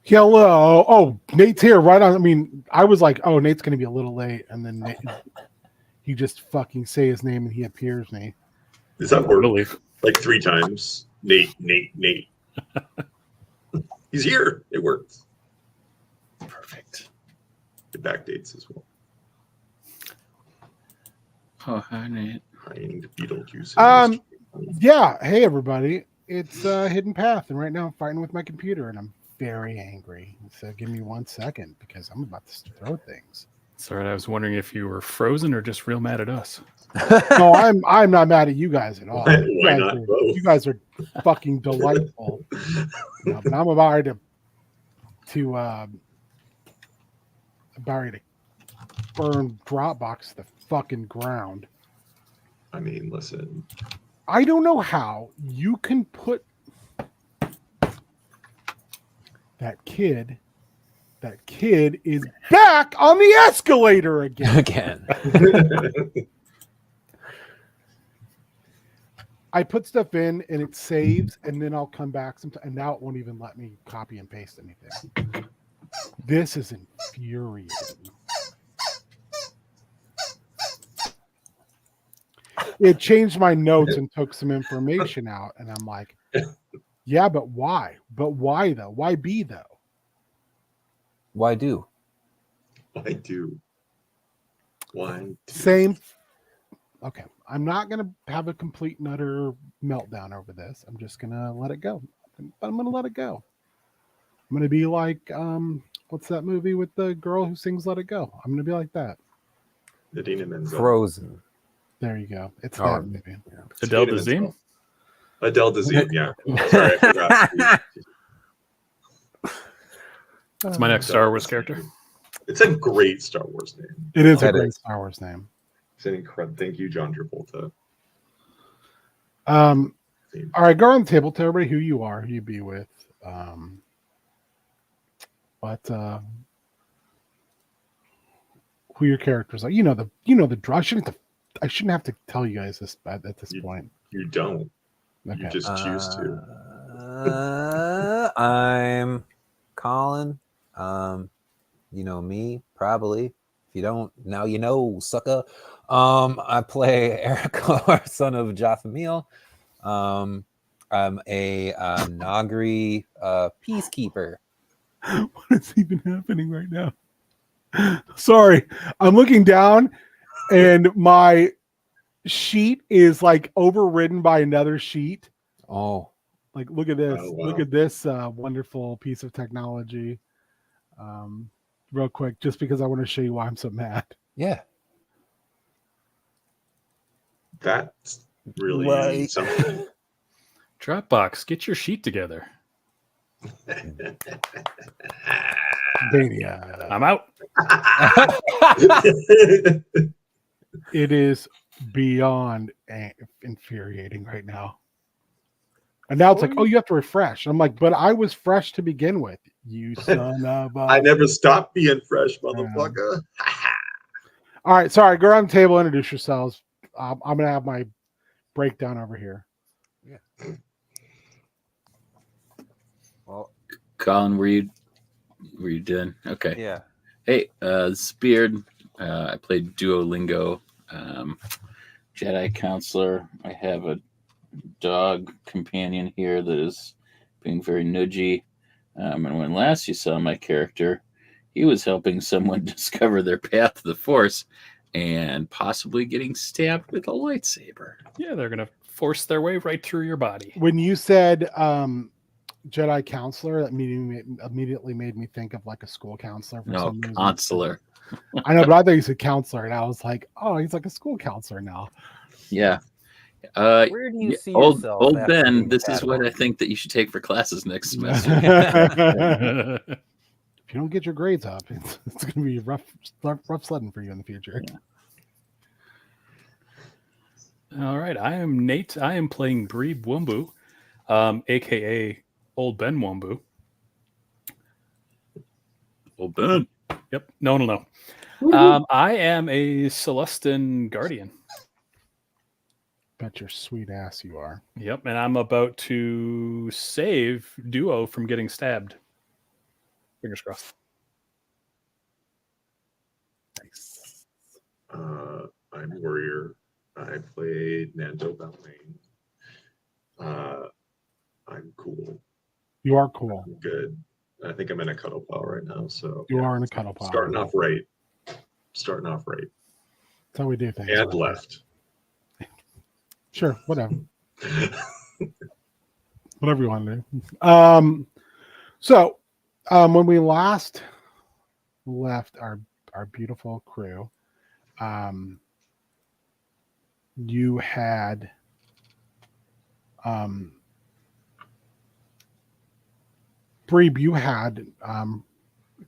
Hello. Oh, Nate's here. Right on. I mean, I was like, oh, Nate's going to be a little late, and then he just fucking say his name and he appears me. Does that work? Like 3 times? Nate. He's here. It works. Perfect. The back dates as well. Oh, hi, Nate. Behind Beetlejuice. Yeah. Hey, everybody. It's Hidden Path, and right now I'm fighting with my computer, and I'm very angry. So give me 1 second because I'm about to throw things. Sorry, I was wondering if you were frozen or just real mad at us. No, I'm not mad at you guys at all. Why not both? You guys are fucking delightful. But I'm about to burn Dropbox to the fucking ground. I mean, listen. I don't know how you can put that kid is back on the escalator again. I put stuff in and it saves, and then I'll come back sometime, and now it won't even let me copy and paste anything. This is infuriating. It changed my notes and took some information out, and I'm like, yeah, but why? But why though? Why B though? Why do? Why do? Same. Okay, I'm not gonna have a complete and utter meltdown over this. I'm just gonna let it go. I'm gonna let it go. I'm gonna be like, what's that movie with the girl who sings "Let It Go"? I'm gonna be like that. Nadina Menzel. Frozen. There you go. It's that movie. Yeah. Adele Dazeem? Adele Dazeem, yeah. Sorry, I forgot. That's my next Star Wars character. It's a great Star Wars name. It is a great Star Wars name. It's an incredible. Thank you, John Travolta. All right, go on the table. Tell everybody who you are, who you be with. Who your characters are. You know the draw. I shouldn't have to tell you guys this at this point. You don't. Okay. You just choose to. I'm Colin. You know me, probably. If you don't, now you know, sucker. I play Eric, son of Jafamil. I'm a Nagri peacekeeper. What is even happening right now? Sorry, I'm looking down, and my sheet is like overridden by another sheet. Oh, like look at this! Oh, wow. Look at this wonderful piece of technology. Real quick, just because I want to show you why I'm so mad. Yeah, that's really something. Dropbox, get your sheet together. Dania. I'm out. It is beyond infuriating right now. And now it's like, oh, you have to refresh. I'm like, but I was fresh to begin with. You son of a... I never stopped being fresh, motherfucker. All right, sorry. Go around the table, introduce yourselves. I'm going to have my breakdown over here. Yeah. Well, Colin, were you done? Okay. Yeah. Hey, this is Beard. I played Duolingo, Jedi counselor. I have a dog companion here that is being very nudgy. And when last you saw my character, he was helping someone discover their path to the Force and possibly getting stabbed with a lightsaber. Yeah, they're going to force their way right through your body. When you said Jedi counselor, that immediately made me think of like a school counselor. No, counselor. I know, but I thought you said counselor, and I was like, oh, he's like a school counselor now. Yeah. Where do you see yourself? Old Ben, this is what I think that you should take for classes next semester. If you don't get your grades up, it's going to be rough sledding for you in the future. Yeah. All right, I am Nate. I am playing Bree Wumbu, aka Old Ben Wumbu. Old Ben. Yep. No. I am a Celestin Guardian. Bet your sweet ass you are. Yep, and I'm about to save Duo from getting stabbed. Fingers crossed. Nice. I'm warrior. I played Nando Balmain. I'm cool. You are cool. I'm good. I think I'm in a cuddle pile right now. So You are in a cuddle pile. starting off right. Starting off right. That's how we do things. And right left. here. Sure, whatever. Whatever you want to do. So when we last left our beautiful crew, you had Breeb, you had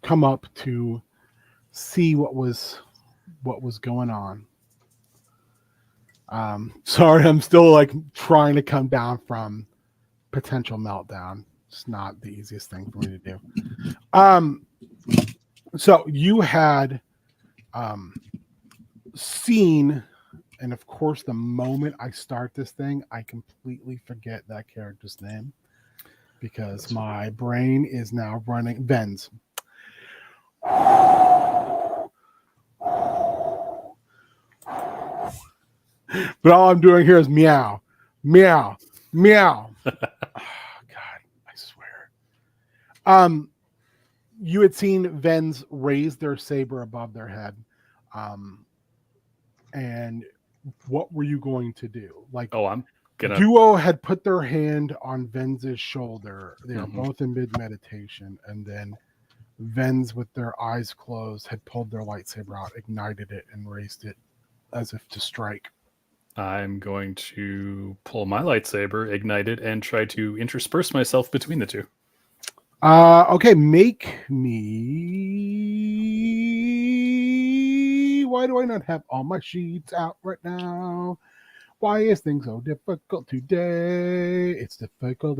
come up to see what was going on. Sorry, I'm still like trying to come down from potential meltdown. It's not the easiest thing for me to do. So you had seen, and of course, the moment I start this thing, I completely forget that character's name because my brain is now running. Venz. But all I'm doing here is meow, meow, meow. Oh, God, I swear. You had seen Venz raise their saber above their head. And what were you going to do? Like, I'm gonna. Duo had put their hand on Venz's shoulder. They are both in mid meditation, and then Venz, with their eyes closed, had pulled their lightsaber out, ignited it, and raised it as if to strike. I'm going to pull my lightsaber, ignite it, and try to intersperse myself between the two. Okay, make me. Why do I not have all my sheets out right now? Why is things so difficult today? It's difficult,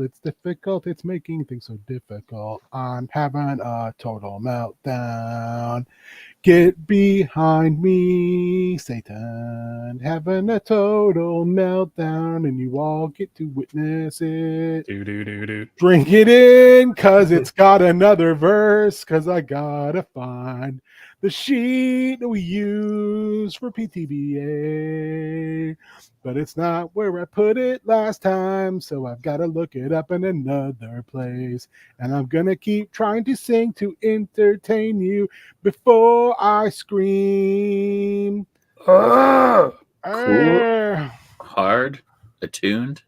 it's making things so difficult. I'm having a total meltdown. Get behind me, Satan. Having a total meltdown, and you all get to witness it. Drink it in, cause it's got another verse, cause I gotta find the sheet we use for PTBA. But it's not where I put it last time, so I've got to look it up in another place. And I'm going to keep trying to sing to entertain you before I scream. Cool. Hard. Attuned.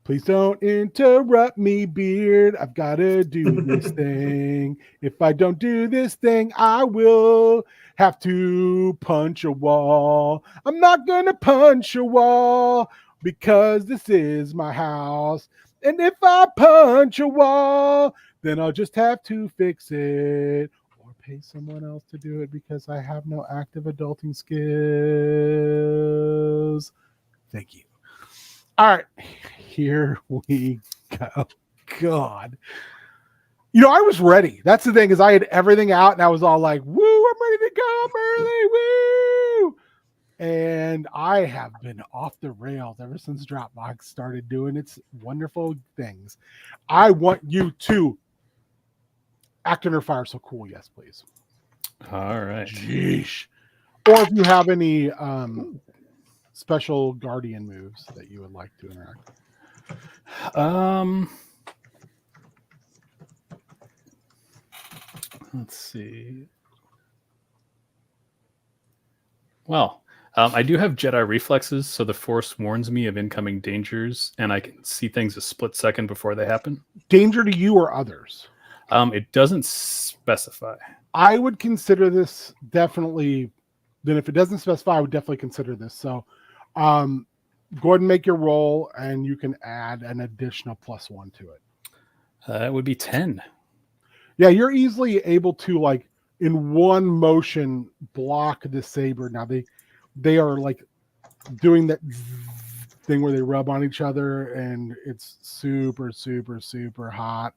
Please don't interrupt me, Beard. I've got to do this thing. If I don't do this thing, I will have to punch a wall. I'm not going to punch a wall because this is my house. And if I punch a wall, then I'll just have to fix it or pay someone else to do it because I have no active adulting skills. Thank you. All right, here we go. God. You know, I was ready. That's the thing, is I had everything out and I was all like, woo, I'm ready to go. I'm early. Woo. And I have been off the rails ever since Dropbox started doing its wonderful things. I want you to act under fire so cool. Yes, please. All right. Jeesh. Or if you have any special guardian moves that you would like to interact. Let's see. Well, I do have Jedi reflexes, so the Force warns me of incoming dangers, and I can see things a split second before they happen. Danger to you or others? It doesn't specify. I would consider this definitely. Then if it doesn't specify, I would definitely consider this. So go ahead and make your roll, and you can add an additional +1 to it. That would be 10. Yeah, you're easily able to, like, in one motion, block the saber. Now they are like doing that thing where they rub on each other, and it's super, super, super hot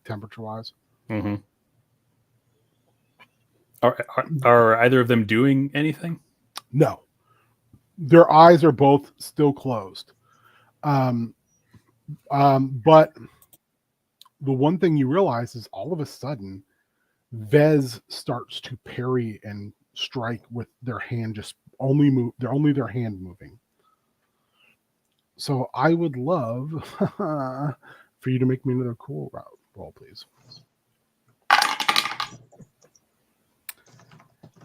temperature-wise. Mm-hmm. Are either of them doing anything? No. Their eyes are both still closed. But the one thing you realize is all of a sudden, Vez starts to parry and strike with their hand just only their hand moving. So I would love for you to make me another cool roll, please.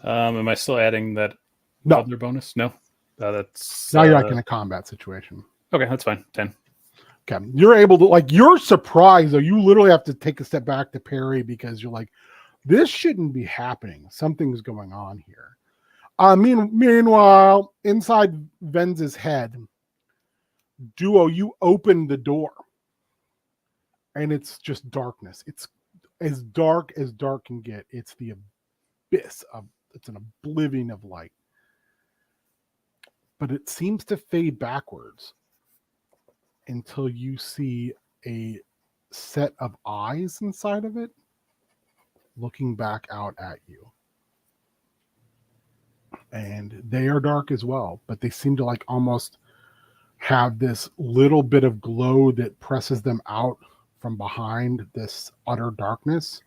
Am I still adding that No. other bonus? No. That's Now you're like in a combat situation. Okay, that's fine. 10. Okay. You're able to, like, you're surprised though. You literally have to take a step back to parry because you're like, this shouldn't be happening. Something's going on here. Meanwhile, inside Venz's head, Duo, you open the door and it's just darkness. It's as dark can get. It's the abyss it's an oblivion of light. But it seems to fade backwards until you see a set of eyes inside of it looking back out at you. And they are dark as well, but they seem to like almost have this little bit of glow that presses them out from behind this utter darkness.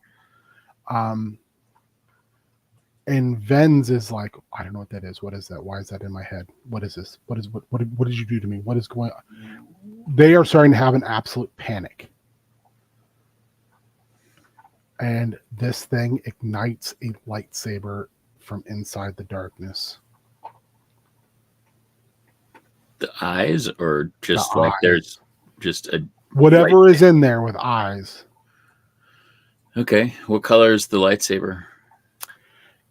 And Venz is like, I don't know what that is. What is that? Why is that in my head? What is this? What did you do to me? What is going on? They are starting to have an absolute panic. And this thing ignites a lightsaber from inside the darkness. The eyes, or just The like eyes. there's just a Whatever is in there with eyes. Okay. What color is the lightsaber?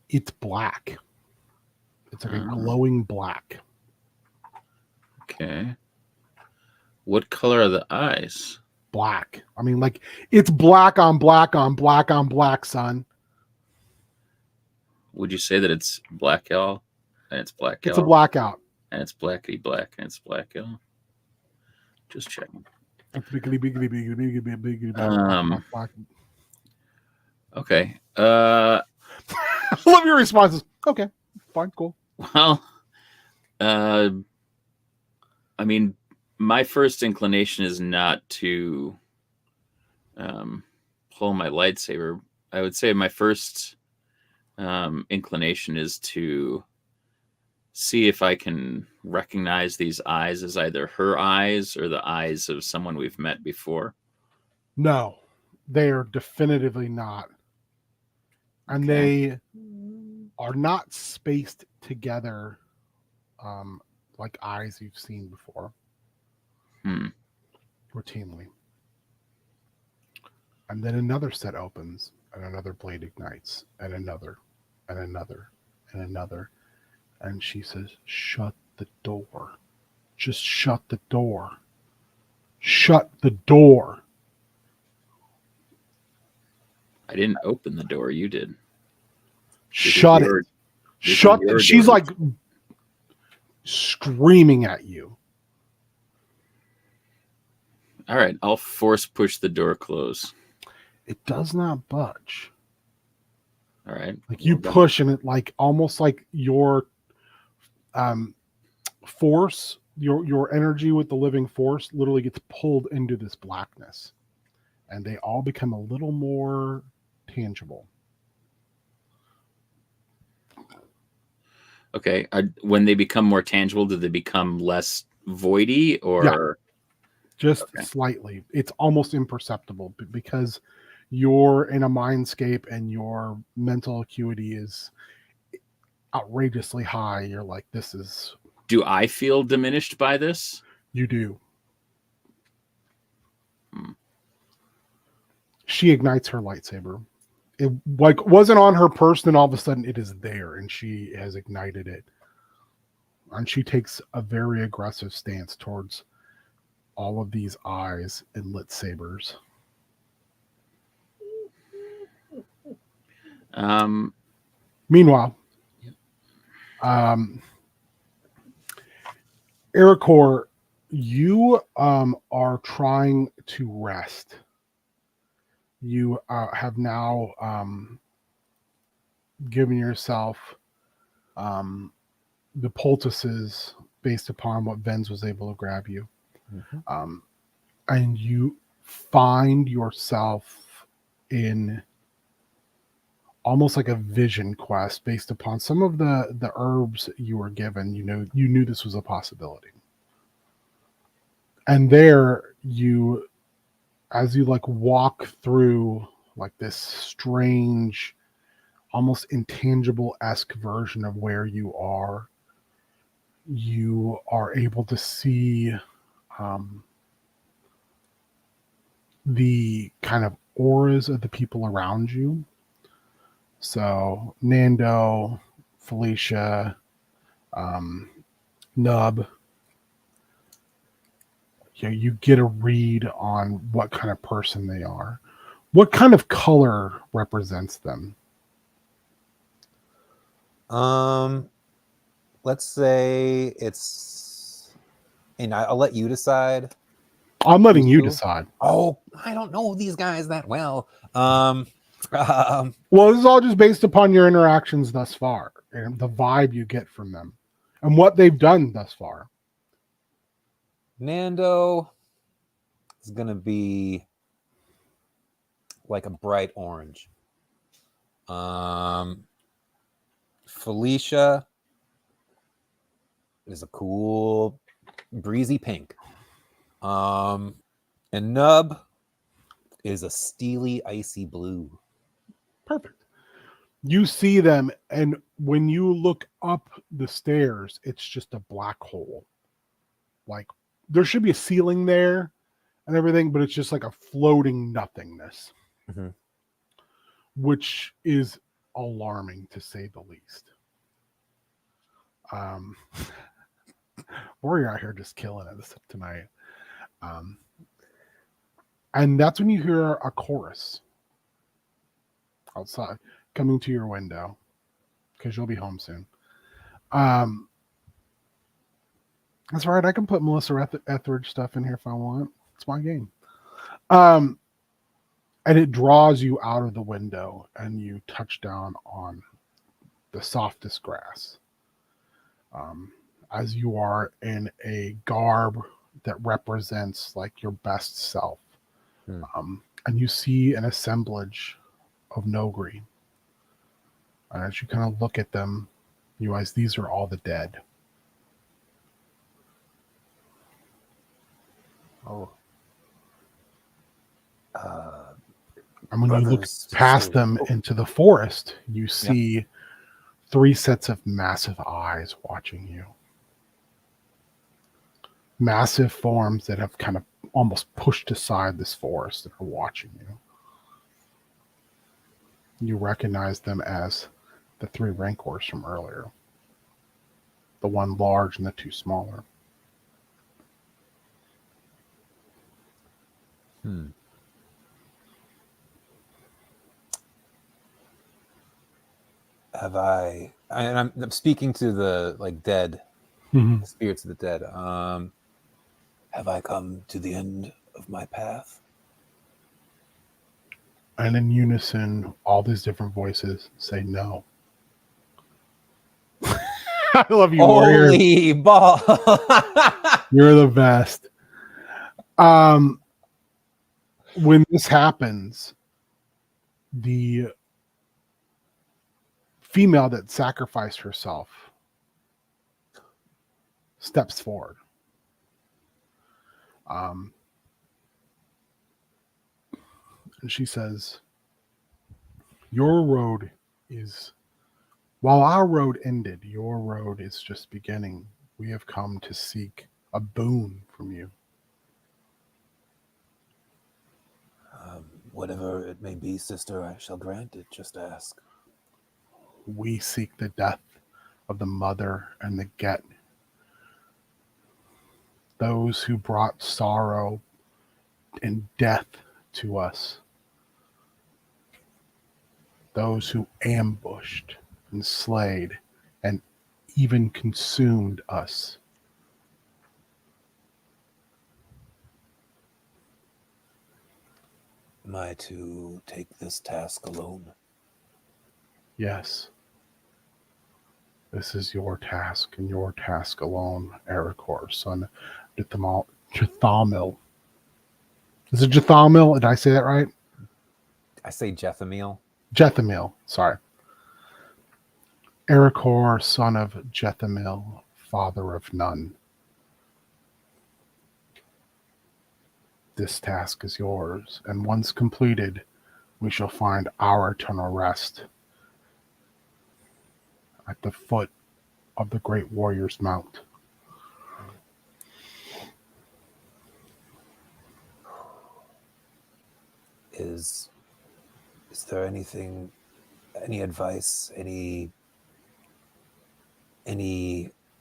It's black. It's like a glowing black. Okay. What color are the eyes? Black. I mean, like, it's black on black on black on black, son. Would you say that it's black L and it's black L? It's a blackout. And it's blackety black and it's black L. Just checking. It's biggity, biggity, biggity, biggity, biggity, black. Okay. I love your responses. Okay, fine, cool. Well, I mean, my first inclination is not to pull my lightsaber. I would say my first inclination is to see if I can recognize these eyes as either her eyes or the eyes of someone we've met before. No, they are definitively not. And they are not spaced together like eyes you've seen before. Routinely. And then another set opens and another blade ignites and another and another and another. And she says, shut the door. Just shut the door. Shut the door. I didn't open the door. You did. Shut it. Shut it. She's like screaming at you. All right. I'll force push the door close. It does not budge. All right. Like you push and it like almost like your force, your energy with the living force literally gets pulled into this blackness. And they all become a little more tangible. Okay. When they become more tangible, do they become less voidy or? Yeah, just slightly. It's almost imperceptible because you're in a mindscape and your mental acuity is outrageously high. You're like, this is. Do I feel diminished by this? You do. She ignites her lightsaber. It like wasn't on her person, and all of a sudden it is there, and she has ignited it. And she takes a very aggressive stance towards all of these eyes and lit sabers. Meanwhile, Ericor, you are trying to rest. You have now given yourself the poultices based upon what Venz was able to grab you. And you find yourself in almost like a vision quest based upon some of the herbs you were given. You knew this was a possibility. And there you, as you like walk through like this strange, almost intangible-esque version of where you are able to see the kind of auras of the people around you. So Nando, Felicia, Nub, you get a read on what kind of person they are. What kind of color represents them? Let's say it's, and I'll let you decide. I'm letting you decide. Oh, I don't know these guys that well. Well, this is all just based upon your interactions thus far and the vibe you get from them and what they've done thus far. Nando is going to be like a bright orange. Felicia is a cool breezy pink. And Nub is a steely icy blue. Perfect. You see them, and when you look up the stairs, it's just a black hole. Like there should be a ceiling there and everything, but it's just like a floating nothingness, which is alarming to say the least. We're out here just killing it tonight. And that's when you hear a chorus outside coming to your window because you'll be home soon. That's right. I can put Melissa Etheridge stuff in here if I want. It's my game. And it draws you out of the window and you touch down on the softest grass. As you are in a garb that represents like your best self. And you see an assemblage of Nogri. And as you kind of look at them, you realize these are all the dead. Oh. And when you look past them into the forest, you see 3 sets of massive eyes watching you. Massive forms that have kind of almost pushed aside this forest that are watching you. You recognize them as the 3 rancors from earlier. The one large and the 2 smaller. Have I, and I'm speaking to the like dead, Mm-hmm. the spirits of the dead. Have I come to the end of my path? And in unison, all these different voices say no. I love you, Warrior. Holy ball! You're the best. When this happens, the female that sacrificed herself steps forward. And she says, your road is, while our road ended, your road is just beginning. We have come to seek a boon from you. Whatever it may be, sister, I shall grant it. Just ask. We seek the death of the mother and the Get. Those who brought sorrow and death to us. Those who ambushed and slayed and even consumed us. Am I to take this task alone? Yes. This is your task and your task alone, Ericor, son of Jathamil. Is it Jethamil? Did I say that right? I say Jethamil. Jethamil, sorry. Ericor, son of Jethamil, father of none. This task is yours, and once completed, we shall find our eternal rest at the foot of the great warrior's mount. Is there anything, any advice, any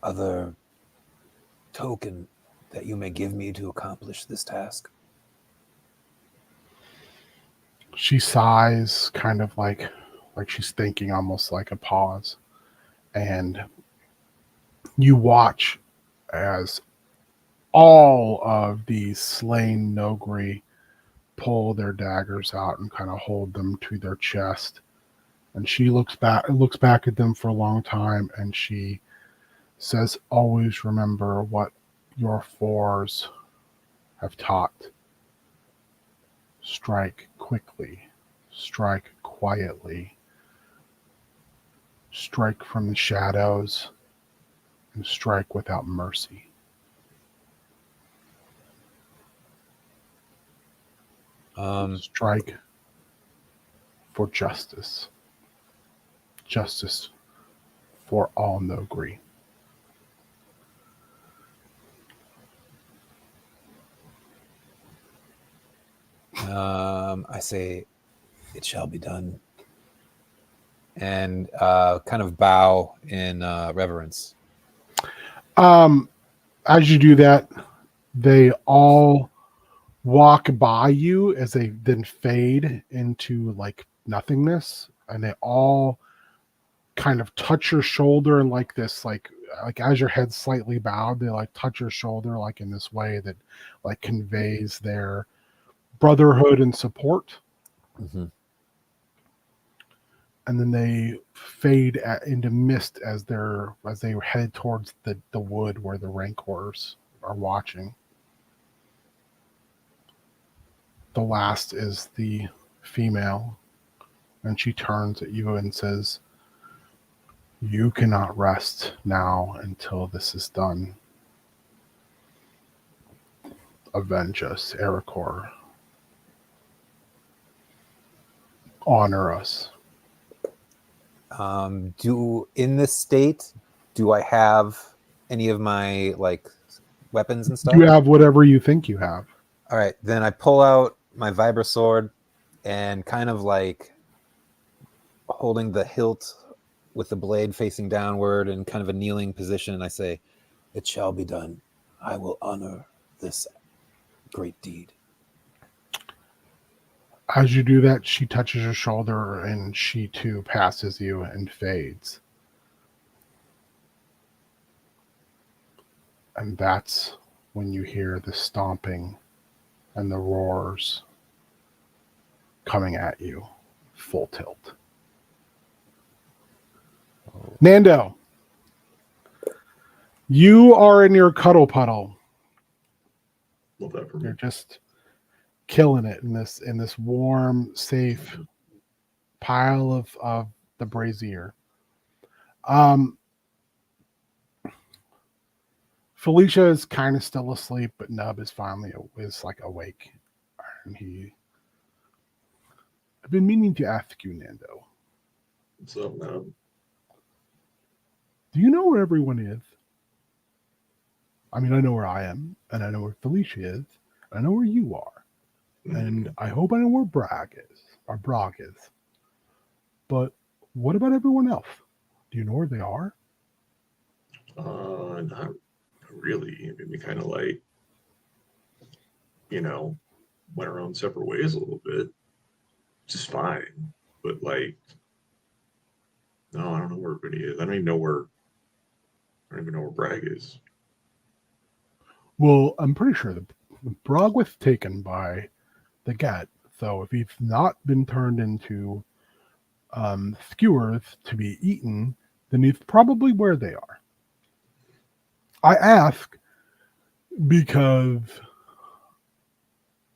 other token that you may give me to accomplish this task? She sighs, kind of like she's thinking, almost like a pause. And you watch as all of these slain Nogri pull their daggers out and kind of hold them to their chest. And she looks back at them for a long time, and she says, always remember what your fours have taught. Strike quickly, strike quietly, strike from the shadows, and strike without mercy. Strike for justice. Justice for all Nogri. I say, it shall be done. And kind of bow in reverence. As you do that, they all walk by you as they then fade into like nothingness, and they all kind of touch your shoulder and like this, like as your head's slightly bowed, they like touch your shoulder like in this way that like conveys their brotherhood and support. Mm-hmm. And then they fade into mist as they head towards the wood where the Rancors are watching. The last is the female, and she turns at you and says, "You cannot rest now until this is done. Avenge us, Ericor. Honor us." In this state, do I have any of my like weapons and stuff? You have whatever you think you have. All right, then I pull out my vibra sword and kind of like holding the hilt with the blade facing downward in kind of a kneeling position, and I say, "It shall be done. I will honor this great deed." As you do that, she touches your shoulder and she too passes you and fades. And that's when you hear the stomping and the roars coming at you full tilt. Nando, you are in your cuddle puddle. Love that for me. You're just killing it in this warm, safe pile of the brazier. Felicia is kind of still asleep, but Nub is finally like awake, and I've been meaning to ask you, Nando. What's up now? Do you know where everyone is? I mean, I know where I am, and I know where Felicia is, and I know where you are, and I hope I know where Bragg is. But what about everyone else? Do you know where they are? Not really. I mean, we kind of like, went our own separate ways a little bit, which is fine. But like, no, I don't know where everybody is. I don't even know where Bragg is. Well, I'm pretty sure that Bragg was taken by the Get. So if he's not been turned into skewers to be eaten, then he's probably where they are. I ask because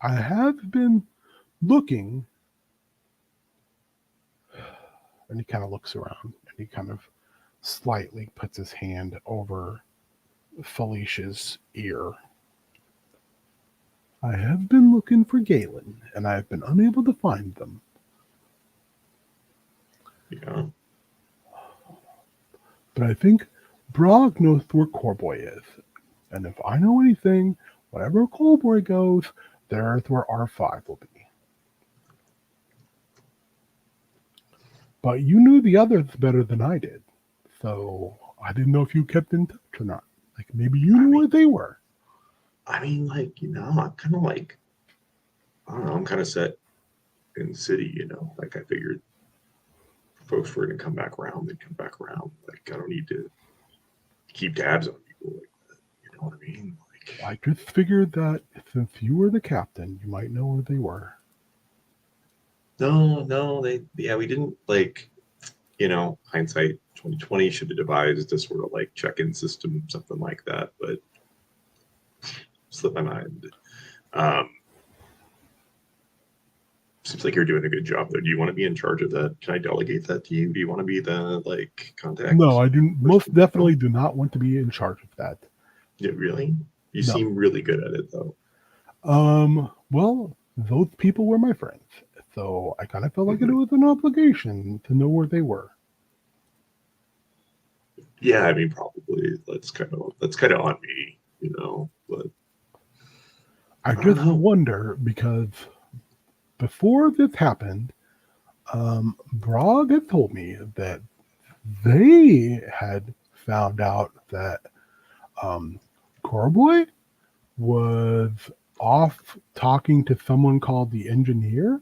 I have been looking, and he kind of looks around and he kind of slightly puts his hand over Felicia's ear. I have been looking for Galen, and I have been unable to find them. Yeah. But I think Brog knows where Corboy is. And if I know anything, wherever Corboy goes, there's where R5 will be. But you knew the others better than I did. So I didn't know if you kept in touch or not. Like maybe you knew where they were. I mean, like, I'm kind of like, I don't know, I'm kind of set in the city, like I figured folks were going to come back around, they'd come back around. Like, I don't need to keep tabs on people like that. You know what I mean? Like, I just figured that since you were the captain, you might know where they were. no, we didn't, like, hindsight 2020 should have devised a sort of like check-in system, something like that, but slipped my mind. Seems like you're doing a good job though. Do you want to be in charge of that? Can I delegate that to you? Do you want to be the like contact? No, I do most definitely do not want to be in charge of that. Yeah, really? You No. seem really good at it though. Well, those people were my friends. So I kind of felt like it was an obligation to know where they were. Yeah, I mean, probably that's kind of on me, But I don't just know. wonder because before this happened, Brog had told me that they had found out that Corboy was off talking to someone called the engineer.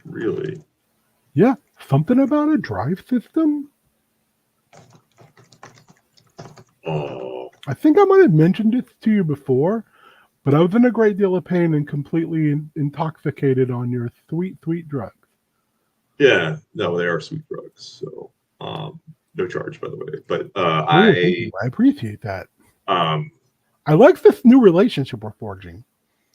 Really, Yeah, something about a drive system. oh, I think I might have mentioned it to you before, but I was in a great deal of pain and completely intoxicated on your sweet, sweet drugs. yeah, no, they are sweet drugs. So, no charge by the way. But Oh, thank you. I appreciate that. um, I like this new relationship we're forging.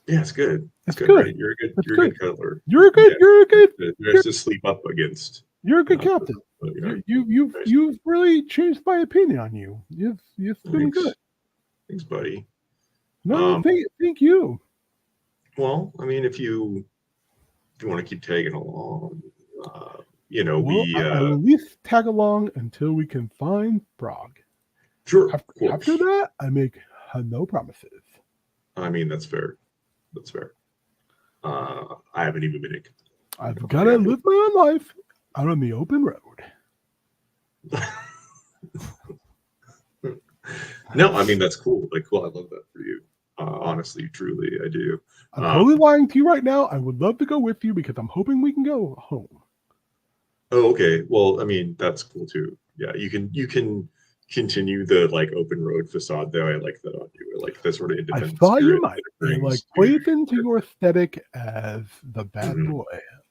yeah, it's good. It's good. good. Right? You're a good. It's You're good. a good cuddler. You're a good. Yeah. You're a good. There's to sleep up against. You're a good captain. But, yeah. You've Nice. you've really changed my opinion on you. You've been Thanks. good. Thanks, buddy. No, thank you. Well, I mean, if you want to keep tagging along, Well, we I will at least tag along until we can find Brog. sure. Of course. After that, I make no promises. I mean, that's fair. That's fair. I haven't even been in. I've got to live my own life out on the open road. No, I mean that's cool. Like, cool. I love that for you. Honestly, truly, I do. I'm totally lying to you right now. I would love to go with you because I'm hoping we can go home. Oh, okay. Well, I mean that's cool too. Yeah, you can continue the like open road facade though. I like that on you. I like that sort of I independent. thought you spirit might. that it It brings. plays into your aesthetic as the bad Mhm. boy.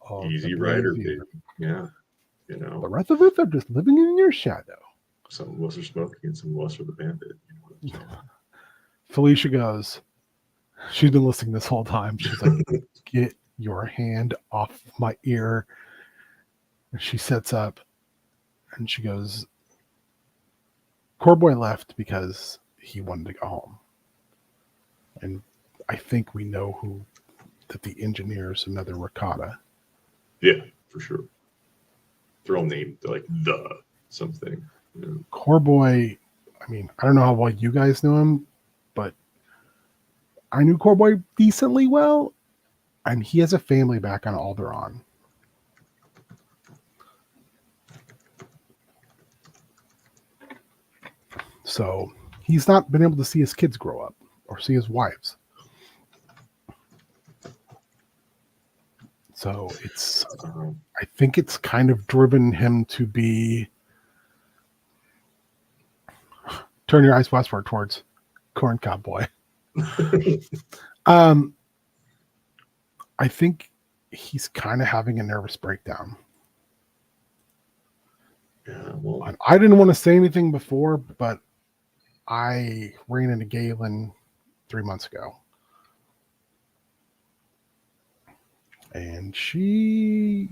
Of Easy the rider, Blaze baby. Yeah, The rest of us are just living in your shadow. some of us are smoking and some of us are the bandit. You know what I'm saying? Felicia goes, she's been listening this whole time. She's like, get your hand off my ear. And she sets up and she goes, Corboy left because he wanted to go home. And I think we know that the engineer's another Ricotta. Yeah, for sure. They're all named like the something. You know? Corboy, I mean, I don't know how well you guys know him, but I knew Corboy decently well, and he has a family back on Alderaan. So he's not been able to see his kids grow up or see his wives. So it's, I think it's kind of driven him to be, turn your eyes westward towards Corn Cowboy. I think he's kind of having a nervous breakdown. Yeah, well, I didn't want to say anything before, but I ran into Galen 3 months ago. And she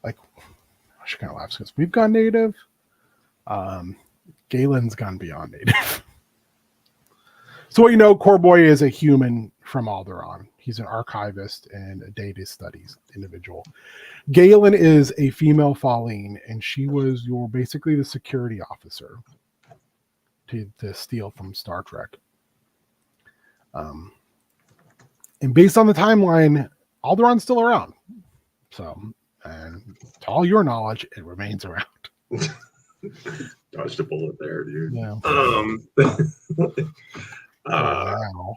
kind of laughs because we've gone native. Galen's gone beyond native. So what you know, Corboy is a human from Alderaan. He's an archivist and a data studies individual. Galen is a female Falleen, and she was basically the security officer to steal from Star Trek. And based on the timeline, Alderaan's still around. So, and to all your knowledge, it remains around. Dodged a bullet there, dude. Yeah. Wow.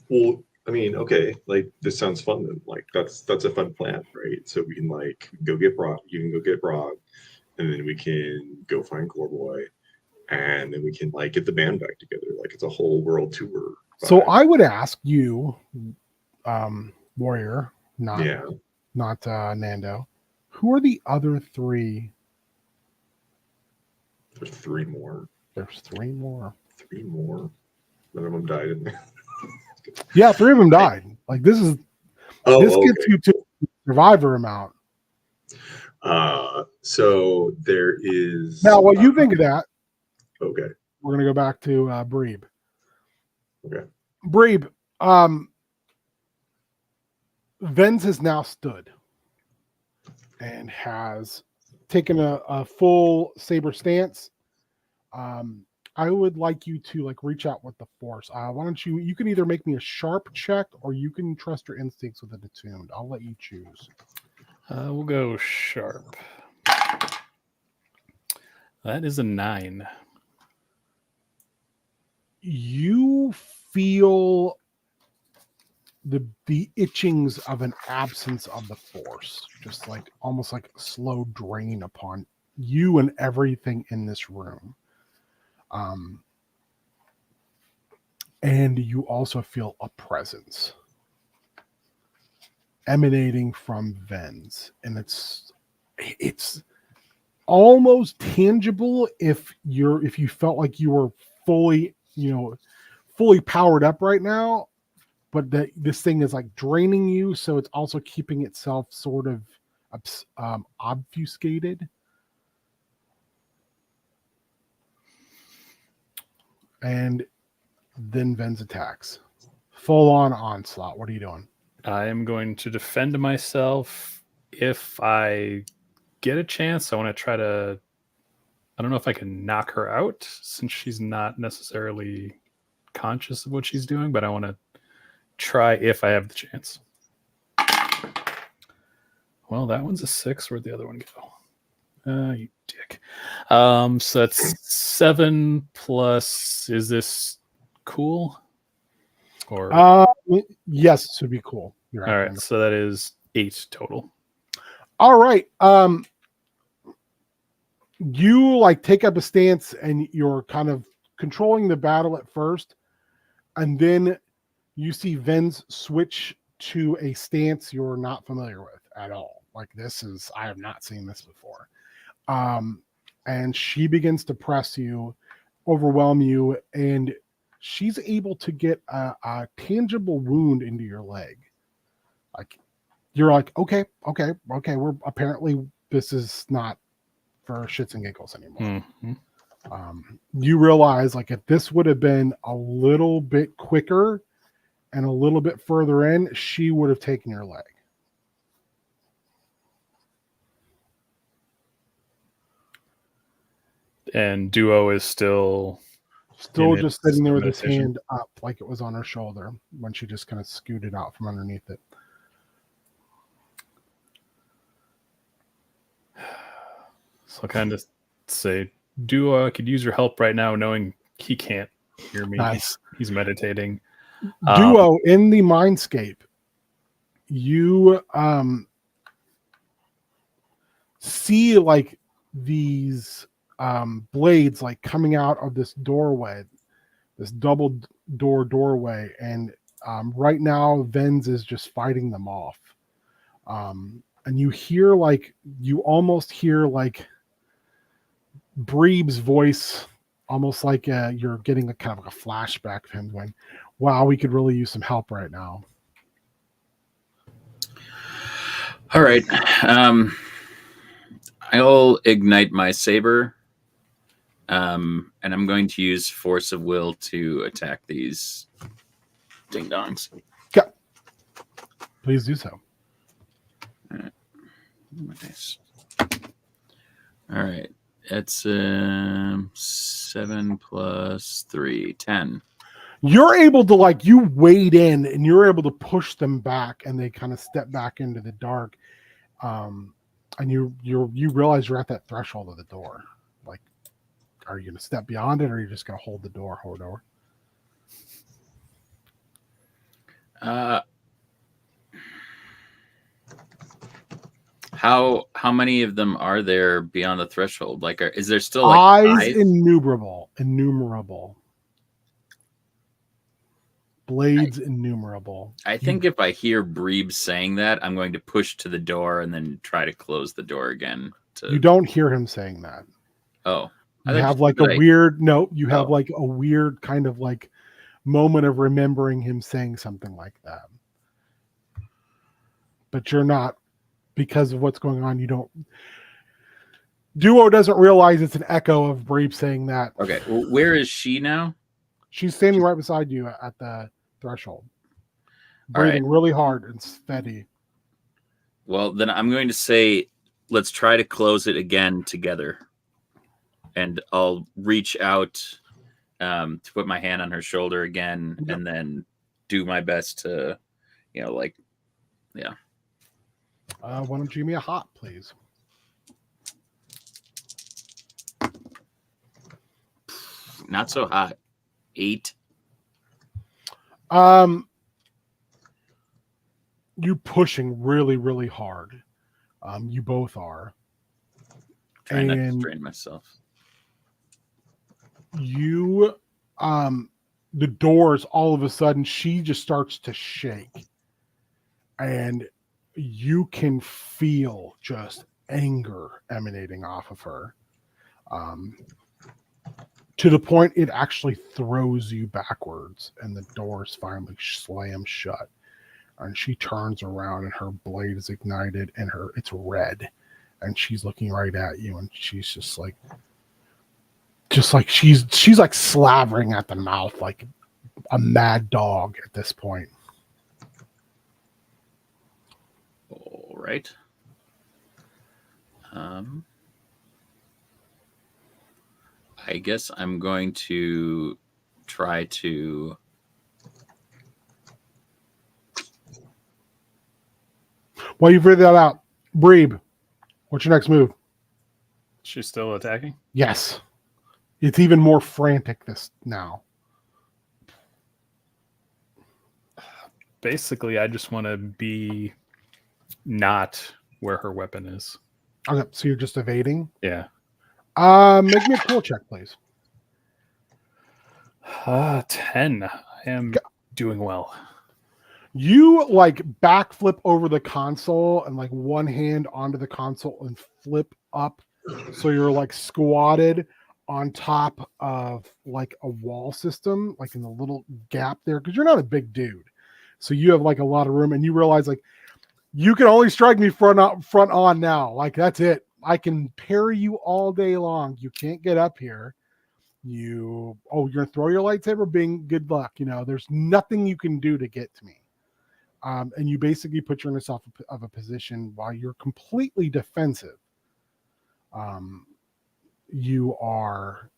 Well, I mean, okay, like this sounds fun then. Like that's a fun plan, right? So we can like go get Brock, you can go get Brock, and then we can go find Corboy, and then we can like get the band back together. Like it's a whole world tour. So I would ask you, Warrior, not Nando, who are the other three? There's three more. There's three more. Three more. None of them died in there. Yeah, three of them died. Like this gets you to survivor amount. So there is Now, what you think of that? Okay. We're gonna go back to Breeb. Okay. Breeb, Venz has now stood and has taken a full saber stance. I would like you to like reach out with the force. Why don't you can either make me a sharp check or you can trust your instincts with an attuned. I'll let you choose. We'll go sharp. That is a 9. You feel the itchings of an absence of the force, just like almost like a slow drain upon you and everything in this room. And you also feel a presence emanating from Venz, and it's almost tangible if you felt like you were fully powered up right now, but that this thing is like draining you, so it's also keeping itself sort of obfuscated. And then Venz attacks. Full on onslaught. What are you doing? I am going to defend myself. If I get a chance, I want to try to... I don't know if I can knock her out since she's not necessarily conscious of what she's doing, but I want to try if I have the chance. Well, that one's a 6. Where'd the other one go? You dick. So that's 7 plus. Is this cool? Or yes, this would be cool. You're all right, so that is 8 total. All right. You like take up a stance and you're kind of controlling the battle at first, and then you see Venz switch to a stance you're not familiar with at all. Like I have not seen this before. And she begins to press you, overwhelm you, and she's able to get a tangible wound into your leg. Like you're like, okay, we're apparently this is not for shits and giggles anymore. Mm-hmm. You realize like if this would have been a little bit quicker and a little bit further in, she would have taken your leg. And Duo is still just sitting there with his hand up like it was on her shoulder when she just kind of scooted out from underneath it. So I'll kind of say, Duo, I could use your help right now, knowing he can't hear me. Nice. He's meditating. Duo, in the mindscape, you see like these blades like coming out of this doorway, this double doorway, and right now Venz is just fighting them off. And you almost hear like Breeb's voice almost like you're getting a kind of like a flashback of him going, wow, we could really use some help right now. All right. I'll ignite my saber. And I'm going to use force of will to attack these ding dongs. Yeah. Please do so. Nice. All right. It's 7 plus 3, 10. You're able to you wade in and you're able to push them back and they kind of step back into the dark. And you realize you're at that threshold of the door. Like, are you going to step beyond it or are you just going to hold the door? How many of them are there beyond the threshold? Like, is there still eyes? Innumerable. Blades innumerable. I think if I hear Breeb saying that, I'm going to push to the door and then try to close the door again. You don't hear him saying that. Oh, you have a weird kind of moment of remembering him saying something like that. But you're not, because of what's going on, you don't. Duo doesn't realize it's an echo of Breeb saying that. Okay, well, where is she now? She's standing right beside you at the threshold, breathing really hard and steady. Well, then I'm going to say, let's try to close it again together. And I'll reach out to put my hand on her shoulder again, and then do my best to, yeah. Why don't you give me a hot, please? Not so hot. 8. You pushing really, really hard. You both are. Trying not to strain myself. You, the doors, all of a sudden, she just starts to shake. And you can feel just anger emanating off of her. To the point it actually throws you backwards and the doors finally slam shut. And she turns around and her blade is ignited and it's red. And she's looking right at you and she's just like she's like slavering at the mouth like a mad dog at this point. All right. I guess I'm going to try to. While you figure that out, Breeb, what's your next move? She's still attacking? Yes. It's even more frantic this now. Basically, I just want to be not where her weapon is. Okay, so you're just evading? Yeah. Make me a cool check, please. 10. I am doing well. You backflip over the console and one hand onto the console and flip up. So you're squatted on top of a wall system, in the little gap there. Cause you're not a big dude. So you have a lot of room and you realize you can only strike me front on now. That's it. I can parry you all day long. You can't get up here. You're gonna throw your lightsaber, Bing, good luck. There's nothing you can do to get to me. And you basically put yourself of a position while you're completely defensive. You are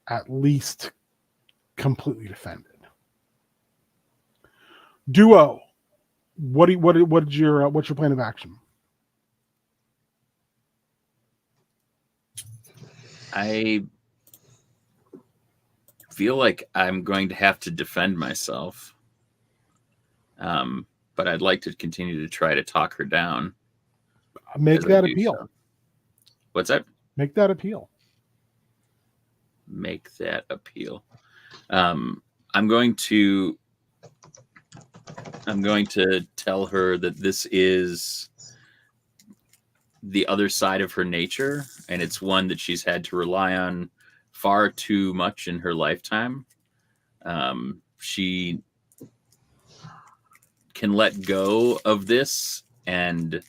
at least completely defended. Duo, what's your plan of action? I feel like I'm going to have to defend myself. But I'd like to continue to try to talk her down. Make that appeal. So. What's that? Make that appeal. Make that appeal. I'm going to tell her that this is the other side of her nature, and it's one that she's had to rely on far too much in her lifetime. She can let go of this and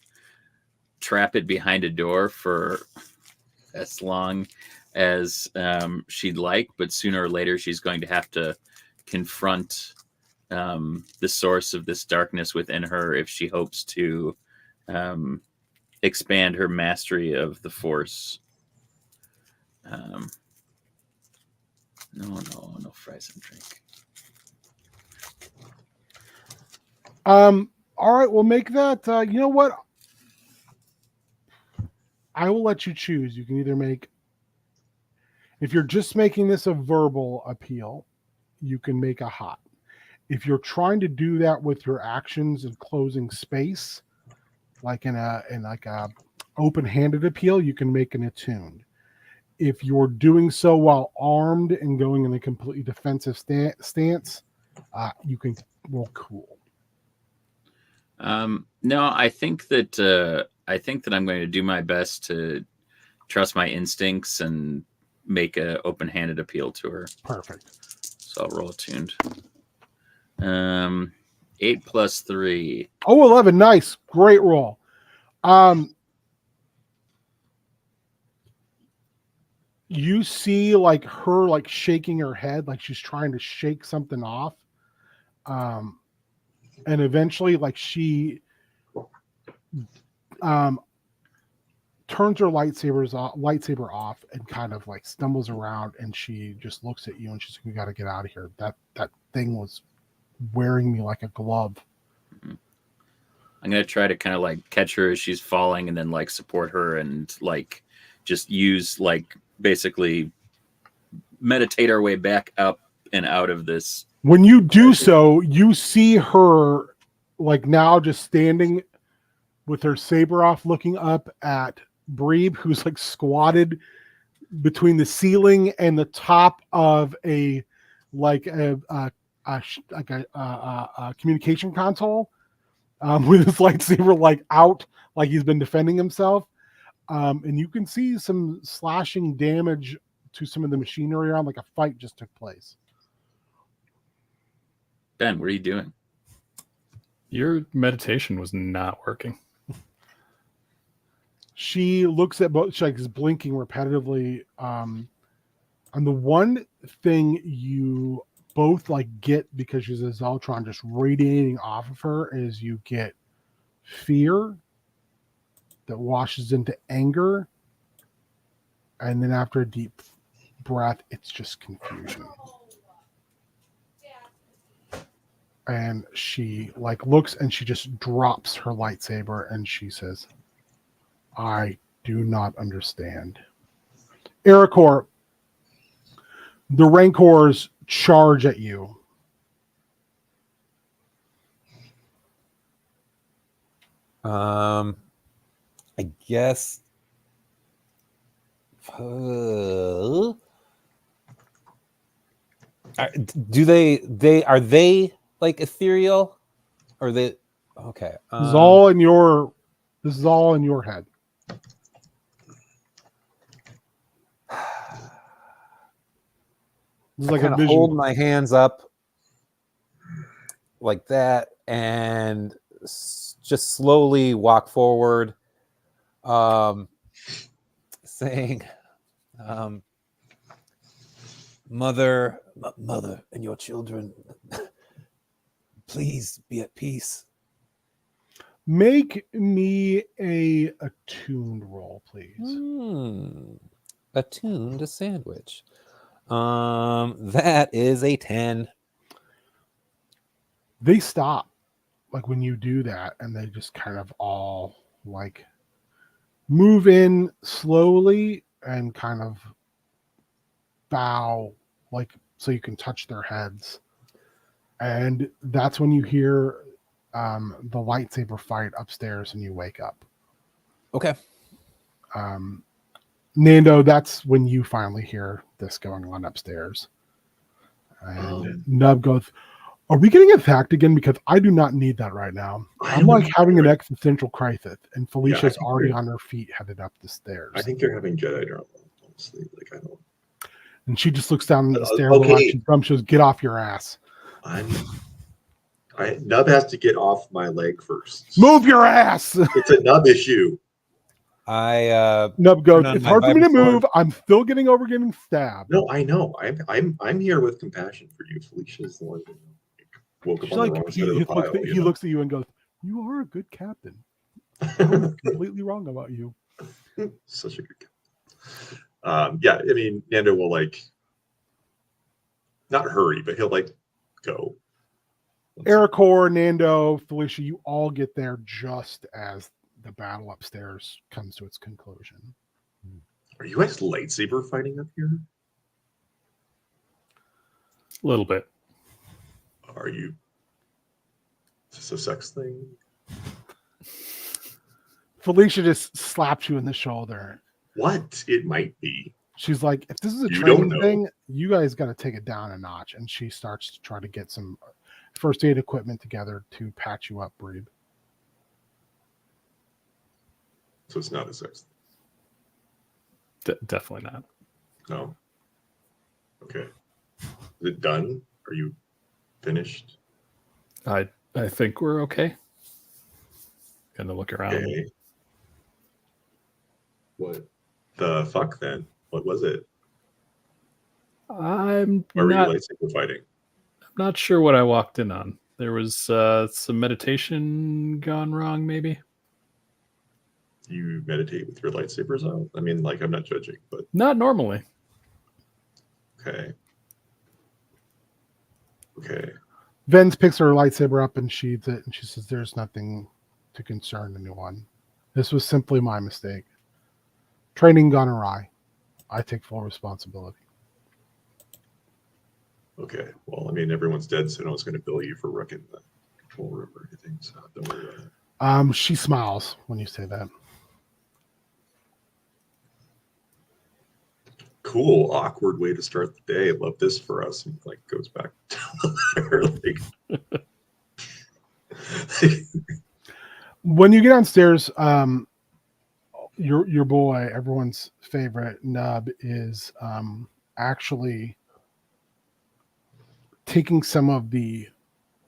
trap it behind a door for as long as she'd like, but sooner or later she's going to have to confront the source of this darkness within her if she hopes to expand her mastery of the Force. No fries and drink. All right, we'll make that. You know what? I will let you choose. You can either make, if you're just making this a verbal appeal, you can make a hot. If you're trying to do that with your actions and closing space, like in a open-handed appeal, you can make an attuned. If you're doing so while armed and going in a completely defensive stance, you can roll cool. No, I think that I'm going to do my best to trust my instincts and make an open-handed appeal to her. Perfect. So I'll roll attuned. 8 plus 3. Oh, 11. Nice. Great roll. You see like her like shaking her head, like she's trying to shake something off. And eventually like she turns her lightsaber off and kind of like stumbles around, and she just looks at you and she's like, "We got to get out of here. That thing was wearing me like a glove." I'm going to try to kind of like catch her as she's falling and then like support her and like just use like basically meditate our way back up and out of this. When you do so, you see her like now just standing with her saber off, looking up at Breeb, who's like squatted between the ceiling and the top of a communication console, with his lightsaber like out, like he's been defending himself. And you can see some slashing damage to some of the machinery around, like a fight just took place. Ben, what are you doing? Your meditation was not working. She looks at both, she like is blinking repetitively. And the one thing you both like get, because she's a Zeltron just radiating off of her, is you get fear that washes into anger, and then after a deep breath, it's just confusion. And she like looks and she just drops her lightsaber and she says, "I do not understand." Ericor, the Rancors charge at you. I guess. Do they are they like ethereal? Or they okay? This is all in your head. This is like a vision. Hold my hands up like that and just slowly walk forward, saying, mother and your children, please be at peace." Make me a attuned roll, please. Attuned a sandwich. That is a 10. They stop like when you do that, and they just kind of all like move in slowly and kind of bow, like so you can touch their heads. And that's when you hear the lightsaber fight upstairs and you wake up. Okay. Nando, that's when you finally hear this going on upstairs. And Nub goes, "Are we getting attacked again? Because I do not need that right now. I'm like having an existential crisis." And Felicia's already on her feet headed up the stairs. I think they're having Jedi drama, honestly. Like, I don't. And she just looks down the stairs Okay. from. She goes, "Get off your ass. Nub has to get off my leg first. Move your ass." It's a Nub issue. I Nub goes, turn on "It's my hard for me to vibra sword. move. I'm still getting over getting stabbed." No, I know. I'm here with compassion for you. Felicia's the one who woke up She's on like, the wrong side of the pile. he looks at you and goes, "You are a good captain. I was completely wrong about you." Such a good guy. Yeah, I mean, Nando will like not hurry, but he'll like go. Ericor, Nando, Felicia, you all get there just as the battle upstairs comes to its conclusion. Are you guys lightsaber fighting up here? A little bit. Are you? Is this a sex thing? Felicia just slaps you in the shoulder. What? It might be. She's like, "If this is a You training don't know. thing, you guys got to take it down a notch." And she starts to try to get some first aid equipment together to patch you up, Breed. So it's not a sex thing. Definitely not. No. Okay. Is it done? Are you finished? I think we're okay. Gonna look around. Okay. What the fuck then? What was it? I'm Why were you not lightsaber fighting? not sure what I walked in on. There was some meditation gone wrong, maybe. You meditate with your lightsabers out? I mean, like, I'm not judging, but Not normally. okay. Okay. Vens picks her lightsaber up and sheathes it, and she says, "There's nothing to concern anyone. This was simply my mistake. Training gone awry. I take full responsibility." Okay. Well, I mean, everyone's dead, so no one's going to bill you for wrecking the control room or anything, so don't worry about it. She smiles when you say that. Cool, awkward way to start the day. Love this for us. And like goes back to the letter, like When you get downstairs, your boy, everyone's favorite Nub, is actually taking some of the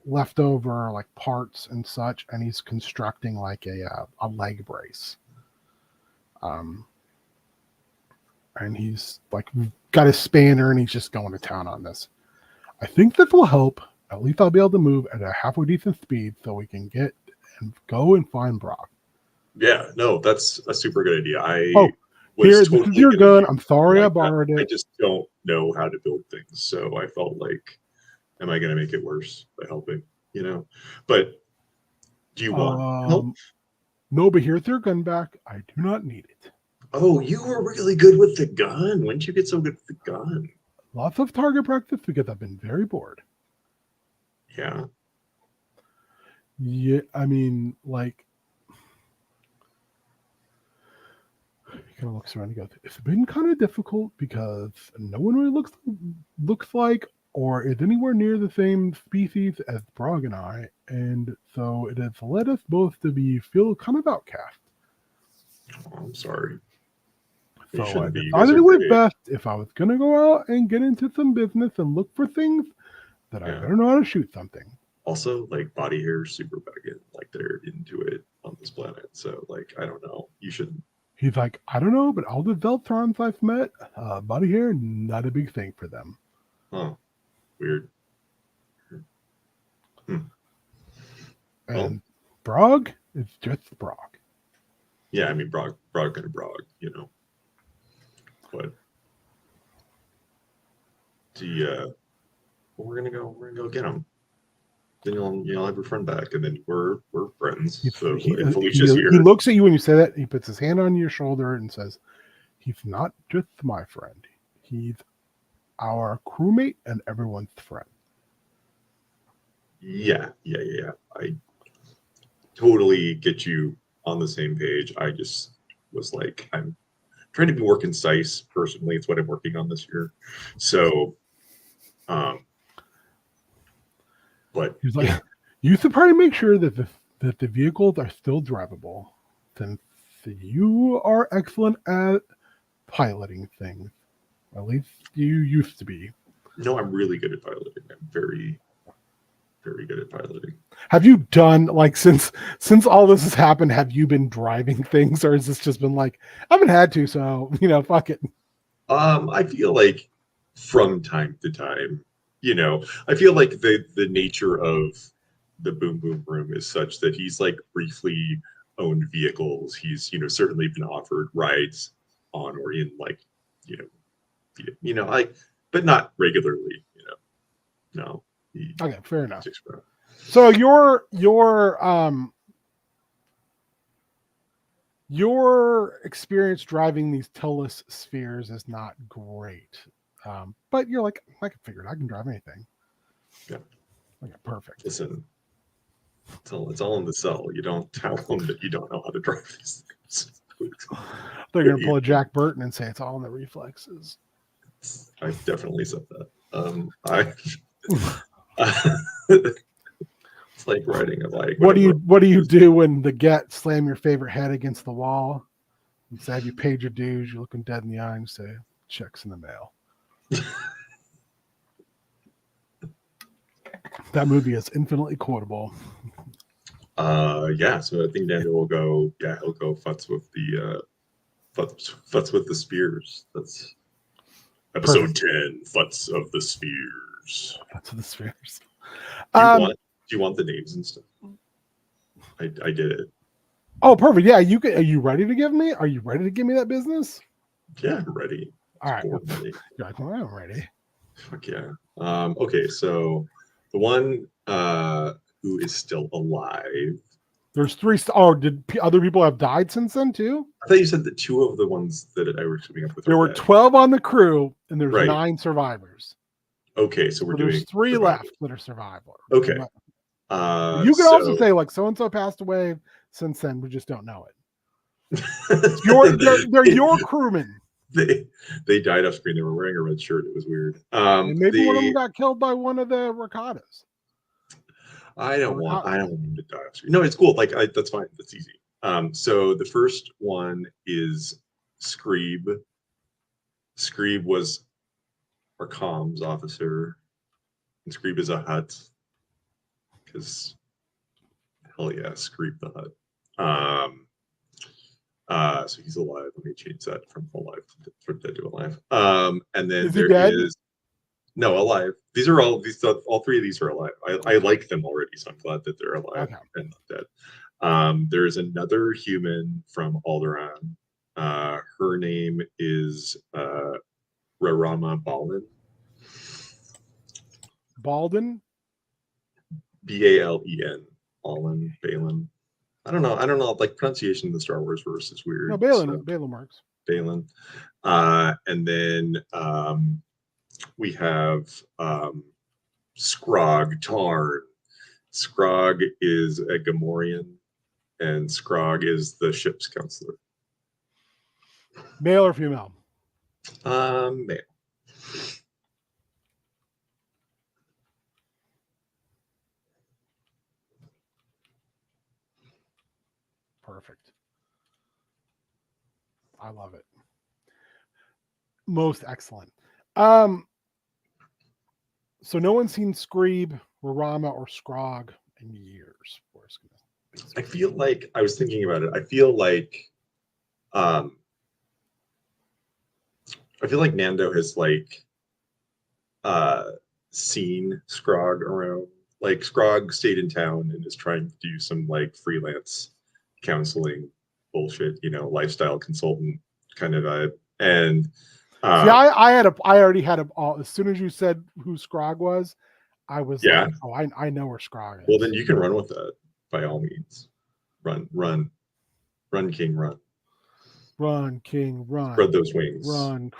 leftover like parts and such, and he's constructing like a leg brace. And he's like got his spanner and he's just going to town on this. "I think that will help. At least I'll be able to move at a halfway decent speed so we can get and go and find Brock." yeah, no, that's a super good idea. Here, this totally is your gonna gun. do I'm sorry I like that. borrowed I it. just don't know how to build things, so I felt like, am I going to make it worse by helping? You know, but do you want help? No, but here's your gun back. I do not need it. Oh, you were really good with the gun. When did you get so good with the gun? Lots of target practice because I've been very bored. Yeah. Yeah, I mean, like, he kind of looks around and goes, "It's been kind of difficult because no one really looks like or is anywhere near the same species as Brog and I, and so it has led us both to feel kind of outcast. Oh, I'm sorry. You So I shouldn't be. You guys decided are it was great. best if I was going to go out and get into some business and look for things that I Yeah. better know how to shoot something." Also, like, body hair is super vegan. Like, they're into it on this planet. So, like, I don't know. You shouldn't. He's like, "I don't know, but all the Veltrons I've met, body hair, not a big thing for them." Huh. Weird. And Well. Brog is just Brog. Yeah, I mean, Brog gonna Brog, you know. But we're gonna go get him. Then you'll have your friend back, and then we're friends. So and Felicia's here. He looks at you when you say that. He puts his hand on your shoulder and says, "He's not just my friend. He's our crewmate and everyone's friend." Yeah. I totally get you on the same page. I just was like, I'm trying to be more concise personally. It's what I'm working on this year. So, but He's like, "You should probably make sure that the vehicles are still drivable, since you are excellent at piloting things. At least you used to be. No, I'm really good at piloting. I'm very, very good at piloting. Have you done like since all this has happened? Have you been driving things, or has this just been like I haven't had to, so fuck it. I feel like from time to time, I feel like the nature of the Boom Boom Room is such that he's like briefly owned vehicles. He's certainly been offered rides on or in like like, but not regularly. No. Okay, fair enough. Sticks around. So your experience driving these Tillis spheres is not great, but you're like, I can figure it. I can drive anything. Yeah. Okay, perfect. Listen, it's all in the cell. You don't tell them that you don't know how to drive these things. They're gonna pull a Jack Burton and say it's all in the reflexes. I definitely said that. It's like riding a bike. What do you do when the Get slam your favorite head against the wall? Instead, have you paid your dues? You look them dead in the eye and say, "Checks in the mail." That movie is infinitely quotable. Yeah. So I think Daniel will go. Yeah, he'll go futz with the futz with the spears. That's episode 10. Futz of the spears. Futz of the spears. Do you want the names and stuff? I did it. Oh, perfect. Yeah, you can. Are you ready to give me? Are you ready to give me that business? Yeah, I'm ready. All right. You're like, well, I'm ready. Fuck yeah. Okay, so the one who is still alive. There's 3. Oh, did other people have died since then too? I thought you said that 2 of the ones that I was coming up with. There were 12 on the crew, and there's 9 survivors. Okay, so we're doing. There's 3 left that are survivors. Okay. You can also say like so and so passed away since then. We just don't know it. They're your crewmen. They died off screen. They were wearing a red shirt. It was weird. And maybe one of them got killed by one of the Ricatas. I don't want them to die off screen. No, it's cool. Like that's fine. That's easy. So the first one is Screeb. Screeb was our comms officer, and Screeb is a Hut. Because hell yeah, Screeb the Hut. So he's alive. Let me change that from dead to alive. And then is he dead? No, alive. These are all 3 of these are alive. I like them already, so I'm glad that they're alive and not dead. There's another human from Alderaan. Her name is Rarama Balin. Balden? Balen. Balin. I don't know. Like pronunciation in the Star Wars verse is weird. No, Balin works. Balin. And then we have Scrog Tarn. Scrog is a Gamorrean, and Scrog is the ship's counselor. Male or female? Male. Perfect. I love it. Most excellent. So no one's seen Screeb, Rarama, or Scrog in years. I feel like I was thinking about it. I feel like Nando has like seen Scrog around. Like Scrog stayed in town and is trying to do some like freelance counseling bullshit, lifestyle consultant kind of vibe. And I already had as soon as you said who Scrog was, I was like, oh, I know where Scrog is. Well, then you can run with that by all means. Run, King, run. Run, King, run. Spread those wings. Run,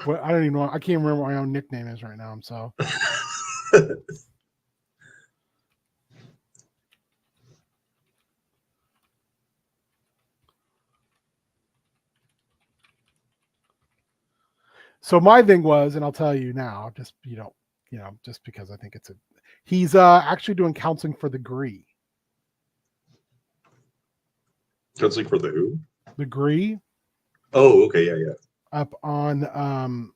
what? I don't even know. I can't remember what my own nickname is right now. I'm so. So my thing was, and I'll tell you now, just just because I think he's actually doing counseling for the Gree. Counseling for the who? The Gree. Oh, okay, yeah. up on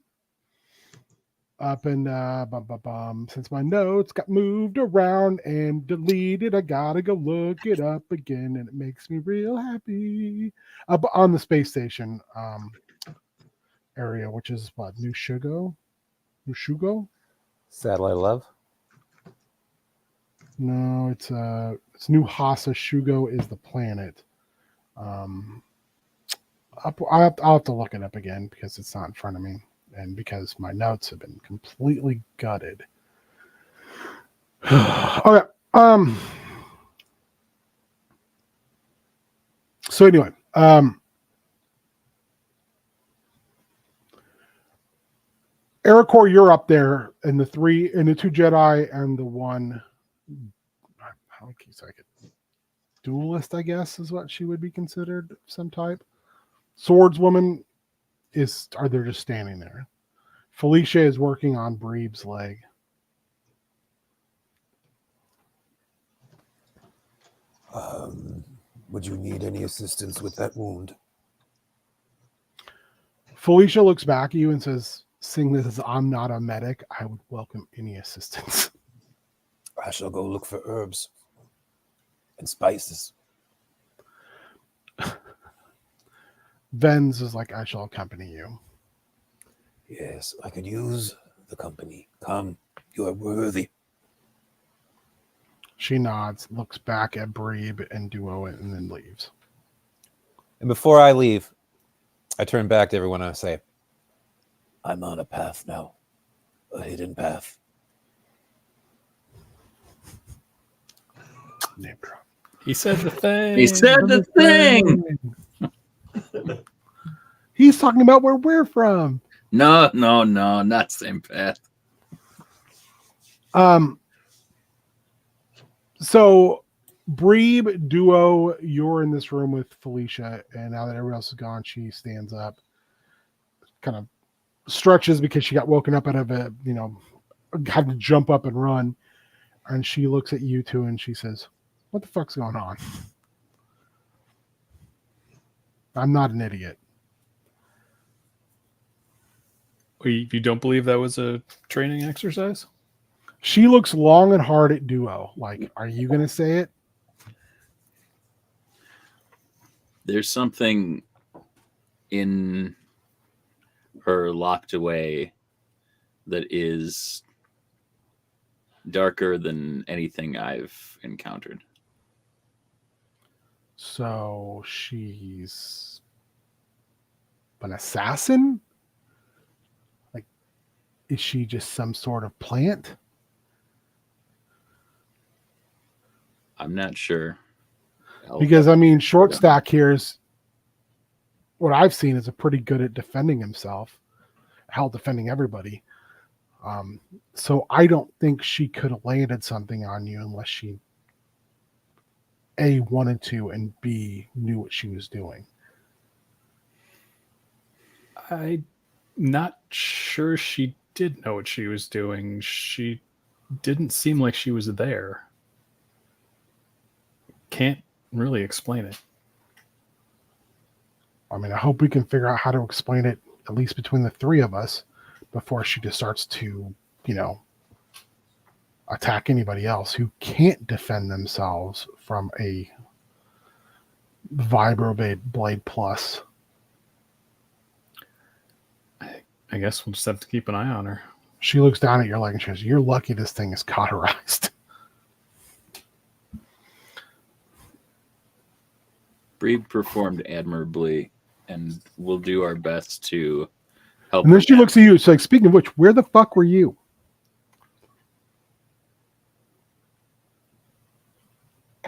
up and since my notes got moved around and deleted, I gotta go look it up again, and it makes me real happy. Up on the space station area, which is what, New Shugo? Satellite of Love. No, it's New Hasa. Shugo is the planet. I'll have to look it up again because it's not in front of me, and because my notes have been completely gutted. Okay. So anyway, Ericor, you're up there, and the two Jedi and the one, how many keys I get? Duelist, I guess, is what she would be considered, some type. Swordswoman are they just standing there? Felicia is working on Breeb's leg. Would you need any assistance with that wound? Felicia looks back at you and says, seeing this as I'm not a medic, I would welcome any assistance. I shall go look for herbs and spices. Venz is like, I shall accompany you. Yes, I could use the company. Come, you are worthy. She nods, looks back at Breeb and Duo, and then leaves. And before I leave, I turn back to everyone and I say, I'm on a path now. A hidden path. Name drop. He said the thing. He said the thing. He's talking about where we're from. No, not same path. So Breeb, Duo, you're in this room with Felicia, and now that everyone else is gone, she stands up, kind of stretches because she got woken up out of a, had to jump up and run. And she looks at you two and she says, what the fuck's going on? I'm not an idiot. You don't believe that was a training exercise? She looks long and hard at Duo. Like, are you going to say it? There's something in her locked away that is darker than anything I've encountered. So she's an assassin? Like, is she just some sort of plant? I'm not sure. Because, Short Stack here is, what I've seen, is a pretty good at defending himself. Hell, defending everybody. So I don't think she could have landed something on you unless she A, wanted to, and B, knew what she was doing. I'm not sure she did know what she was doing. She didn't seem like she was there. Can't really explain it. I hope we can figure out how to explain it, at least between the three of us, before she just starts to, attack anybody else who can't defend themselves from a Vibroblade Plus. I guess we'll just have to keep an eye on her. She looks down at your leg and she says, you're lucky this thing is cauterized. Breed performed admirably, and we'll do our best to help. And then she looks at you. She's like, speaking of which, where the fuck were you?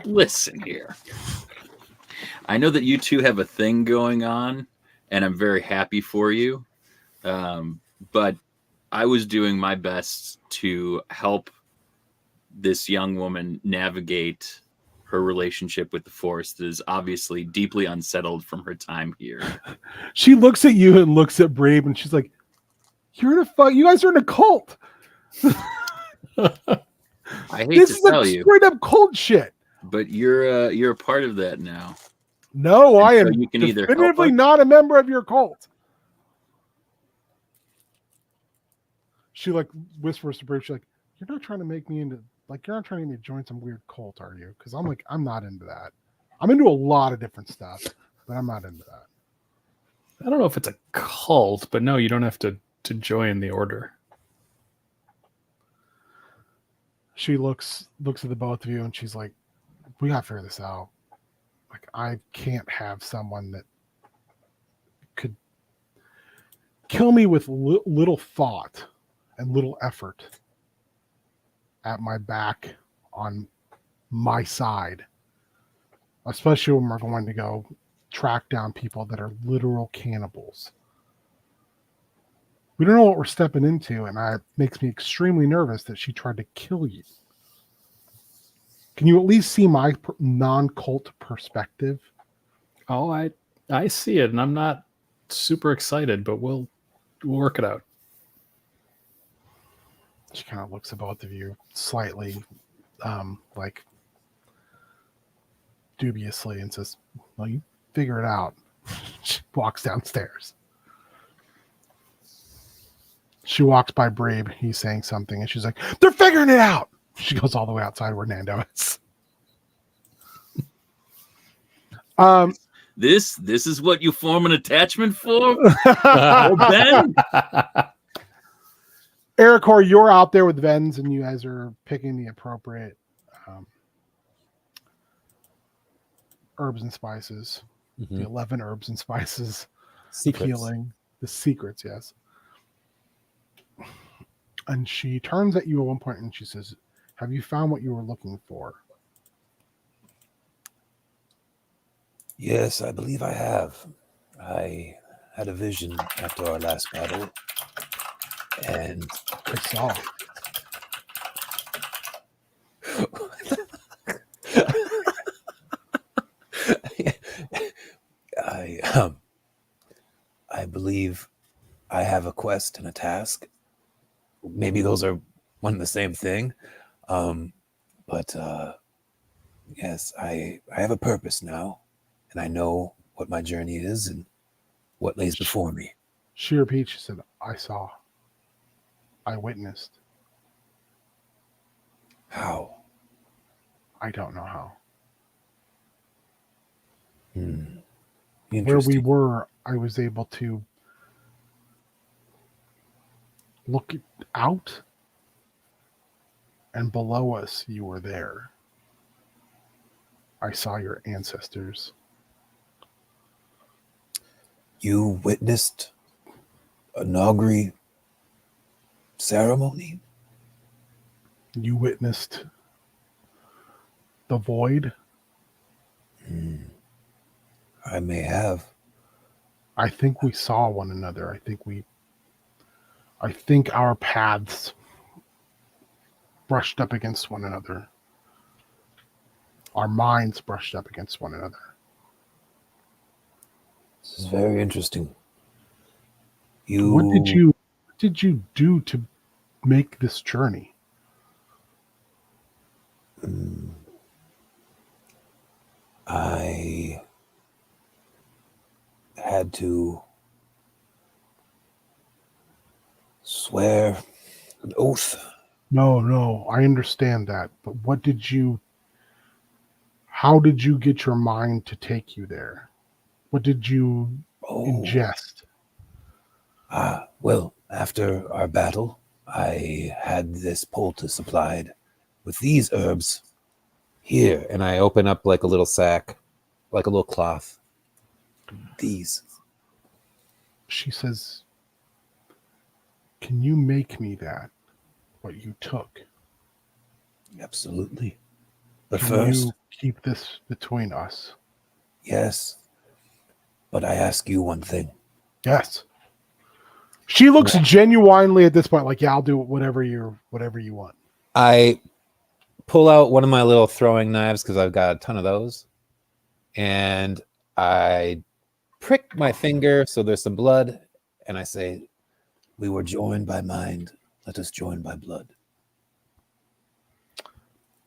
Listen here. I know that you two have a thing going on, and I'm very happy for you. But I was doing my best to help this young woman navigate her relationship with the Force that is obviously deeply unsettled from her time here. She looks at you and looks at Brave, and she's like, "You're in a fuck. You guys are in a cult." I hate This to tell is you, straight up cult shit. but you're a part of that now. No, And I so am you can either help definitively us- not a member of your cult. she like whispers to Brave. She's like, "You're not trying to make me into like you're not trying to get me to join some weird cult, are you?" Because I'm like, I'm not into that. I'm into a lot of different stuff, but I'm not into that. I don't know if it's a cult, but no, you don't have to join the order. She looks at the both of you and she's like, "We gotta figure this out. Like, I can't have someone that could kill me with little thought and little effort at my back on my side, especially when we're going to go track down people that are literal cannibals. We don't know what we're stepping into, and it makes me extremely nervous that she tried to kill you. Can you at least see my non-cult perspective?" Oh, I see it, and I'm not super excited, but we'll work it out. She kind of looks at both of you slightly, like dubiously, and says, "Well, you figure it out." She walks downstairs. She walks by Brave. He's saying something, and she's like, "They're figuring it out." She goes all the way outside where Nando is. This is what you form an attachment for? Or Ben? Ericor, you're out there with Vens, and you guys are picking the appropriate herbs and spices. The 11 herbs and spices. Secrets. Healing. The secrets, yes. And she turns at you at one point and she says, "Have you found what you were looking for?" Yes, I believe I have. I had a vision after our last battle, and I saw. I believe I have a quest and a task. Maybe those are one and the same thing. But yes, I have a purpose now, and I know what my journey is and what lays before me. She repeats, she said, "I saw. I witnessed. How? I don't know how." Where we Interesting. were, I was able to look out, and below us, you were there. I saw your ancestors. You witnessed a Nogri ceremony? You witnessed the void. I may have. I think we saw one another. I think our paths brushed up against one another. Our minds brushed up against one another. This is very interesting. What did you do to make this journey? I had to swear an oath. No, I understand that. But how did you get your mind to take you there? What did you ingest? Well, after our battle, I had this poultice supplied with these herbs here, and I open up like a little sack, like a little cloth. These. She says, "Can you make me that? What you took? Absolutely. But Can first, you keep this between us?" yes. But I ask you one thing. Yes. She looks genuinely at this point like, "Yeah, I'll do whatever you want." I pull out one of my little throwing knives because I've got a ton of those, and I prick my finger so there's some blood, and I say, "We were joined by mind. Let us join by blood."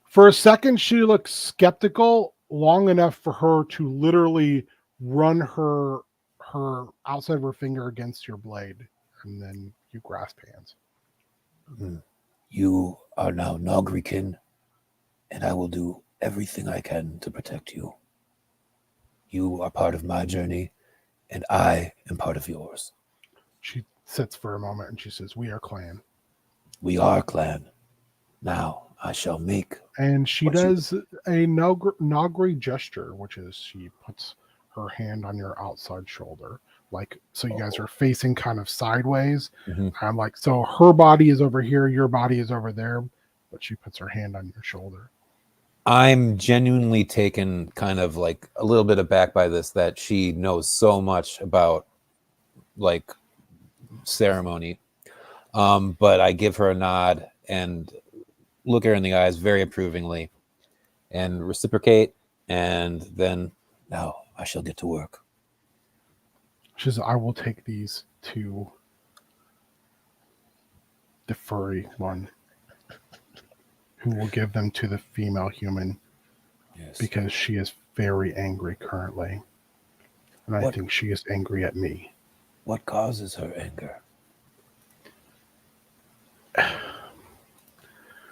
For a second, she looks skeptical, long enough for her to literally run her outside of her finger against your blade, and then you grasp hands. You are now Nogrikin, and I will do everything I can to protect you. You are part of my journey, and I am part of yours. She sits for a moment and she says, "We are clan." We are clan. Now I shall make And she what you- does a Nogri gesture, which is she puts her hand on your outside shoulder. Like, so you guys are facing kind of sideways. Mhm. I'm like, so her body is over here, your body is over there, but she puts her hand on your shoulder. I'm genuinely taken kind of like a little bit aback by this, that she knows so much about like ceremony. But I give her a nod and look her in the eyes very approvingly and reciprocate. And then now I shall get to work. She says, "I will take these to the furry one, who will give them to the female human Yes. because she is very angry currently. And I What? think she is angry at me." What causes her anger?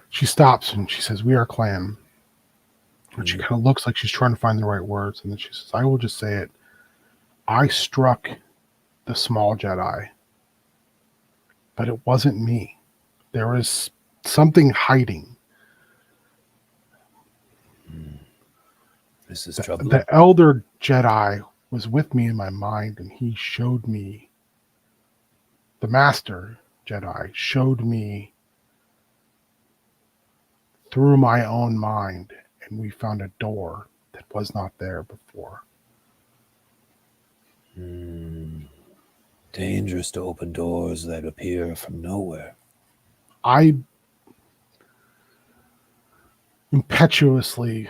She stops and she says, "We are clan." And she kind of looks like she's trying to find the right words. And then she says, "I will just say it. I struck the small Jedi, but it wasn't me. There was something hiding. This is The, troubling. the elder Jedi was with me in my mind, and he showed me, the master Jedi showed me through my own mind, and we found a door that was not there before." Dangerous to open doors that appear from nowhere. I impetuously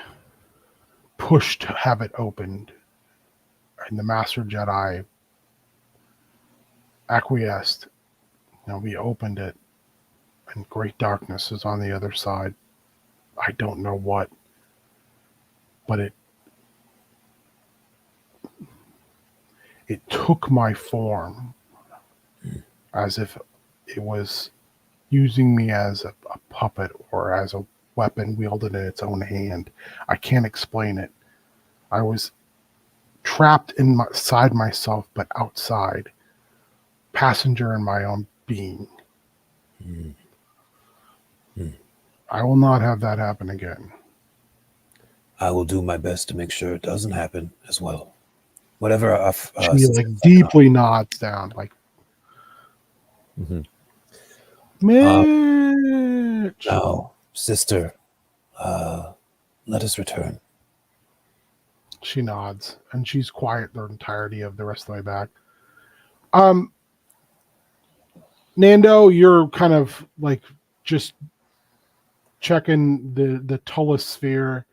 pushed to have it opened, and the Master Jedi acquiesced. We opened it, and great darkness is on the other side. I don't know what, but it took my form as if it was using me as a puppet or as a weapon wielded in its own hand. I can't explain it. I was trapped inside myself, but outside, passenger in my own being. I will not have that happen again. I will do my best to make sure it doesn't happen as well. Whatever. She deeply nods down, like, Mhm. Mitch. Now, sister, let us return. She nods, and she's quiet the entirety of the rest of the way back. Nando, you're kind of like just checking the Tullus sphere,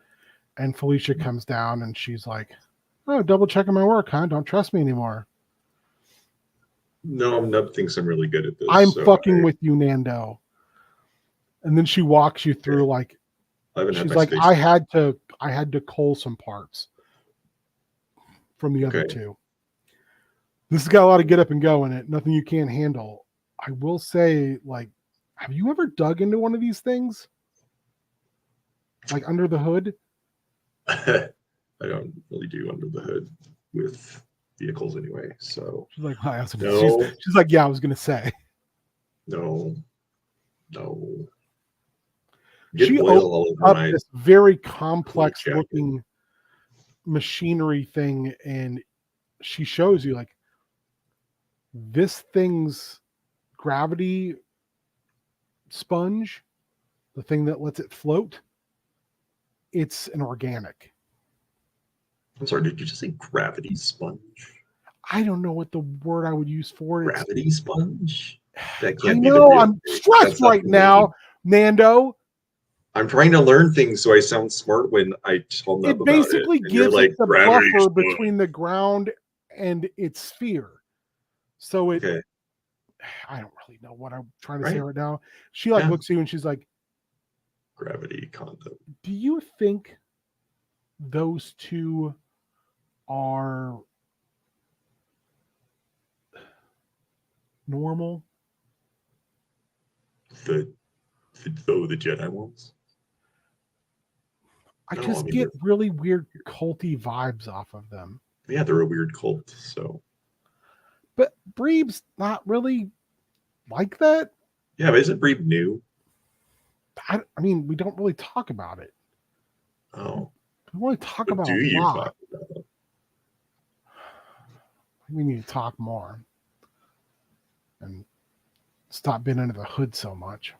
and Felicia comes down, and she's like, "Oh, double checking my work, huh? Don't trust me anymore." No, Nub thinks I'm really good at this. I'm so fucking with you, Nando. And then she walks you through, like, I haven't had she's my like, space. I had to cull some parts from the other Okay. two. This has got a lot of get up and go in it. Nothing you can't handle. I will say, like, have you ever dug into one of these things? Like under the hood? I don't really do under the hood with vehicles anyway. So She's like, hi. No. She's like, yeah, I was gonna say. no. She Get oil opened all over up my this very complex jacket. looking machinery thing, and she shows you, like, this thing's gravity sponge, the thing that lets it float, it's an organic. I'm sorry, did you just say gravity sponge? I don't know what the word I would use for it. Gravity sponge? That I can't be the know, real I'm thing. stressed That's not right the now, name. Nando. I'm trying to learn things so I sound smart when I tell Nub It about basically it. And you're gives like, it the gravity buffer sponge. between the ground and its sphere. So it, Okay. I don't really know what I'm trying to say Right. right now. She like Yeah. looks at you and she's like, Gravity condom. do you think those two are normal? the the Jedi ones. I No, just I mean, get really weird culty vibes off of them. Yeah, they're a weird cult. So But Breeb's not really like that. yeah, but isn't Breed new? I mean, we don't really talk about it. Oh, We want to talk but about do a you lot. talk about it? We need to talk more and stop being under the hood so much.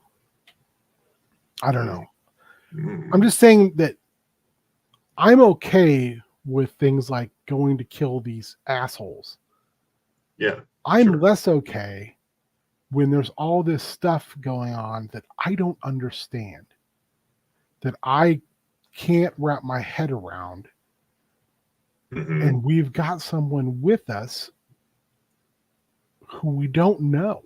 I don't know. Mm. I'm just saying that I'm okay with things like going to kill these assholes. Yeah, I'm sure. less okay when there's all this stuff going on that I don't understand, that I can't wrap my head around. Mhm. And we've got someone with us who we don't know.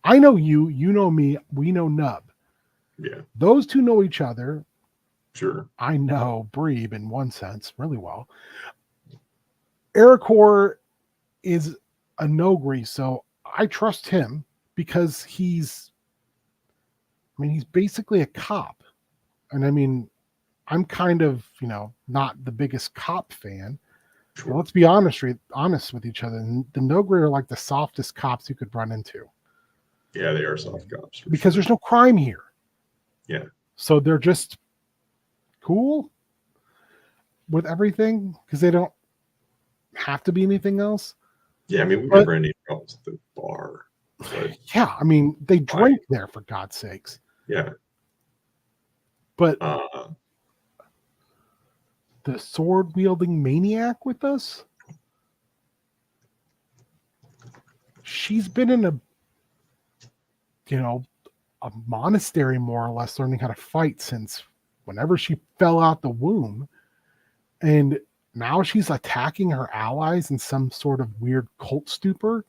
I know you, you know me, we know Nub. Yeah, Those two know each other. sure. I know Breeb in one sense really well. Ericor is a Nogri, so I trust him because he's basically a cop. And I mean, I'm kind of, not the biggest cop fan. But Sure. let's be honest with each other. The Nogri are like the softest cops you could run into Yeah, they are soft cops. For because sure. there's no crime here. Yeah. So they're just cool with everything because they don't have to be anything else. Yeah, I mean, we've But- never had any problems at the bar. But Yeah, I mean, they drink there for God's sakes. yeah, But uh, the sword wielding maniac with us, she's been in a monastery more or less learning how to fight since whenever she fell out the womb. And now she's attacking her allies in some sort of weird cult stupor.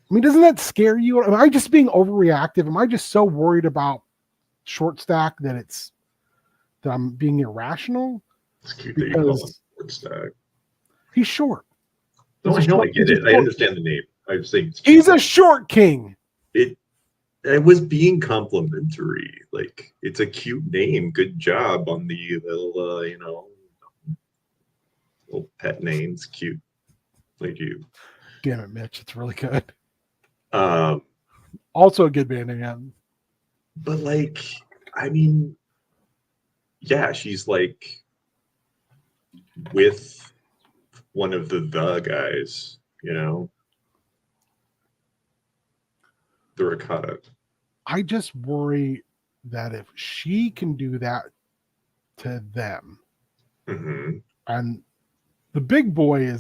I mean, doesn't that scare you? Am I just being overreactive? Am I just so worried about short stack that I'm being irrational? it's cute that you call him Because Woodstack. he's short. No, He's I a know, short- I get he's a it. I short- understand the name. I was saying it's He's cute. a short king. It was being complimentary. Like, it's a cute name. Good job on the little, little pet names. Cute. Like you. Damn it, Mitch. It's really good. Um, Also a good band name. but like, I mean, yeah, she's like with one of the guys, the Ricotta. I just worry that if she can do that to them, Hmm. and the big boy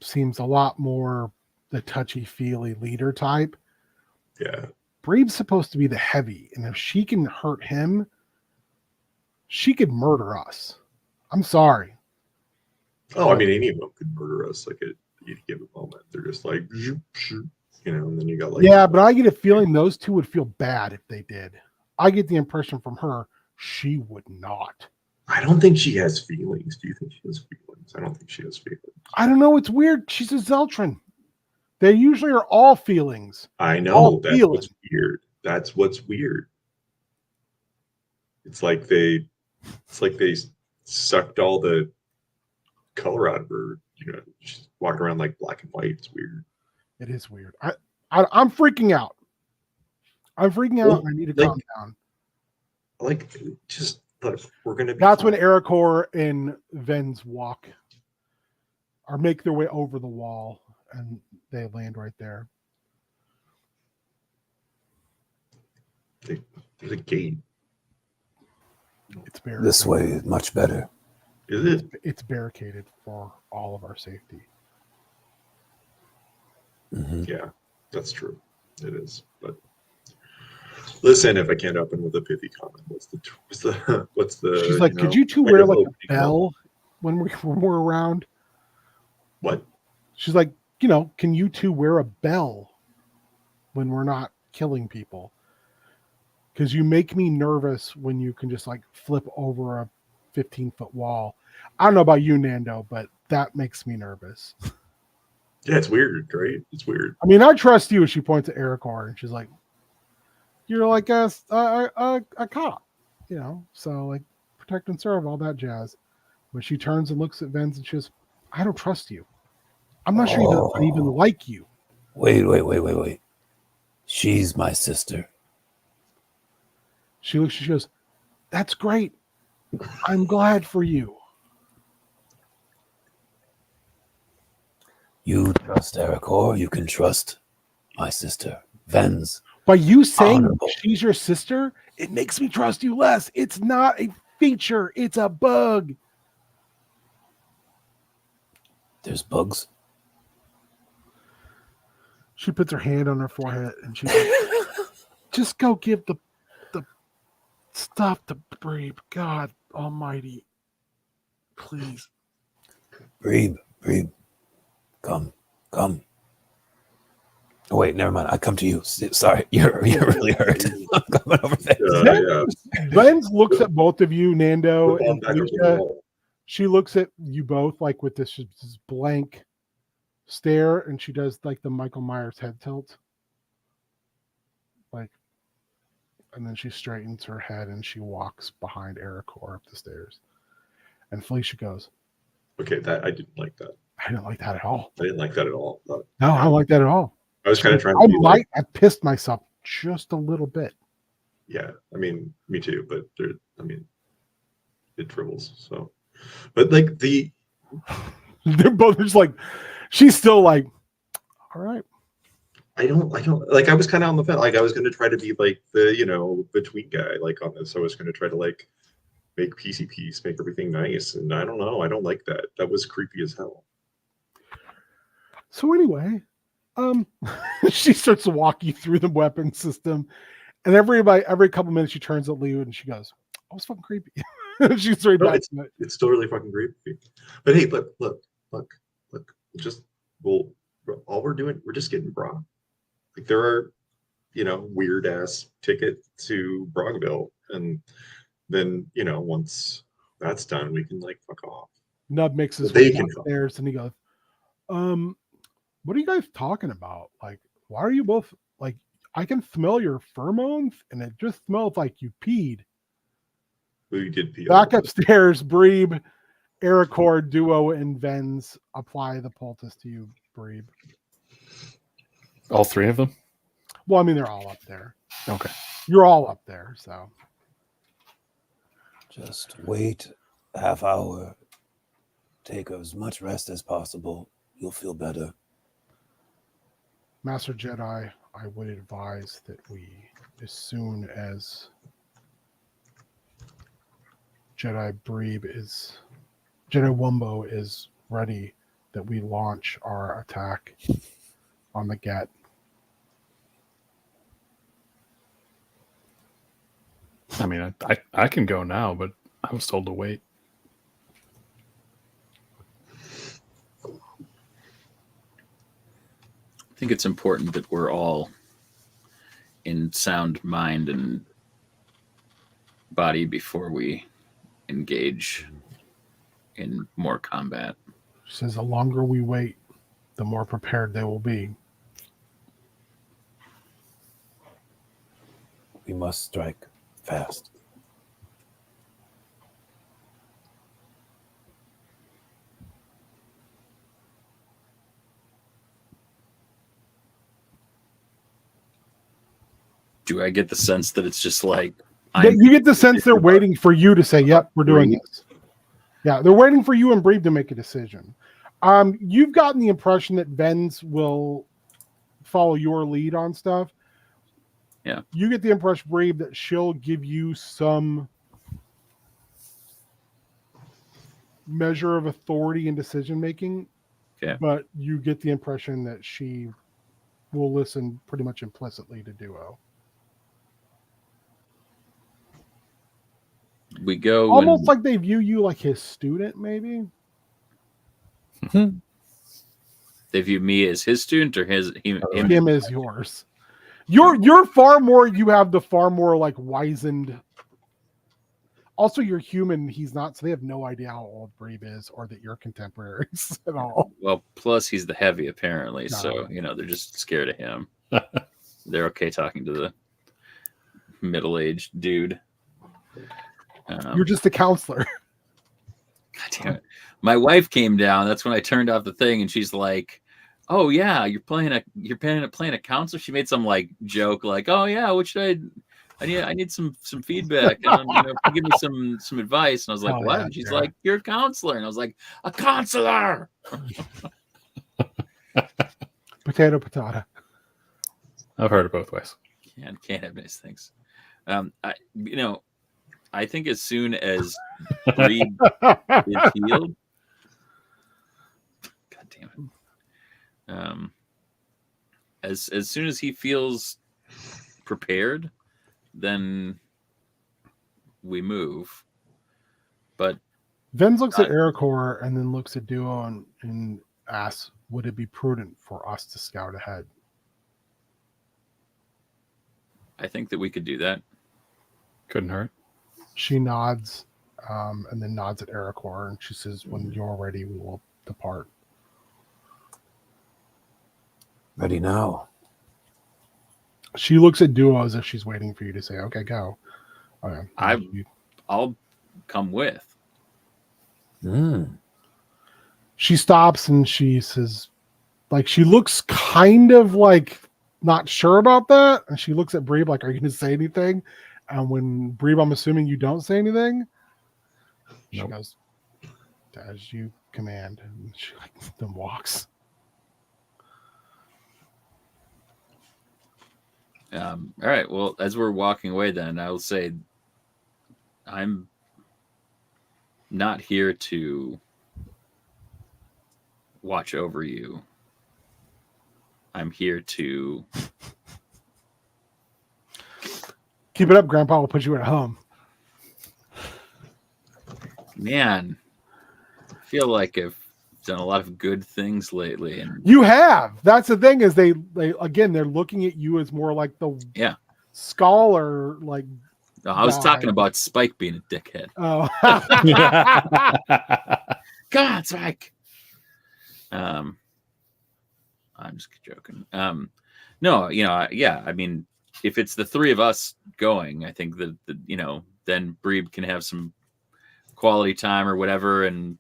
seems a lot more the touchy-feely leader type. Yeah. Breeb's supposed to be the heavy, and if she can hurt him, she could murder us. I'm sorry. Oh, I mean, any of them could murder us like at any given moment. They're just like, zoop, zoop, and then you got like, Yeah, but I get a feeling those two would feel bad if they did. I get the impression from her she would not. I don't think she has feelings. Do you think she has feelings? I don't think she has feelings. I don't know. It's weird. She's a Zeltron. They usually are all feelings. I know All that's feeling. what's weird. That's what's weird. It's like they sucked all the color out of her. She's walking around like black and white. It's weird. It is weird. I'm freaking out. I'm freaking out. Well, I need to like- calm down. Like, just look, we're gonna. Be That's when fine. Ericor and Ven's walk or make their way over the wall, and they land right there. There's a gate. It's barricaded. This way is much better. Is it? It's barricaded for all of our safety. Hmm. Yeah, that's true. It is. But listen, if I can't open with a pithy comment, what's the? She's like, could you two I wear guess like opening a bell when we're around? What? She's like, can you two wear a bell when we're not killing people? Because you make me nervous when you can just like flip over a 15-foot wall. I don't know about you, Nando, but that makes me nervous. Yeah, it's weird, right? It's weird. I mean, I trust you. She points at Ericor and she's like, you're like a cop, you know, so like protect and serve, all that jazz. When she turns and looks at Vens and she goes, I don't trust you. I'm not sure I even like you. Wait. She's my sister. She looks, she goes, that's great. I'm glad for you. You trust Ericor, you can trust my sister. Vens. By you saying Honorable. she's your sister, it makes me trust you less. It's not a feature, it's a bug. There's bugs. She puts her hand on her forehead and she goes, just go give the stuff to Brebe. God almighty. Please. Brebe. Come. Oh, wait, never mind. I come to you. Sorry, you're really hurt. I'm coming over there. Yeah. Vens looks at both of you, Nando We're going and back up to the Felicia. wall. She looks at you both like with this blank stare, and she does like the Michael Myers head tilt. Like, and then she straightens her head and she walks behind Ericor up the stairs. And Felicia goes, Okay, that I didn't like that. I didn't like that at all. I didn't like that at all. No, I don't like that at all. I was kind of trying to be like, I pissed myself just a little bit. yeah, I mean, me too, but it dribbles. So, but like They're both just like, she's still like, all right. I don't like, I was kind of on the fence. Like, I was going to try to be like the, between guy, like on this. I was going to try to like make peace, make everything nice. And I don't know. I don't like that. That was creepy as hell. So anyway, she starts to walk you through the weapon system, and every couple minutes she turns at Leo and she goes, "Oh, it's fucking creepy." She's right No, back to it. it's still really fucking creepy. But hey, look. All we're doing, we're just getting Brock. Like, there are, weird ass ticket to Brogville, and then once that's done, we can like fuck off. Nub makes his They way can downstairs and he goes, what are you guys talking about? Like, why are you both like, I can smell your pheromones and it just smells like you peed. We did pee. Back upstairs, Brebe, Ericor, Duo, and Vens apply the poultice to you, Brebe. All three of them? Well, I mean, they're all up there. Okay. You're all up there, so. Just wait a half hour. Take as much rest as possible. You'll feel better. Master Jedi, I would advise that we, as soon as Jedi Wumbo is ready, that we launch our attack on the Get. I mean, I can go now, but I was told to wait. I think it's important that we're all in sound mind and body before we engage in more combat. She says the longer we wait, the more prepared they will be. We must strike fast. Do I get the sense that it's just like You get the sense they're waiting for you to say, yep, we're doing this. Yeah, they're waiting for you and Brebe to make a decision. You've gotten the impression that Vens will follow your lead on stuff. Yeah. You get the impression, Brebe, that she'll give you some measure of authority and decision making. Okay. But you get the impression that she will listen pretty much implicitly to Duo. we go Almost and like they view you like his student, maybe. they view me as his student or him. Him as yours. You're far more. You have the far more like wizened. Also, you're human. He's not, so they have no idea how old Brebe is or that you're contemporaries at all. Well, plus he's the heavy apparently, No. so they're just scared of him. They're okay talking to middle-aged dude. You're just a counselor. God damn it. My wife came down. That's when I turned off the thing, and she's like, "Oh yeah, you're playing a counselor." She made some like joke, like, "Oh yeah, what should I need some feedback, and give me some advice." And I was like, Oh, "What?" yeah, And she's yeah. like, "You're a counselor," and I was like, "A counselor." Potato, potato. I've heard it both ways. Can't have nice things. I think as soon as Breed is healed, God damn it. As soon as he feels prepared, then we move. But Vens looks at Ericor and then looks at Duo and asks, would it be prudent for us to scout ahead? I think that we could do that. Couldn't hurt. She nods and then nods at Ericor, and she says, when you're ready, we will depart. Ready now. She looks at Duo as if she's waiting for you to say, okay, go. Okay. I'll come with. She stops and she says, like, she looks kind of like not sure about that. And she looks at Breeb like, are you going to say anything? And when Breeb, I'm assuming you don't say anything. She goes, as you command. And she then walks. All right. Well, as we're walking away, then I will say, I'm not here to watch over you. I'm here to keep it up. Grandpa will put you at home. Man, I feel like I've done a lot of good things lately, and you have. That's the thing is they again they're looking at you as more like the scholar. Like no, I was talking about Spike being a dickhead. Oh, God, Spike. I'm just joking. No, yeah. I mean, if it's the three of us going, I think that then Breeb can have some quality time or whatever, and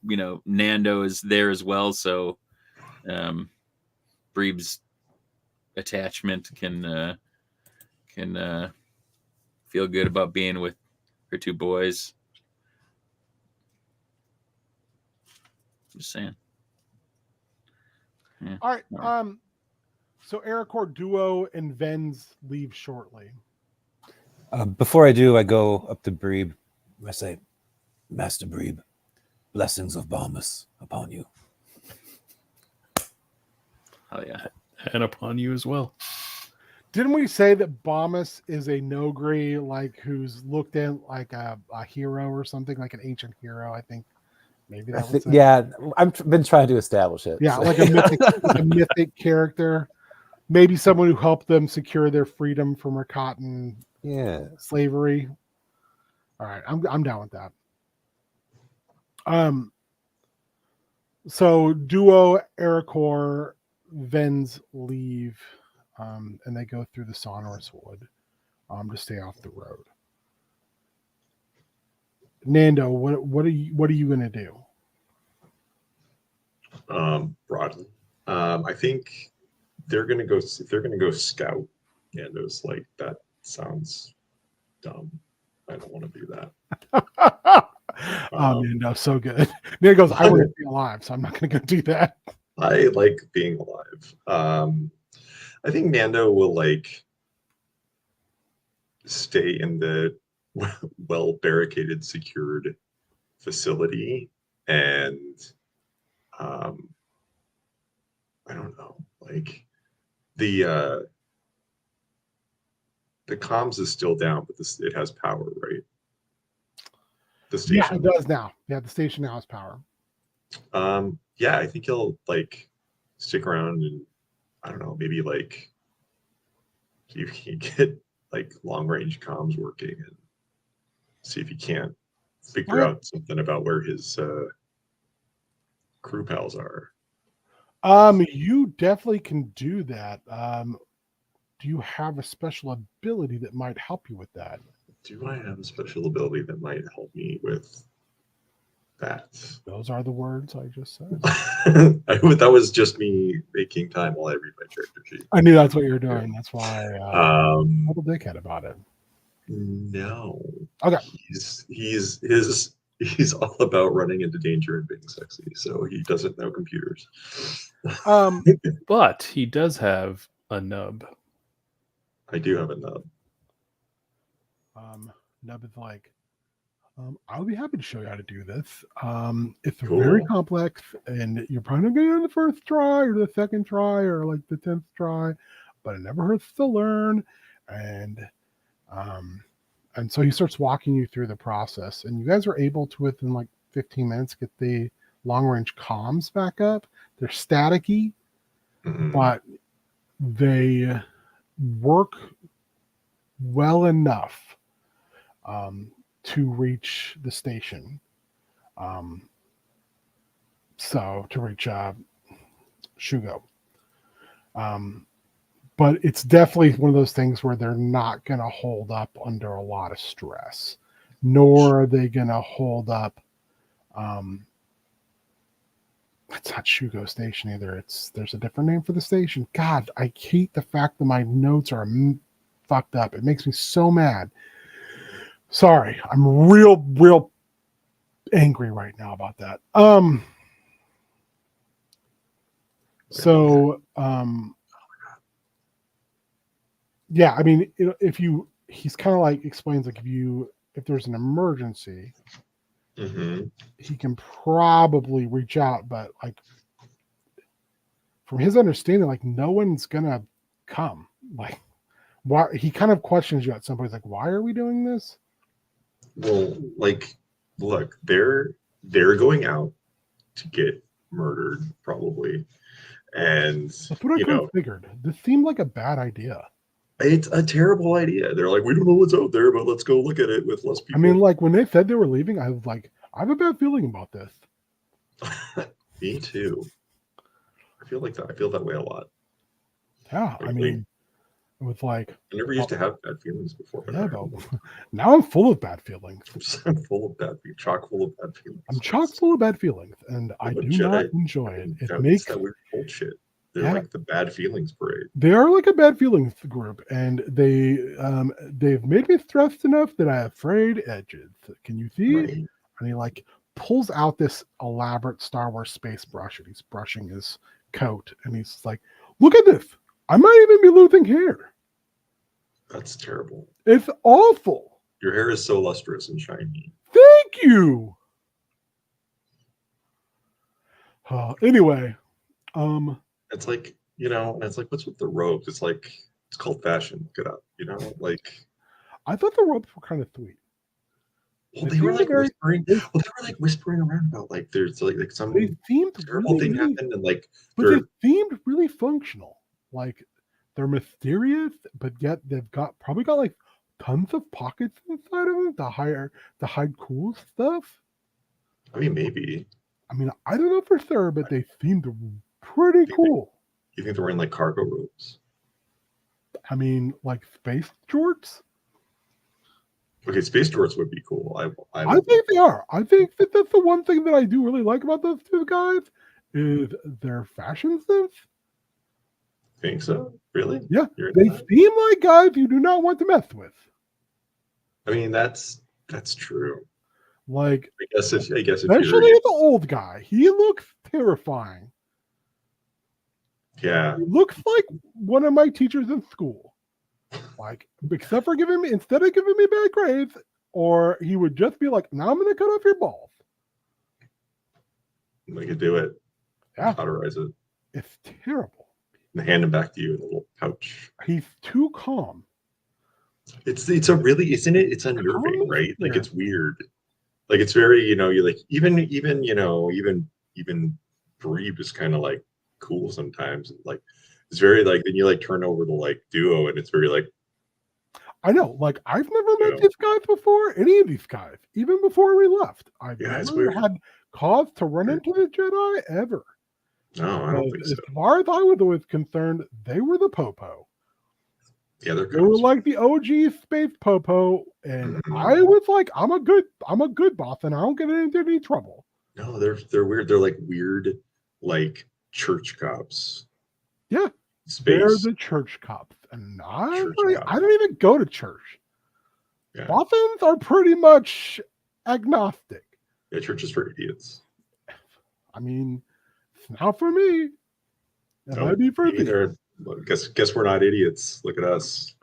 Nando is there as well, so Breeb's attachment can feel good about being with her two boys. Just saying. Yeah. All right. So Ericor, Duo, and Vens leave shortly. Before I do, I go up to Breeb. I say, Master Breeb, blessings of Balmus upon you. Oh yeah, and upon you as well. Didn't we say that Balmus is a Nogri, like who's looked at like a hero or something, like an ancient hero? I think maybe that was yeah. I've been trying to establish it. Yeah, like a mythic character, maybe someone who helped them secure their freedom from Rakatan slavery. All right, I'm down with that. So Duo, Ericor, Vens leave, and they go through the sonorous wood to stay off the road. Nando, what are you gonna do? Broadly, I think they're gonna go scout. Nando's like, that sounds dumb. I don't want to do that. Nando, so good. Nando goes, I want to be alive, so I'm not gonna go do that. I like being alive. I think Nando will like stay in the well barricaded, secured facility, and I don't know, like the comms is still down, but it has power, right? The station. Yeah, it does now. Yeah, the station now has power. Yeah, I think he'll like stick around and I don't know, maybe like you can get like long range comms working and see if you can't figure out something about where his crew pals are. You definitely can do that. do you have a special ability that might help you with that? Do I have a special ability that might help me with that? Those are the words I just said. That was just me making time while I read my character sheet. I knew that's what you were doing. That's why I'm a little dickhead about it. No. Okay. He's all about running into danger and being sexy, so he doesn't know computers. But he does have a nub. I do have a nub. Nub is like, I'll be happy to show you how to do this. It's Cool. very complex, and you're probably not getting it on the first try or the second try or like the 10th try, but it never hurts to learn. And so he starts walking you through the process, and you guys are able to, within like 15 minutes, get the long range comms back up. They're staticky, but they work well enough to reach the station. So to reach Shugo. But it's definitely one of those things where they're not going to hold up under a lot of stress, nor are they going to hold up. It's not Shugo Station either. There's a different name for the station. God, I hate the fact that my notes are fucked up. It makes me so mad. Sorry, I'm real angry right now about that. Yeah, I mean, he's kind of like explains like if there's an emergency, he can probably reach out, but like from his understanding, like no one's gonna come. Like, why? He kind of questions you at some point. He's like, why are we doing this? Well, like, look, they're going out to get murdered, probably, and That's what I kind of figured. This seemed like a bad idea. It's a terrible idea. They're like, we don't know what's out there, but let's go look at it with less people. I mean, like when they said they were leaving, I was like, I have a bad feeling about this. Me too. I feel like that. I feel that way a lot. Yeah, I mean, it was like I never used to have bad feelings before. Yeah, but now I'm full of bad feelings. I'm full of bad feelings. Chock full of bad feelings. I'm chock full of bad feelings, and I do not enjoy it. It makes that weird bullshit. They're like the bad feelings parade. They are like a bad feelings group, and they've made me stressed enough that I have frayed edges. Can you see? Right. And he like pulls out this elaborate Star Wars space brush, and he's brushing his coat, and he's like, "Look at this! I might even be losing hair." That's terrible. It's awful. Your hair is so lustrous and shiny. Thank you. Anyway, it's like, it's like, what's with the robes? It's like, it's called fashion. Get up, like. I thought the robes were kind of sweet. Well, they were like whispering. Well, they were like whispering around about like there's like some terrible thing happened, and like. But they seemed really functional. Like they're mysterious, but yet they've probably got like tons of pockets inside of them to hide cool stuff. I mean, maybe. I mean, I don't know for sure, but they seemed pretty cool. You think they're wearing like cargo robes? I mean, like space jorts? Okay, space jorts would be cool. I think they are. I think that's the one thing that I do really like about those two guys is their fashion sense. Think so? Really? Yeah. They seem like guys you do not want to mess with. I mean, that's true. Like, I guess if especially the old guy, he looks terrifying. Yeah, he looks like one of my teachers in school. Like, except for instead of giving me bad grades, or he would just be like, "Now I'm going to cut off your balls." We could do it. Yeah, cauterize it. It's terrible. And hand him back to you in a little pouch. He's too calm. It's a really, isn't it? It's unnerving, right? Like it's weird. Like it's very, you like even Breeb is kind of like cool sometimes. Like it's very like then you like turn over the like duo and it's very like I know, like I've never met these guys before, any of these guys, even before we left. I've never had cause to run into the Jedi ever. No, I don't think so. As far as I was concerned, they were the popo. Yeah, they're They were cops. like the OG Space Popo, and Mhm. I was like, I'm a good boss, and I don't get into any trouble. No, they're weird. They're like weird, like church cops. Yeah, they're Space the church cops, and church I cops. don't even go to church. Yeah. Boffins are pretty much agnostic. Yeah, church is for idiots. I mean, it's not for me. It No, might be for me thee. either. Well, guess we're not idiots. Look at us.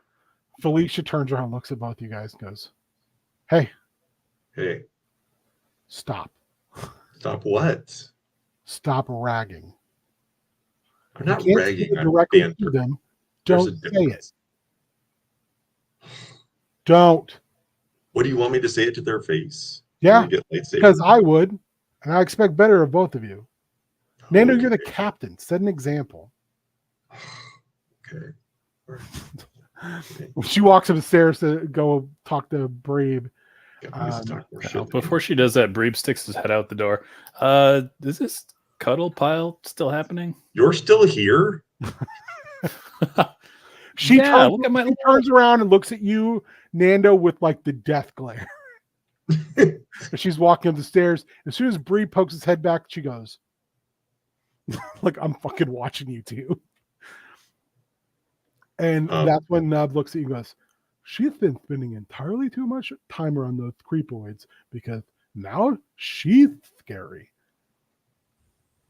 Felicia turns around, looks at both you guys, and goes, "Hey, Hey, stop. stop what? Stop ragging. I'm You not can't say ragging. it I'm directly to banter. them. There's Don't a say it. difference. Don't. What do you want me to say it to their face? Yeah, When we get because lightsaber? I would, and I expect better of both of you. Nando, you're the Okay. captain. Set an example." Okay. All right. She walks up the stairs to go talk to Brave. God, we used to talk more shit Now, than before you. she does that, Breeb sticks his head out the door. Is this cuddle pile still happening? You're still here? She Yeah, turns, look at my she turns around and looks at you, Nando, with like the death glare. And she's walking up the stairs. As soon as Bree pokes his head back, she goes, like, I'm fucking watching you two. And that's when Nub looks at you and goes, she's been spending entirely too much time around those creepoids because now she's scary.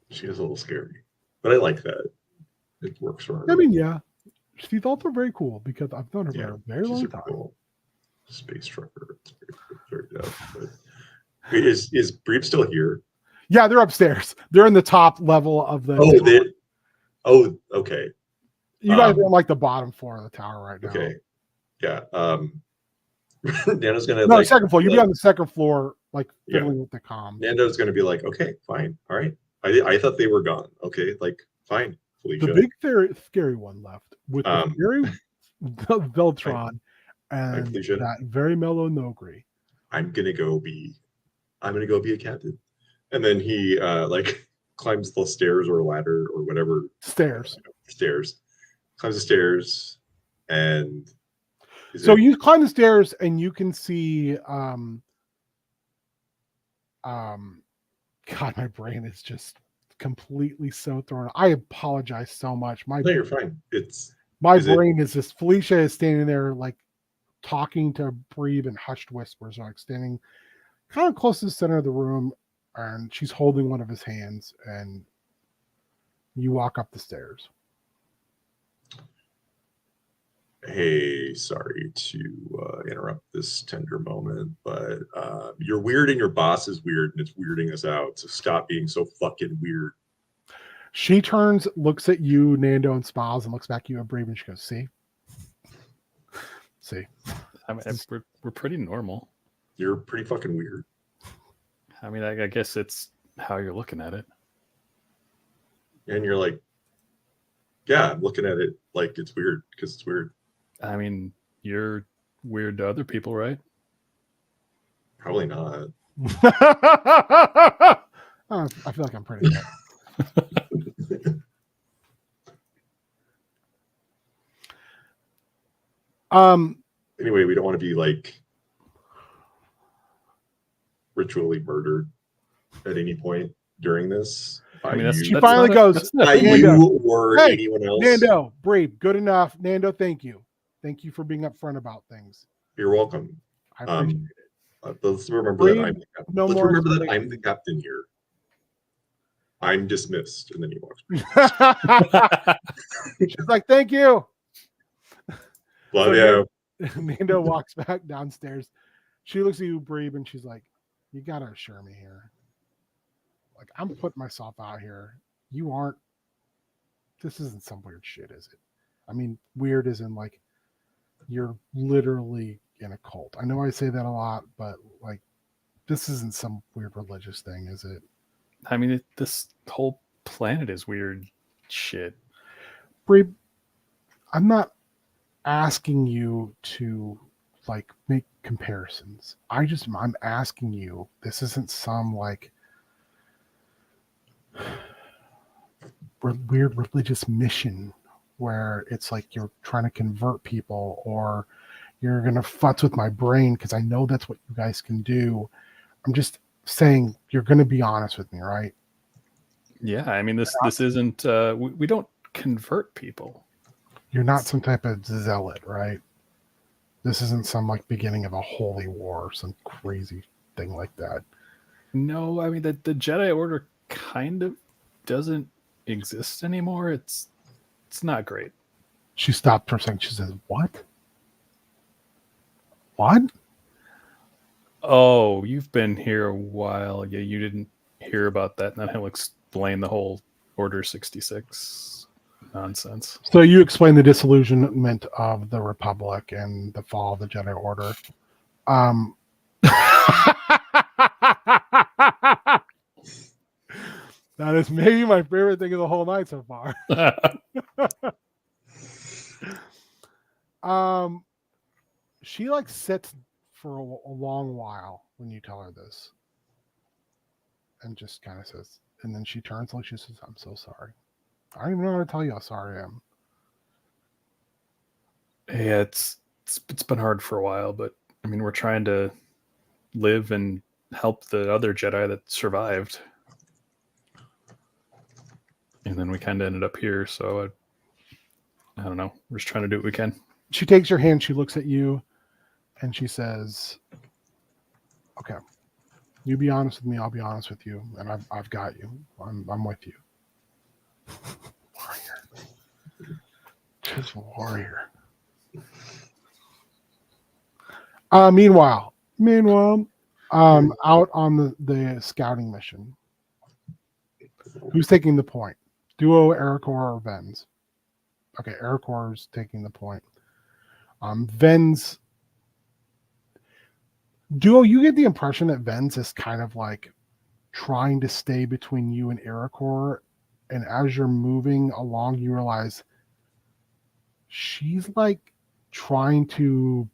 She is a little scary, but I like that. It works for her. I mean, yeah. She's also very cool because I've known her yeah, for a very she's long super time. cool. Space trucker. It's very dope. But wait, is Breeb still here? Yeah, they're upstairs. They're in the top level of the Oh, tower. Okay. You guys are on like the bottom floor of the tower right now. Okay. Yeah. Nando's gonna No, like second floor. You'll be like, on the second floor, like Yeah. fiddling with the comms. Nando's gonna be like, okay, fine, all right. I thought they were gone. Okay, like fine, Felicia. The big scary one left with the scary Veltron and Felicia. that very mellow Nogri. I'm gonna go be a captain. And then he like climbs the stairs or ladder or whatever. Stairs. Climbs the stairs and You climb the stairs and you can see God, my brain is just completely so thrown. I apologize so much. No, you're fine. My brain is just Felicia is standing there like talking to Breve in hushed whispers, like standing kind of close to the center of the room, and she's holding one of his hands, and you walk up the stairs. Hey, sorry to interrupt this tender moment, but you're weird and your boss is weird and it's weirding us out. So stop being so fucking weird. She turns, looks at you, Nando, and smiles, and looks back at you and Brave, and she goes, "See, see." I mean, we're pretty normal. You're pretty fucking weird. I mean, I guess it's how you're looking at it. And you're like, yeah, I'm looking at it like it's weird because it's weird. I mean, you're weird to other people, right? Probably not. I feel like I'm pretty good. Anyway, we don't want to be like ritually murdered at any point during this. I mean, She finally goes, by Nando, you or hey, anyone else. Nando, Brave, good enough. Nando, thank you. Thank you for being upfront about things. You're welcome. I appreciate it. Let's remember Brave, that I'm the captain. no Let's more remember that explanation. I'm the captain here. I'm dismissed, and then he walks. She's like, thank you. Love you. Nando walks back downstairs. She looks at you, Brave, and she's like, you got to assure me here. Like, I'm putting myself out here. You aren't. This isn't some weird shit, is it? I mean, weird as in, like, you're literally in a cult. I know I say that a lot, but, like, this isn't some weird religious thing, is it? I mean, this whole planet is weird shit. Brave, I'm not asking you to like make comparisons. I'm asking you, this isn't some like weird religious mission where it's like you're trying to convert people or you're going to futz with my brain because I know that's what you guys can do. I'm just saying you're going to be honest with me, right? Yeah, I mean this isn't we don't convert people. You're not some type of zealot, right? This isn't some like beginning of a holy war or some crazy thing like that. No, I mean the Jedi Order kind of doesn't exist anymore. It's not great. She stopped for a second. She says, "What? What?" Oh, you've been here a while. Yeah, you didn't hear about that. And then he'll explain the whole Order 66 nonsense. So you explain the disillusionment of the Republic and the fall of the Jedi Order. That is maybe my favorite thing of the whole night so far. She like sits for a long while when you tell her this, and just kind of says, and then she turns like she says, "I'm so sorry. I don't even know how to tell you how sorry I am." Yeah, it's been hard for a while, but I mean we're trying to live and help the other Jedi that survived. And then we kind of ended up here, so I don't know. We're just trying to do what we can. She takes your hand, she looks at you, and she says, "Okay, you be honest with me, I'll be honest with you, and I've got you. I'm with you." Warrior. Just warrior. Meanwhile, out on the scouting mission, who's taking the point? Duo, Ericor, or Vens? Okay, Ericor's taking the point. Vens. Duo, you get the impression that Vens is kind of like trying to stay between you and Ericor, and as you're moving along, you realize she's like trying to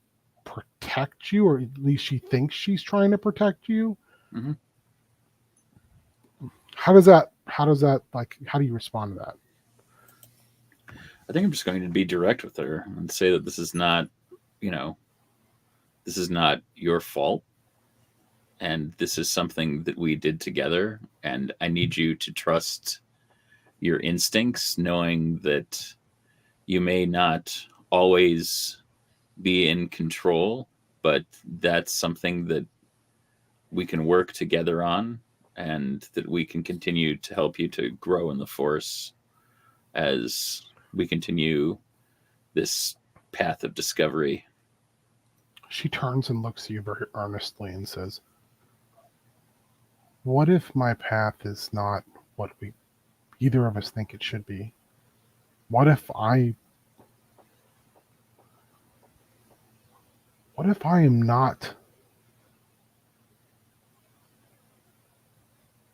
protect you, or at least she thinks she's trying to protect you. Mhm. How do you respond to that? I think I'm just going to be direct with her and say that this is not, this is not your fault. And this is something that we did together. And I need you to trust your instincts, knowing that you may not always be in control, but that's something that we can work together on, and that we can continue to help you to grow in the Force as we continue this path of discovery. She turns and looks at you very earnestly and says, "What if my path is not what either of us think it should be? What if I am not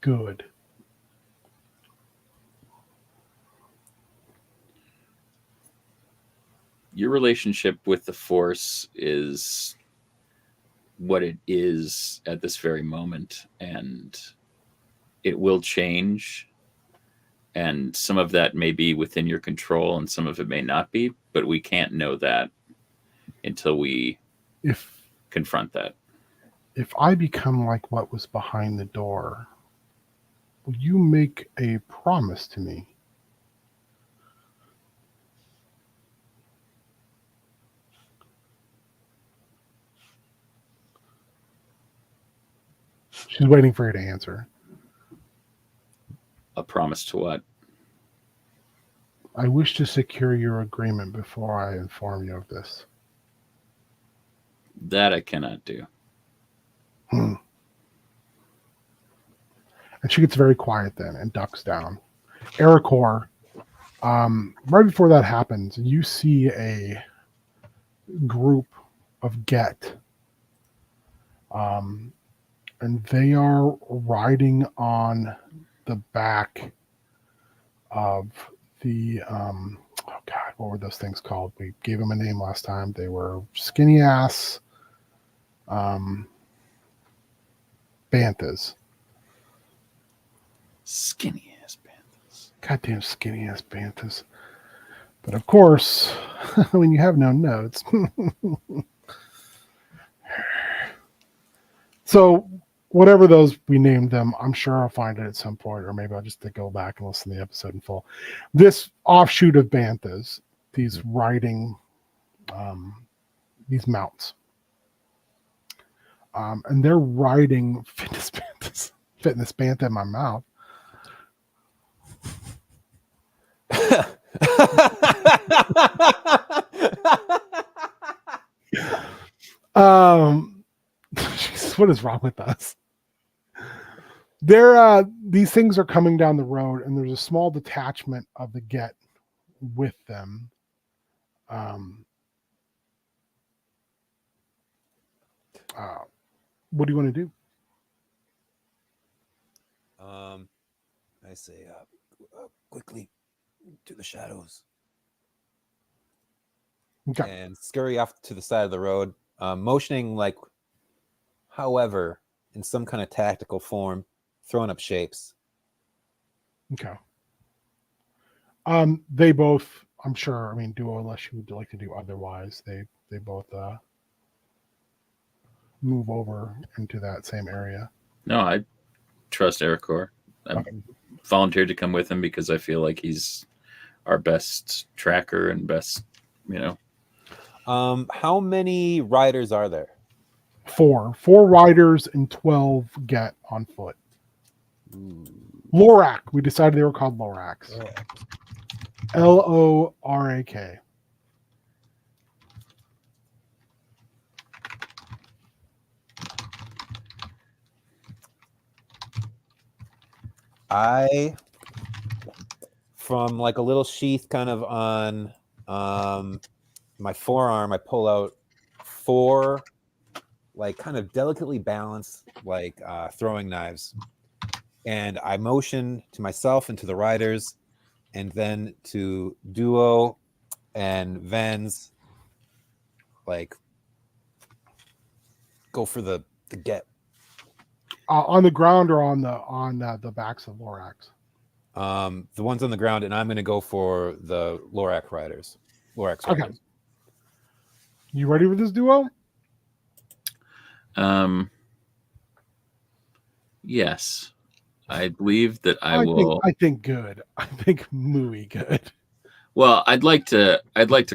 good?" Your relationship with the Force is what it is at this very moment, and it will change, and some of that may be within your control and some of it may not be, but we can't know that until we confront that. If I become like what was behind the door, will you make a promise to me? She's waiting for you to answer. A promise to what? I wish to secure your agreement before I inform you of this. That I cannot do. And she gets very quiet then and ducks down. Ericor, right before that happens, you see a group of Get. And they are riding on the back of the oh god, what were those things called? We gave them a name last time. They were skinny ass banthas. Skinny ass banthas. Goddamn skinny ass banthas. But of course, when you have no notes. So whatever those we named them, I'm sure I'll find it at some point, or maybe I'll just go back and listen to the episode in full. This offshoot of Banthas, these riding these mounts. And they're riding fitness bantha in my mouth. Jesus, what is wrong with us? These things are coming down the road, and there's a small detachment of the Get with them. What do you want to do? I say, quickly to the shadows. Okay. And scurry off to the side of the road, motioning like, however, in some kind of tactical form, throwing up shapes. Okay. They both, I'm sure, I mean, duo, unless you would like to do otherwise, they both move over into that same area. No, I trust Ericor. I volunteered to come with him because I feel like he's our best tracker and best, How many riders are there? 4 riders and 12 Get on foot. Lorak. We decided they were called Loraks. Lorak. I, from like a little sheath kind of on my forearm, I pull out 4 like kind of delicately balanced like throwing knives, and I motion to myself and to the riders, and then to Duo and Vens, like go for the Get. On the ground or on the backs of Lorax? The ones on the ground, and I'm going to go for the Lorax riders. Okay. You ready for this duo? Yes. I believe that I will. I think good. I think muy good. Well, I'd like to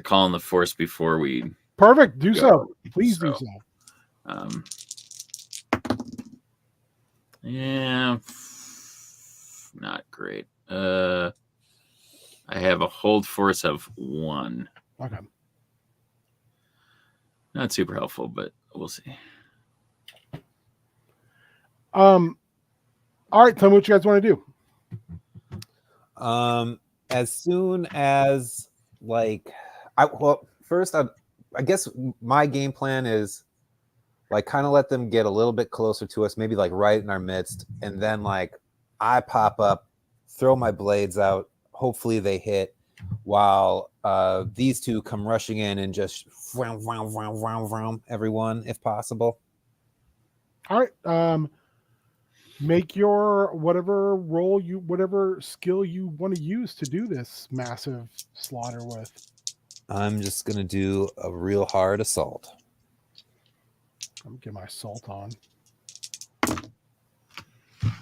call on the force before we. Perfect. Do go. so. Please do so. Yeah, not great. I have a hold force of 1. Okay. Not super helpful, but we'll see. All right. Tell me what you guys want to do. As soon as first I guess my game plan is like kind of let them get a little bit closer to us, maybe like right in our midst, and then like I pop up, throw my blades out, hopefully they hit, while these two come rushing in and just vroom, everyone if possible. All right. Make your whatever skill you want to use to do this massive slaughter with. I'm just gonna do a real hard assault. I'm gonna get my salt on.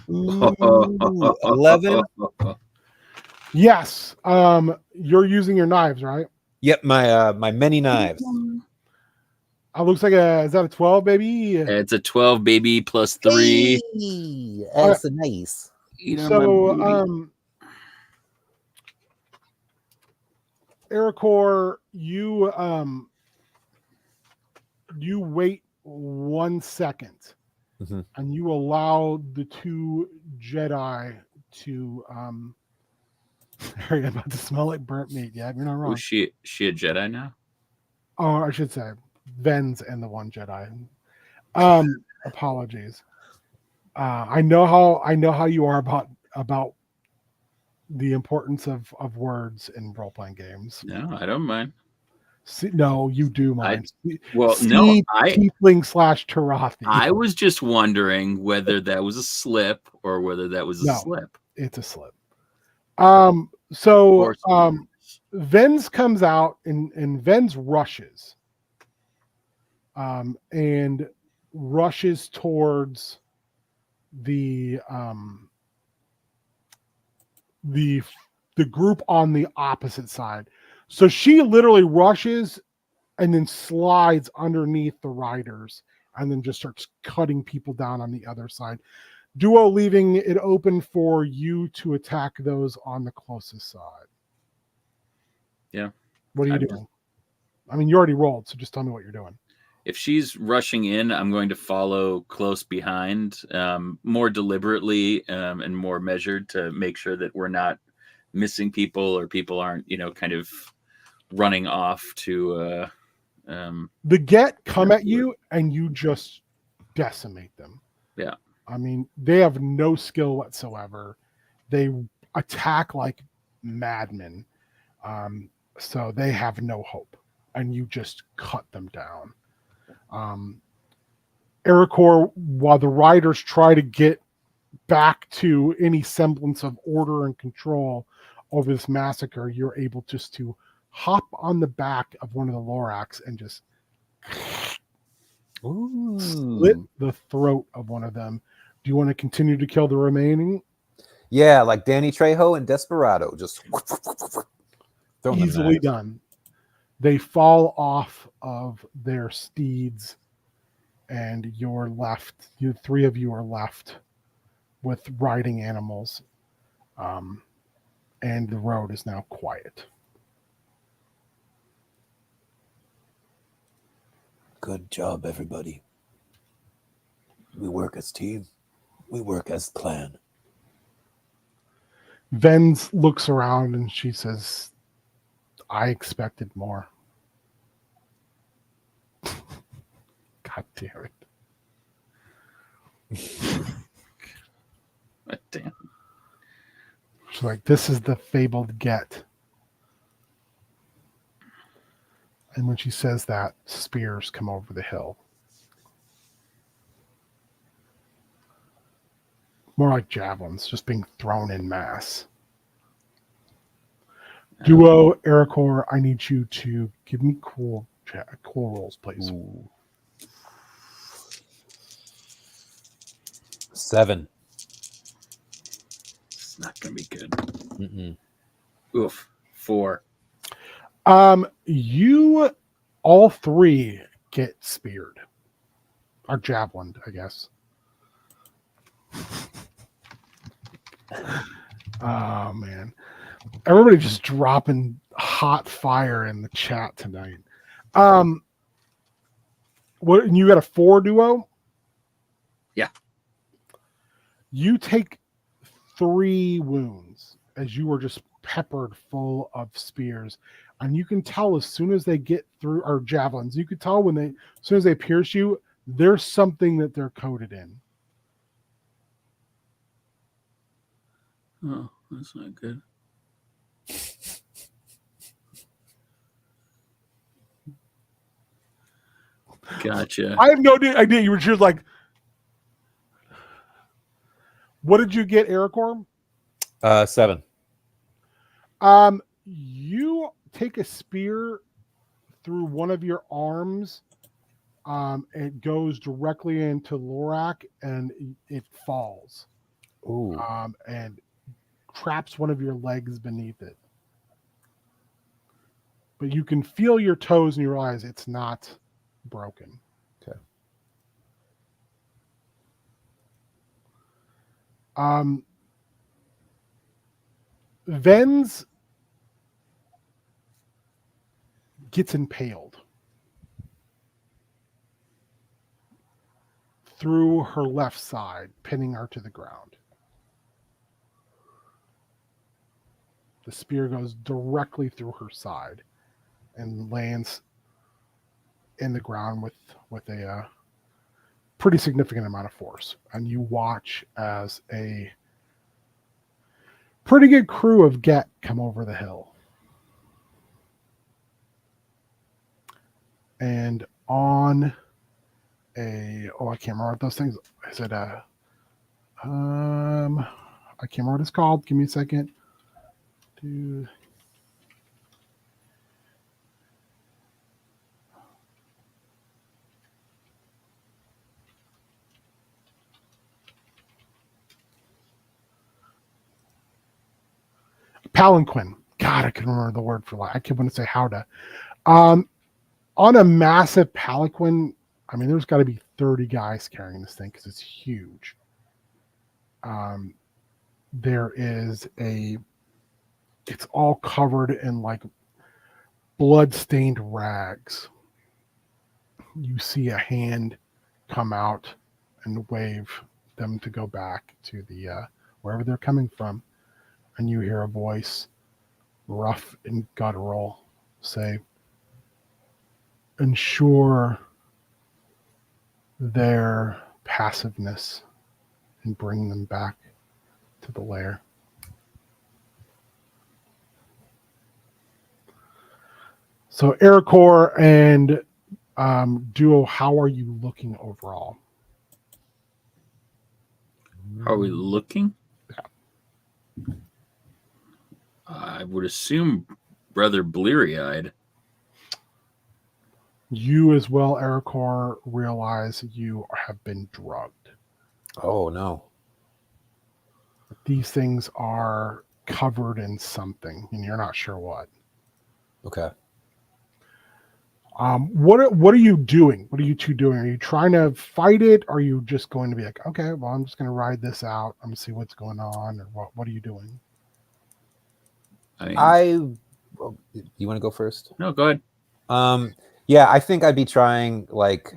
Ooh, 11. Yes. You're using your knives, right? Yep, my many knives. Looks like is that a 12, baby? It's a 12, baby, plus 3. Hey, that's nice. So, Ericor, you wait 1 second, and you allow the 2 Jedi to You're about to smell like burnt meat. Yeah, you're not wrong. Was she a Jedi now? Oh, I should say Vens and the 1 Jedi. Apologies. I know how you are about the importance of words in role playing games. No, I don't mind. See, no, you do mind. Tiefling/Tarathi. I was just wondering whether that was a slip or whether that was a slip. It's a slip. Vens comes out and Vens rushes. And rushes towards the group on the opposite side. So she literally rushes and then slides underneath the riders and then just starts cutting people down on the other side. Duo leaving it open for you to attack those on the closest side. Yeah. What are you I'm- doing? I mean, you already rolled, so just tell me what you're doing. If she's rushing in, I'm going to follow close behind, more deliberately and more measured to make sure that we're not missing people or people aren't, kind of running off to. The get come at you and you just decimate them. Yeah. I mean, they have no skill whatsoever. They attack like madmen. So they have no hope. And you just cut them down. Ericor, while the riders try to get back to any semblance of order and control over this massacre, you're able just to hop on the back of one of the Lorax and just split the throat of one of them. Do you want to continue to kill the remaining? Yeah, like Danny Trejo and Desperado, just Easily done. They fall off of their steeds, and you're left. You three of you are left with riding animals, and the road is now quiet. Good job, everybody. We work as team. We work as clan. Vens looks around and she says, I expected more. God damn it. God damn. She's like, this is the fabled get. And when she says that, spears come over the hill. More like javelins, just being thrown in mass. Duo, Ericor, I need you to give me cool rolls, please. Ooh. 7. It's not going to be good. Mm-mm. Oof. 4. You all three get speared. Or javelined, I guess. Oh man. Everybody just dropping hot fire in the chat tonight. What, and you got a 4 duo? Yeah. You take 3 wounds as you were just peppered full of spears. And you can tell as soon as they get through, or javelins, you could tell when as soon as they pierce you, there's something that they're coated in. Oh, that's not good. Gotcha. I have no idea. You were just like, what did you get, Ericor? 7. You take a spear through one of your arms. It goes directly into Lorak and it falls. Ooh. And traps one of your legs beneath it. But you can feel your toes and you realize it's not broken. Okay. Vens gets impaled through her left side, pinning her to the ground. The spear goes directly through her side and lands in the ground with a pretty significant amount of force. And you watch as a pretty good crew of Get come over the hill. And on I can't remember what those things. I said, I can't remember what it's called. Give me a second. palanquin. God, I can remember the word for that. I can want to say how to. On a massive palanquin, I mean, there's got to be 30 guys carrying this thing because it's huge. There is it's all covered in like blood-stained rags. You see a hand come out and wave them to go back to the wherever they're coming from, and you hear a voice, rough and guttural, say, "Ensure their passiveness and bring them back to the lair." So, Ericor and Duo, how are you looking overall? How are we looking? I would assume rather bleary-eyed. You as well, Ericor, realize you have been drugged. Oh no. These things are covered in something, and you're not sure what. Okay. What are you doing? What are you two doing? Are you trying to fight it? Or are you just going to be like, okay, well, I'm just going to ride this out. I'm going to see what's going on, or what are you doing? Well, you want to go first? No, go ahead. Yeah, I think I'd be trying, like,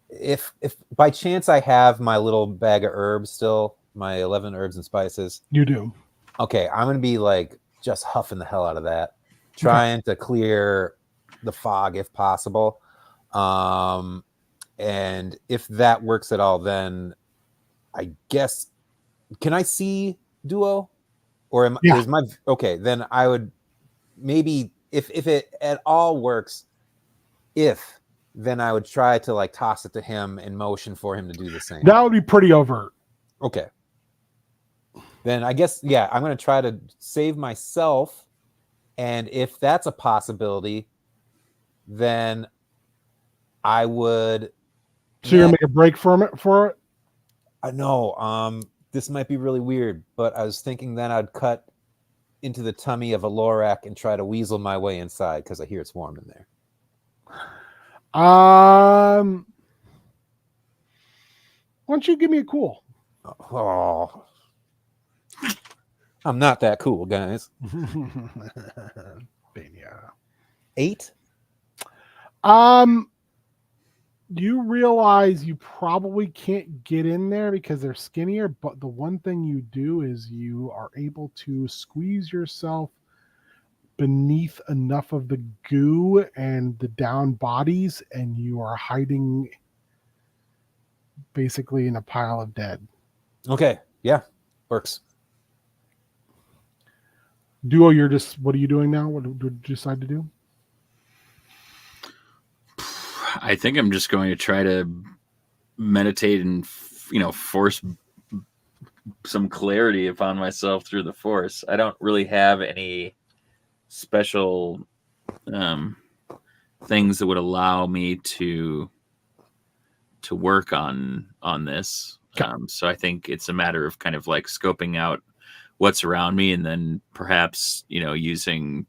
if by chance I have my little bag of herbs still, my 11 herbs and spices. You do. Okay, I'm gonna be like just huffing the hell out of that, trying to clear the fog if possible. And if that works at all, then I guess, can I see Duo? Or is my okay? Then I would maybe, if it at all works, then I would try to like toss it to him and motion for him to do the same. That would be pretty overt. Okay. Then I guess, yeah, I'm going to try to save myself. And if that's a possibility, then I would. So you're going to make a break for it? I know. This might be really weird, but I was thinking then I'd cut into the tummy of a Lorac and try to weasel my way inside because I hear it's warm in there. Why don't you give me a cool? Oh, I'm not that cool, guys. Yeah. 8? You realize you probably can't get in there because they're skinnier, but the one thing you do is you are able to squeeze yourself beneath enough of the goo and the down bodies, and you are hiding basically in a pile of dead. Okay. Yeah. Works. Duo, what are you doing now? What did you decide to do? I think I'm just going to try to meditate and, force some clarity upon myself through the Force. I don't really have any special things that would allow me to work on this. So I think it's a matter of kind of like scoping out what's around me and then perhaps, using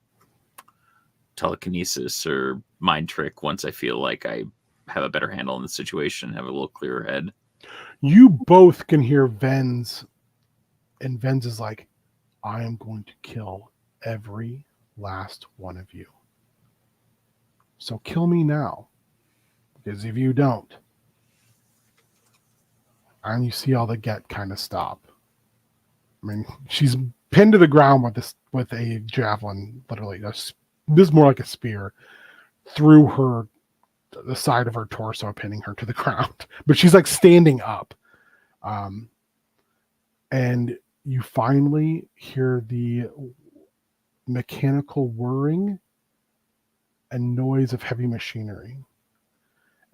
telekinesis or mind trick once I feel like I have a better handle on the situation, have a little clearer head. You both can hear Venz, and Venz is like, I am going to kill every last one of you. So kill me now. Because if you don't, and you see all the get kind of stop. I mean, she's pinned to the ground with a javelin, literally. This is more like a spear through the side of her torso, pinning her to the ground. But she's like standing up. And you finally hear the mechanical whirring and noise of heavy machinery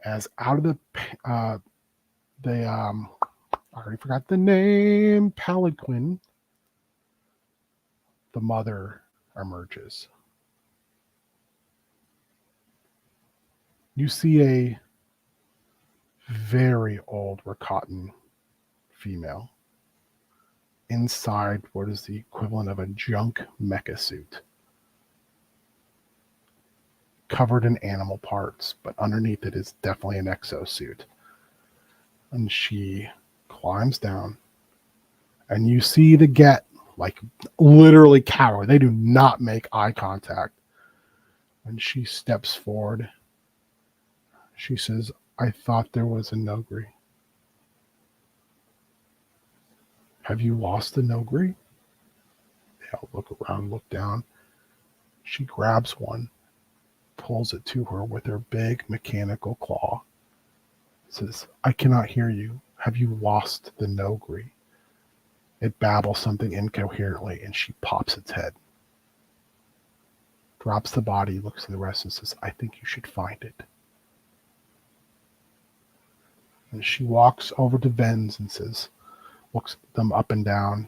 as out of I already forgot the name, palanquin, the mother emerges. You see a very old Rakatan female inside what is the equivalent of a junk mecha suit, covered in animal parts, but underneath it is definitely an exosuit. And she climbs down, and you see the Get like literally cower. They do not make eye contact. And she steps forward. She says, I thought there was a Nogri. Have you lost the Nogri? They all look around, look down. She grabs one, pulls it to her with her big mechanical claw. Says, I cannot hear you. Have you lost the Nogri? It babbles something incoherently, and she pops its head. Drops the body, looks at the rest, and says, I think you should find it. And she walks over to Venz and says, looks them up and down,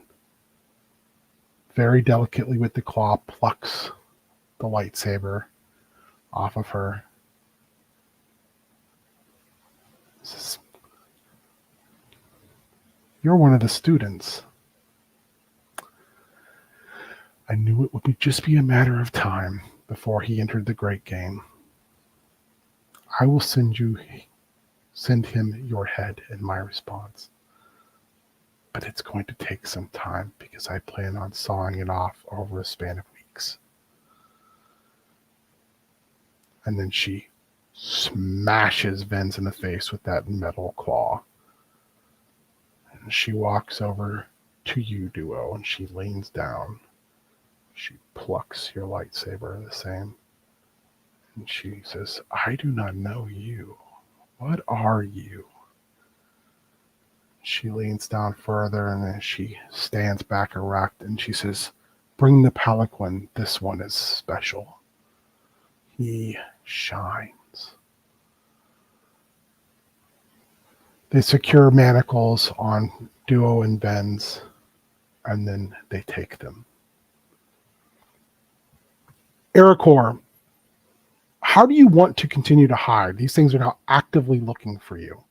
very delicately with the claw, plucks the lightsaber off of her. Says, you're one of the students. I knew it would just be a matter of time before he entered the great game. I will send him your head in my response. But it's going to take some time because I plan on sawing it off over a span of weeks. And then she smashes Venz in the face with that metal claw. And she walks over to you, Duo, and she leans down. She plucks your lightsaber the same. And she says, I do not know you. What are you? She leans down further, and then she stands back erect, and she says, bring the palanquin. This one is special. He shines. They secure manacles on Duo and Venz, and then they take them. Ericor, how do you want to continue to hide? These things are now actively looking for you.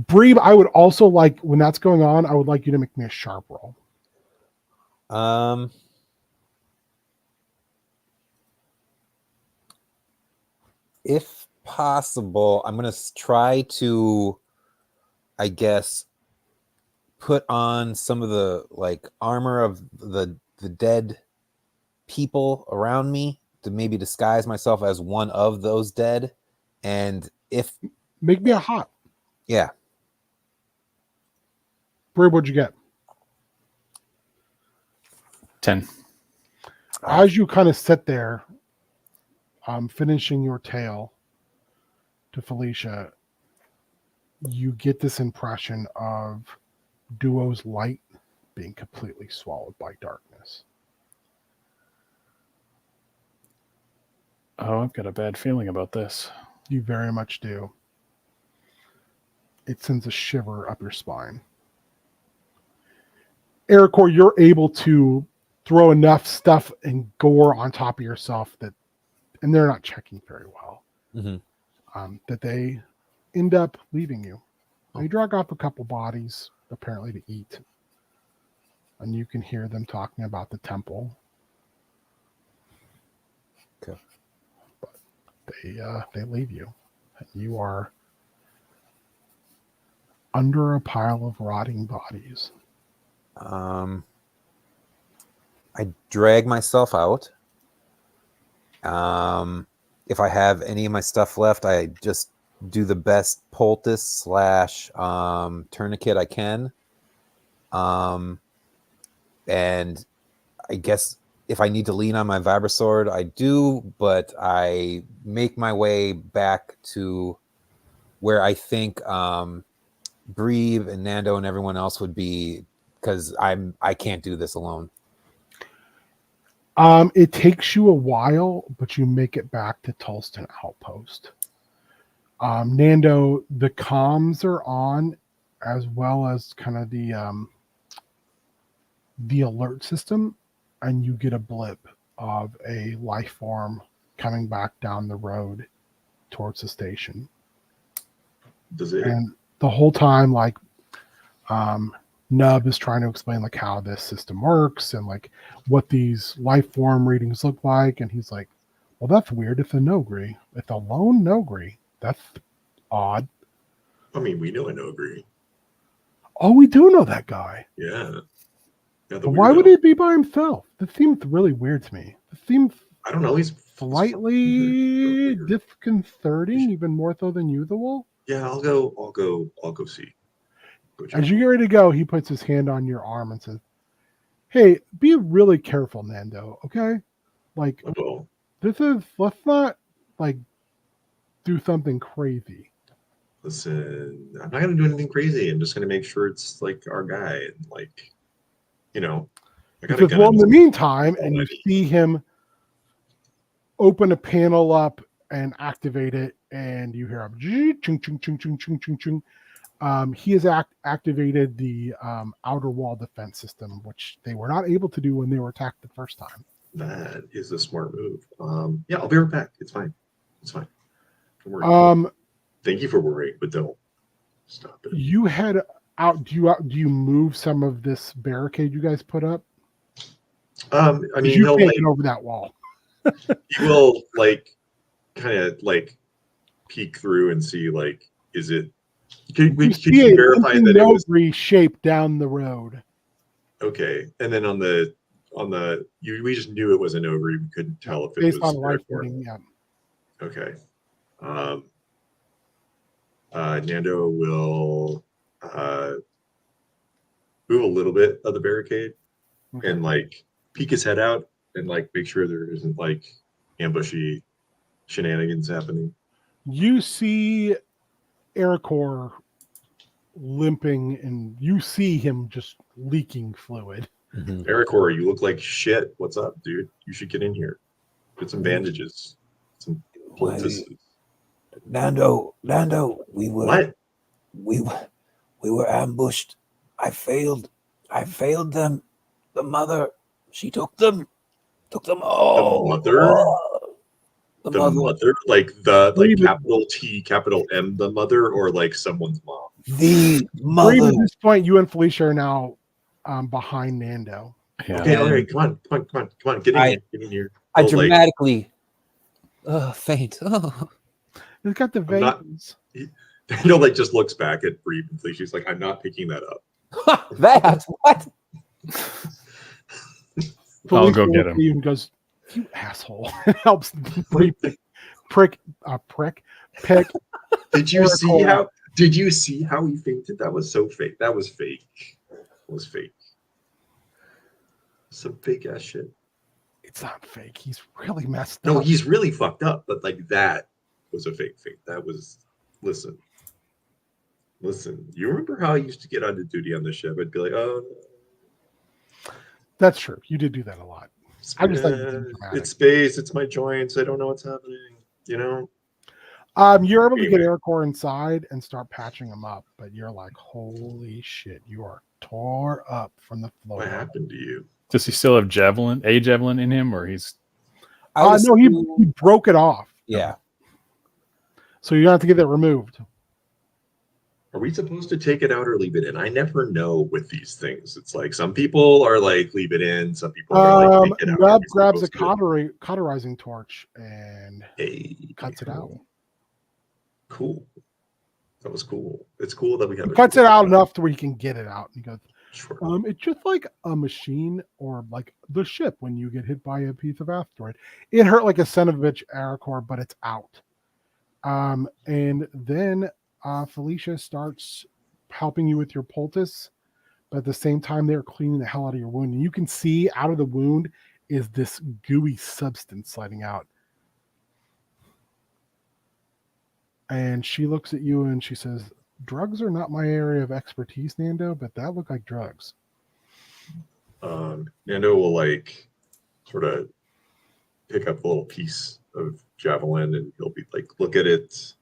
Breeb, I would also like, when that's going on, I would like you to make me a sharp roll. If possible, I'm going to try to, I guess, put on some of the like armor of the dead people around me to maybe disguise myself as one of those dead. And if make me a hot. Yeah. Breeb, what'd you get? 10. As you kind of sit there, finishing your tale to Felicia, you get this impression of Duo's light being completely swallowed by darkness. Oh, I've got a bad feeling about this. You very much do. It sends a shiver up your spine. Ericor, you're able to throw enough stuff and gore on top of yourself that, and they're not checking very well, that they end up leaving you. They drag off a couple bodies, apparently to eat. And you can hear them talking about the temple. Okay. But they leave you. And you are under a pile of rotting bodies. I drag myself out. If I have any of my stuff left, I just do the best poultice / tourniquet I can. And I guess if I need to lean on my Vibrasword, I do, but I make my way back to where I think Breeb and Nando and everyone else would be, because I can't do this alone. It takes you a while, but you make it back to Tulston Outpost. Nando, the comms are on, as well as kind of the alert system, and you get a blip of a life form coming back down the road towards the station. Does it? And the whole time, like, Nub is trying to explain like how this system works and like what these life form readings look like, and he's like, "Well, that's weird. It's a Nogri. It's a lone Nogri. That's odd." I mean, we know an ogre. Oh, we do know that guy. Yeah. Yeah, the But why would weirdo. he be by himself? That seems really weird to me. It seems I don't know. He's slightly weird. disconcerting, even more so than usual. Yeah, I'll go see. Go check. As you get ready to go, he puts his hand on your arm and says, "Hey, be really careful, Nando, okay? Like, I will. let's not, like, do something crazy." Listen, I'm not gonna do anything crazy. I'm just gonna make sure it's like our guy and like, you know, I got a Because, gun well, in the his- meantime, and you already. see him open a panel up and activate it, and you hear him, chung, chung, chung, chung, chung, chung, chung. He has activated the outer wall defense system, which they were not able to do when they were attacked the first time. That is a smart move. Yeah, I'll be right back. It's fine. It's fine. Don't worry. Thank you for worrying, but don't stop it. You head out. Do you move some of this barricade you guys put up? I mean, You he'll can't like get over that wall. he will like kind of like peek through and see like, is it? Can see you a verify limping that it was Nogri shape down the road. okay? And then on the we just knew it was an ogre. We couldn't tell if it Based was on life therefore- reading, yeah. Okay. Nando will move a little bit of the barricade Okay. and like peek his head out and like make sure there isn't like ambushy shenanigans happening. You see Ericor limping, and you see him just leaking fluid. Mhm. Ericor, you look like shit. What's up, dude? You should get in here. Get some bandages. Some poultices. Nando, we were What? we were ambushed. I failed them. The mother, she took them all. mother? The The mother, mother? Like the like Leave it. capital T, capital M, the mother, or like someone's mom? the Brave, mother. at this point, you and Felicia are now behind Nando. Yeah. Okay, And- all right, come on, get in I- here, get in here. I Oh, like, dramatically faint. Oh. He's got the I'm not- veins. like just looks back at Bree and she's like, I'm not picking that up. That what? I'll Felicia go get looks him. at you and goes, "You asshole!" It helps Bree pick. Did you see Oracle. how? Did you see how he fainted? That was so fake. That was fake. It was fake. Some fake ass shit. It's not fake. He's really messed No, up. he's really fucked up. But like that was a fake. That was. Listen. You remember how I used to get onto duty on the ship? I'd be like, oh. That's true. You did do that a lot. I just think it's dramatic. it's space. It's my joints. I don't know what's happening. You know. You're able to get Anyway. Ericor inside and start patching him up, but you're like, holy shit, you are tore up from the floor. What happened to you? Does he still have a javelin in him, or he's I was No, he broke it off. yeah. So you're gonna have to get that removed. Are we supposed to take it out or leave it in? I never know with these things. It's like some people are like leave it in, some people are like take it out. Are Nub we grabs a supposed to- cauterizing torch and Hey, cuts it out. Cool. That was cool. It's cool that we have. He cuts it out enough to where you can get it out. And he goes, Sure. it's just like a machine or like the ship when you get hit by a piece of asteroid. It hurt like a son of a bitch, Aracor, but it's out. And then Felicia starts helping you with your poultice, but at the same time, they're cleaning the hell out of your wound. And you can see out of the wound is this gooey substance sliding out. And she looks at you and she says, "Drugs are not my area of expertise, Nando, but that looked like drugs." Nando will like sort of pick up a little piece of javelin and he'll be like, look at it.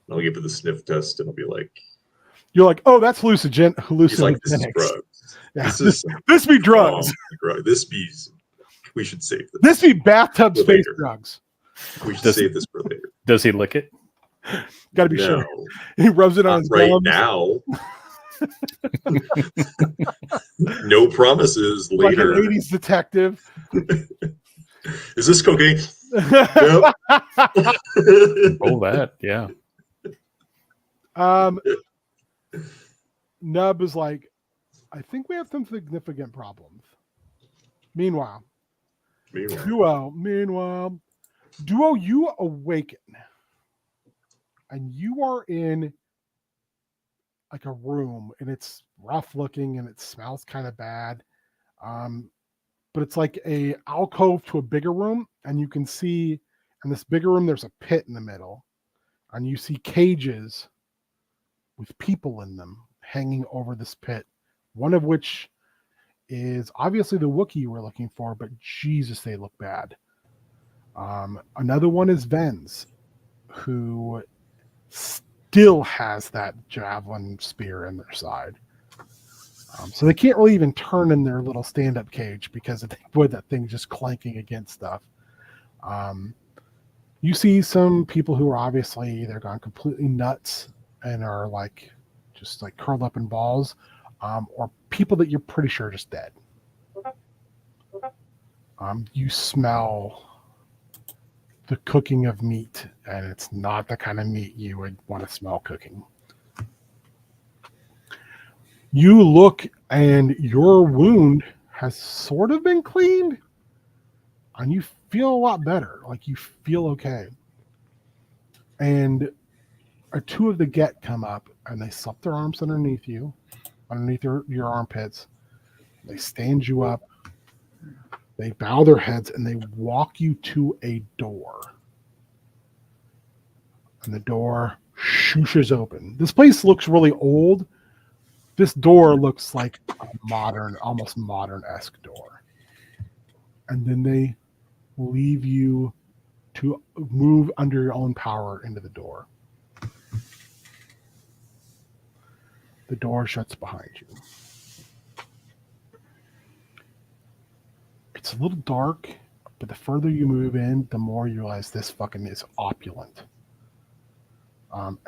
And I'll give it the sniff test and I'll be like, You're like, "Oh, that's he's like, this is hallucinogenics. drugs. Yeah. This is This be drugs. drug. This be. We should save this. This be bathtub For space later. drugs." We should Does- save this for later. does he lick it? Got to be No, sure. He rubs it on not his right gums. now. No promises Like an later. 80s detective. Is this cocaine? Yep. Oh, that, yeah. Nub is like, I think we have some significant problems. Meanwhile, Meanwhile, Duo, you awaken. And you are in like a room, and it's rough looking and it smells kind of bad. But it's like a alcove to a bigger room, and you can see in this bigger room there's a pit in the middle, and you see cages with people in them hanging over this pit, one of which is obviously the Wookiee you were looking for, but Jesus, they look bad. Another one is Ven's, who still has that javelin spear in their side. So they can't really even turn in their little stand-up cage because of that thing just clanking against stuff. You see some people who are obviously either gone completely nuts and are like just like curled up in balls, or people that you're pretty sure are just dead. You smell the cooking of meat, and it's not the kind of meat you would want to smell cooking. You look, and your wound has sort of been cleaned, and you feel a lot better. Like you feel okay. And two of the Get come up, and they slip their arms underneath you, underneath your armpits. They stand you up. They bow their heads, and they walk you to a door. And the door shooshes open. This place looks really old. This door looks like a modern, almost modern-esque door. And then they leave you to move under your own power into the door. The door shuts behind you. It's a little dark, but the further you move in, the more you realize this fucking is opulent.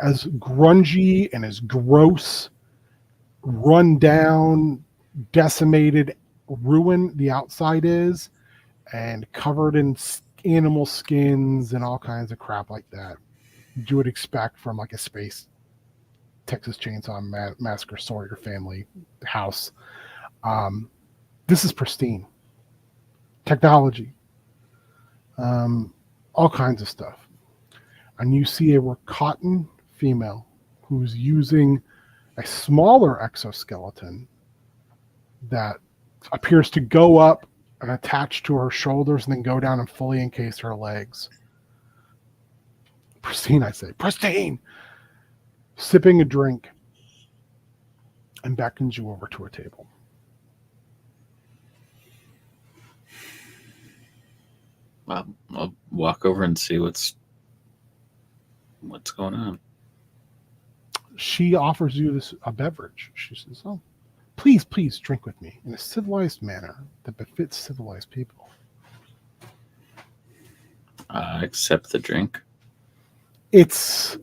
As grungy and as gross, run down, decimated ruin the outside is, and covered in animal skins and all kinds of crap like that you would expect from like a space Texas Chainsaw Massacre Sawyer family house. This is pristine technology, all kinds of stuff. And you see a Rakatan female who's using a smaller exoskeleton that appears to go up and attach to her shoulders and then go down and fully encase her legs. Pristine, I say. Pristine! Sipping a drink and beckons you over to a table. I'll walk over and see what's going on. She offers you a beverage. She says, "Oh, please drink with me in a civilized manner that befits civilized people." Accept the drink. It's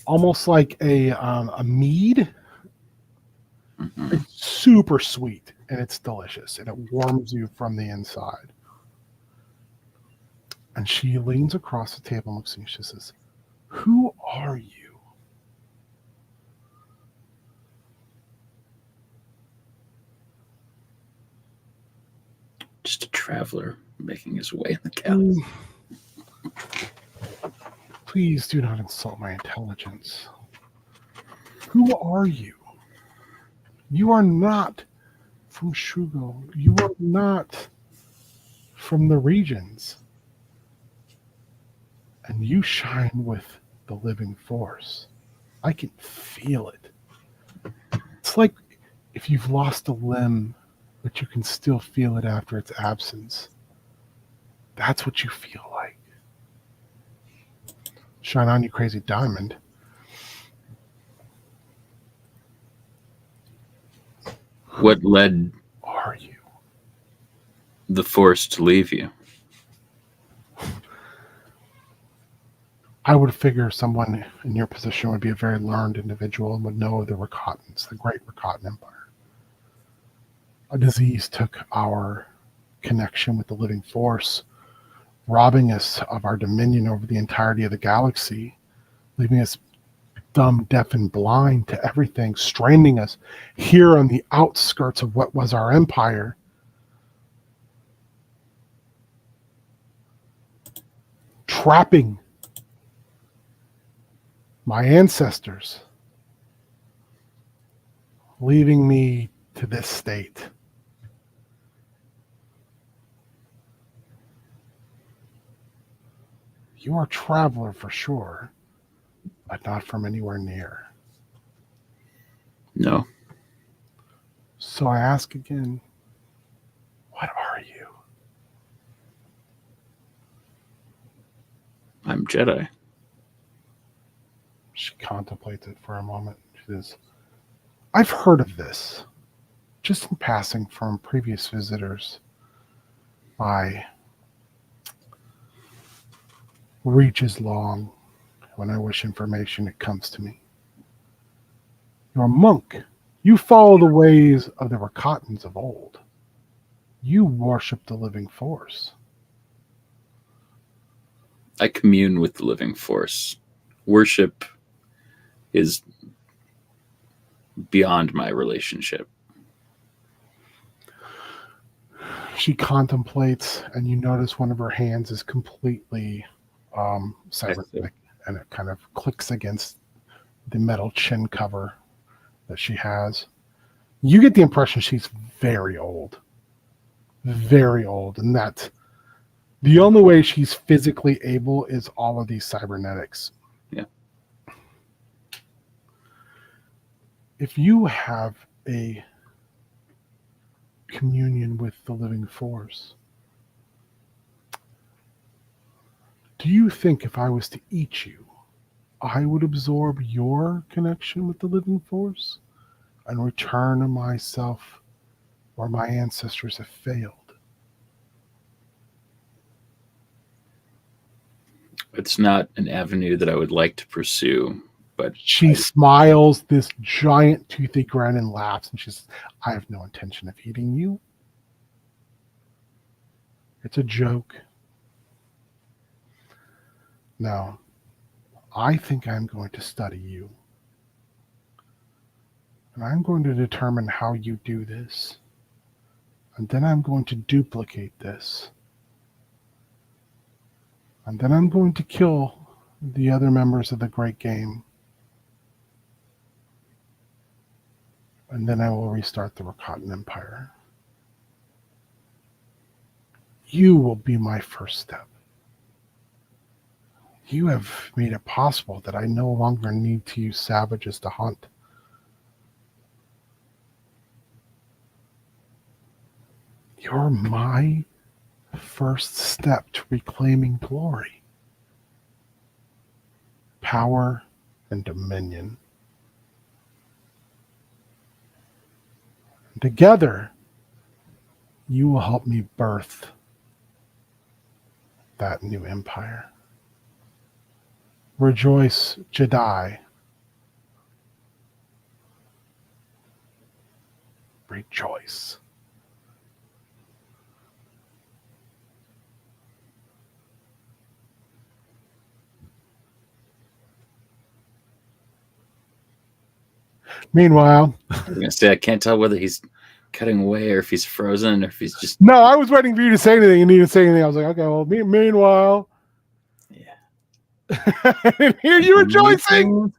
almost like a mead. Mm-hmm. It's super sweet and it's delicious and it warms you from the inside. And she leans across the table and looks at you. She says, "Who are you?" Just a traveler making his way in the cabin. Please do not insult my intelligence. Who are you? You are not from Shugo. You are not from the regions. And you shine with the living force. I can feel it. It's like if you've lost a limb, but you can still feel it after its absence. That's what you feel like. Shine on, you crazy diamond. What led Are you? the force to leave you? I would figure someone in your position would be a very learned individual and would know the Rakatans, the Great Rakatan Empire. A disease took our connection with the living force, robbing us of our dominion over the entirety of the galaxy, leaving us dumb, deaf, and blind to everything, stranding us here on the outskirts of what was our empire. Trapping my ancestors, leaving me to this state. You are a traveler for sure, but not from anywhere near. No. So I ask again, what are you? I'm Jedi. She contemplates it for a moment. She says, I've heard of this, just in passing from previous visitors. My reach is long. When I wish information, it comes to me. You're a monk. You follow the ways of the Rakatans of old. You worship the living force. I commune with the living force. Worship is beyond my relationship. She contemplates, and you notice one of her hands is completely cybernetic, and it kind of clicks against the metal chin cover that she has. You get the impression she's very old, and that the only way she's physically able is all of these cybernetics. Yeah. If you have a communion with the living force, do you think if I was to eat you, I would absorb your connection with the living force and return to myself where my ancestors have failed? It's not an avenue that I would like to pursue, but She smiles this giant toothy grin and laughs, and she says, I have no intention of eating you. It's a joke. No, I think I'm going to study you. And I'm going to determine how you do this. And then I'm going to duplicate this. And then I'm going to kill the other members of the Great Game. And then I will restart the Rakatan Empire. You will be my first step. You have made it possible that I no longer need to use savages to hunt. You're my first step to reclaiming glory, power, and dominion. And together, you will help me birth that new empire. Rejoice, Jedi. Rejoice. Meanwhile, I was going to say, I can't tell whether he's cutting away or if he's frozen or if he's just. no, I was waiting for you to say anything. You didn't say anything. I was like, okay, well, meanwhile. Yeah. And here you rejoicing.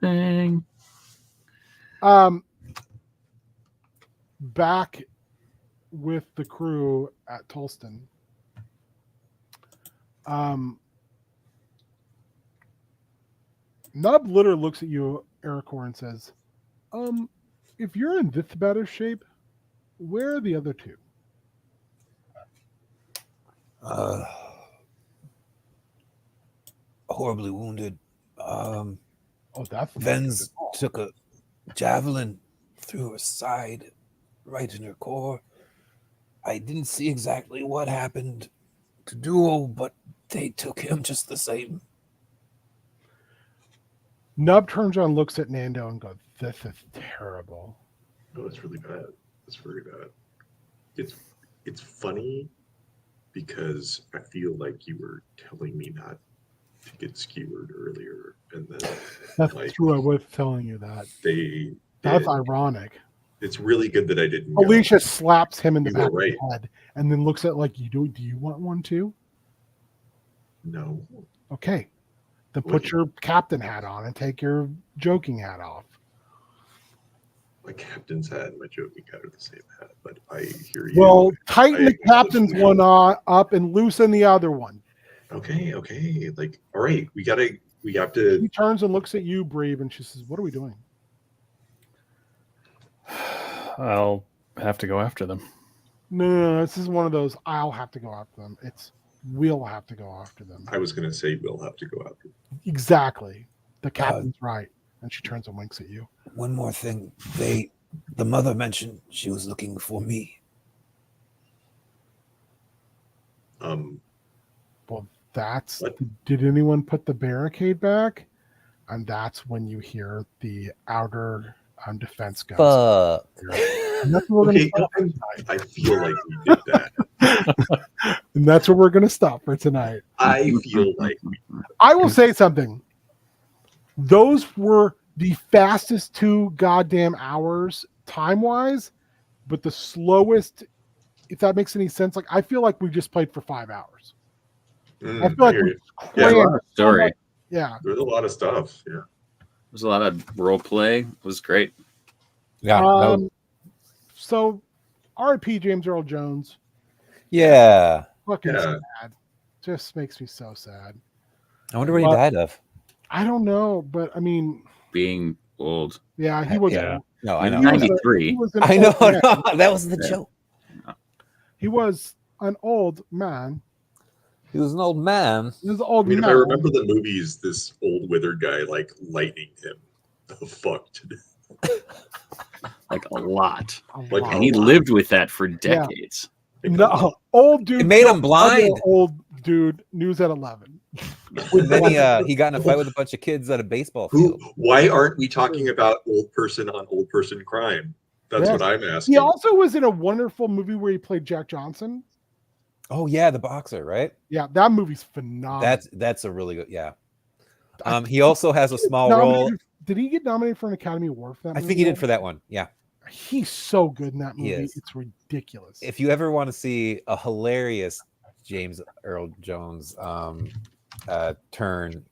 Back with the crew at Tolston. Nub Litter looks at you, Ericor, and says, if you're in this better shape, where are the other two? Horribly wounded. Oh, that's not Venz good at all. took a javelin through her side, right in her core. I didn't see exactly what happened to Duo, but they took him just the same. Nub turns around, looks at Nando, and goes, "This is terrible." No, it's really bad. It's very bad. It's funny because I feel like you were telling me not to get skewered earlier, and then That's like true. I was telling you that. they That's did. ironic. It's really good that I didn't go. Alicia slaps him in the You back were of right. the head, and then looks at like, "You do? Do you want one too?" No, Okay, then put Wait. your captain hat on and take your joking hat off. my captain's hat and my joking hat are the same hat, but I hear you. Well, tighten I the captain's acknowledge one up and loosen the other one. Okay. Like, all right, we have She to. turns and looks at you, Brave, and she says, "What are we doing?" I'll have to go after them. No, this is one of those. I'll have to go after them. It's we'll have to go after them. I was gonna say we'll have to go after. Exactly. The captain's right. And she turns and winks at you. One more thing. The mother mentioned she was looking for me. Well, that's. What? Did anyone put the barricade back? And that's when you hear the outer defense guns. Fuck. And that's what we're Okay, going to stop for I feel like we did that. tonight. And that's what we're going to stop for tonight. I feel like I will say something. Those were the fastest 2 goddamn hours time-wise, but the slowest, if that makes any sense. Like, I feel like we just played for 5 hours. I feel like hear we you. Yeah, a crammed lot of story. so much- Yeah. There's a lot of stuff. Yeah. There's a lot of role play. It was great. Yeah. that was- So, R.I.P. James Earl Jones. yeah. Fucking Yeah. sad. Just makes me so sad. I wonder what he But- died of. I don't know, but I mean, Being old. yeah, he was. Yeah. No, I He's know. 93. He was an I know. old man. No, that was the Yeah. joke. He was an old man. He was an old man. He was an old I mean, if man. I remember the movies, this old withered guy like lightning him the fuck to death. Like a lot. A Like, lot. And he lived with that for decades. No, old dude. It made him killed blind. other Old dude. News at 11. And then he got in a fight with a bunch of kids at a baseball field. Why aren't we talking about old person on old person crime? That's Yes. what I'm asking. He also was in a wonderful movie where he played Jack Johnson. Oh yeah, the boxer, right? Yeah, that movie's phenomenal. That's a really good. Yeah. He also has a small role. Did he get nominated for an Academy Award for that I movie? think he did for that one. Yeah. He's so good in that He movie. is. It's ridiculous. If you ever want to see a hilarious James Earl Jones turn,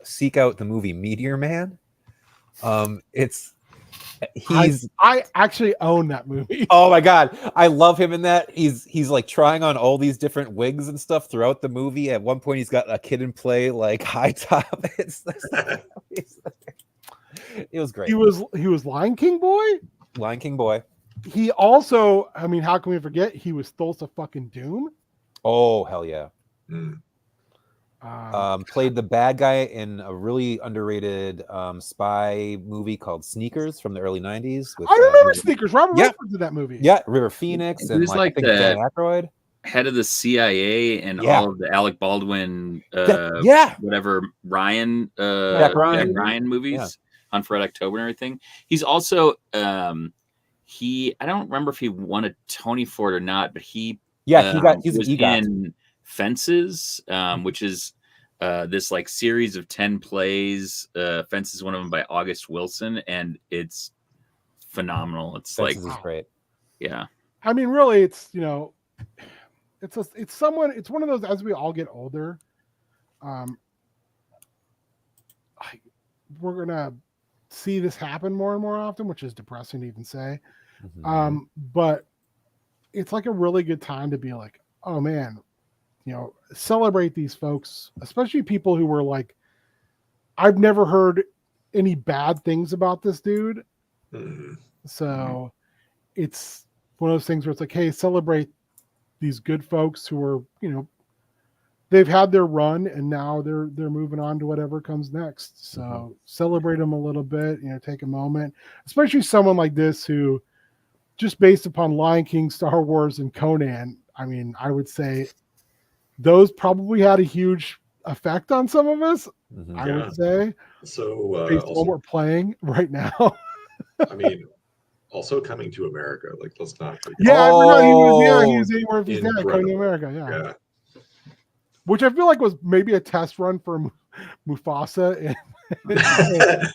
seek out the movie Meteor Man. I actually own that movie. Oh my god, I love him in that. He's like trying on all these different wigs and stuff throughout the movie. At one point, he's got a kid in play like high top. It was great. He was Lion King boy. Lion King boy. He also, I mean, how can we forget? He was Thulsa fucking Doom. Oh hell yeah. Mm. Played the bad guy in a really underrated spy movie called Sneakers from the early '90s. With, I remember Sneakers. Robert yeah. Redford did that movie. Yeah, River Phoenix He and was like, like I think the- Dan Aykroyd. Head of the CIA and Yeah. all of the Alec Baldwin, Yeah, whatever Ryan, Jack Ryan. movies, Yeah. Hunt for Red October and everything. He's also I don't remember if he won a Tony for it or not, but he he's was an EGOT. in Fences, which is this like series of 10 plays. Fences is one of them by August Wilson, and it's phenomenal. It's Fences like, is great. yeah, I mean, really, it's it's one of those, as we all get older, we're gonna see this happen more and more often, which is depressing to even say. Mhm. But it's like a really good time to be like, oh man, celebrate these folks, especially people who were like, I've never heard any bad things about this dude. Mm. So it's one of those things where it's like, hey, celebrate these good folks who are, they've had their run and now they're moving on to whatever comes next. So celebrate them a little bit, take a moment, especially someone like this who, just based upon Lion King, Star Wars, and Conan, I mean, I would say those probably had a huge effect on some of us. Mhm. I Yeah. would say, So based on what we're playing right now. I mean, also coming to America. Like, let's not forget. Yeah, I forgot he was. Yeah, he Oh, was anywhere if he's coming to Incredible. America. Yeah. Yeah. Which I feel like was maybe a test run for Mufasa.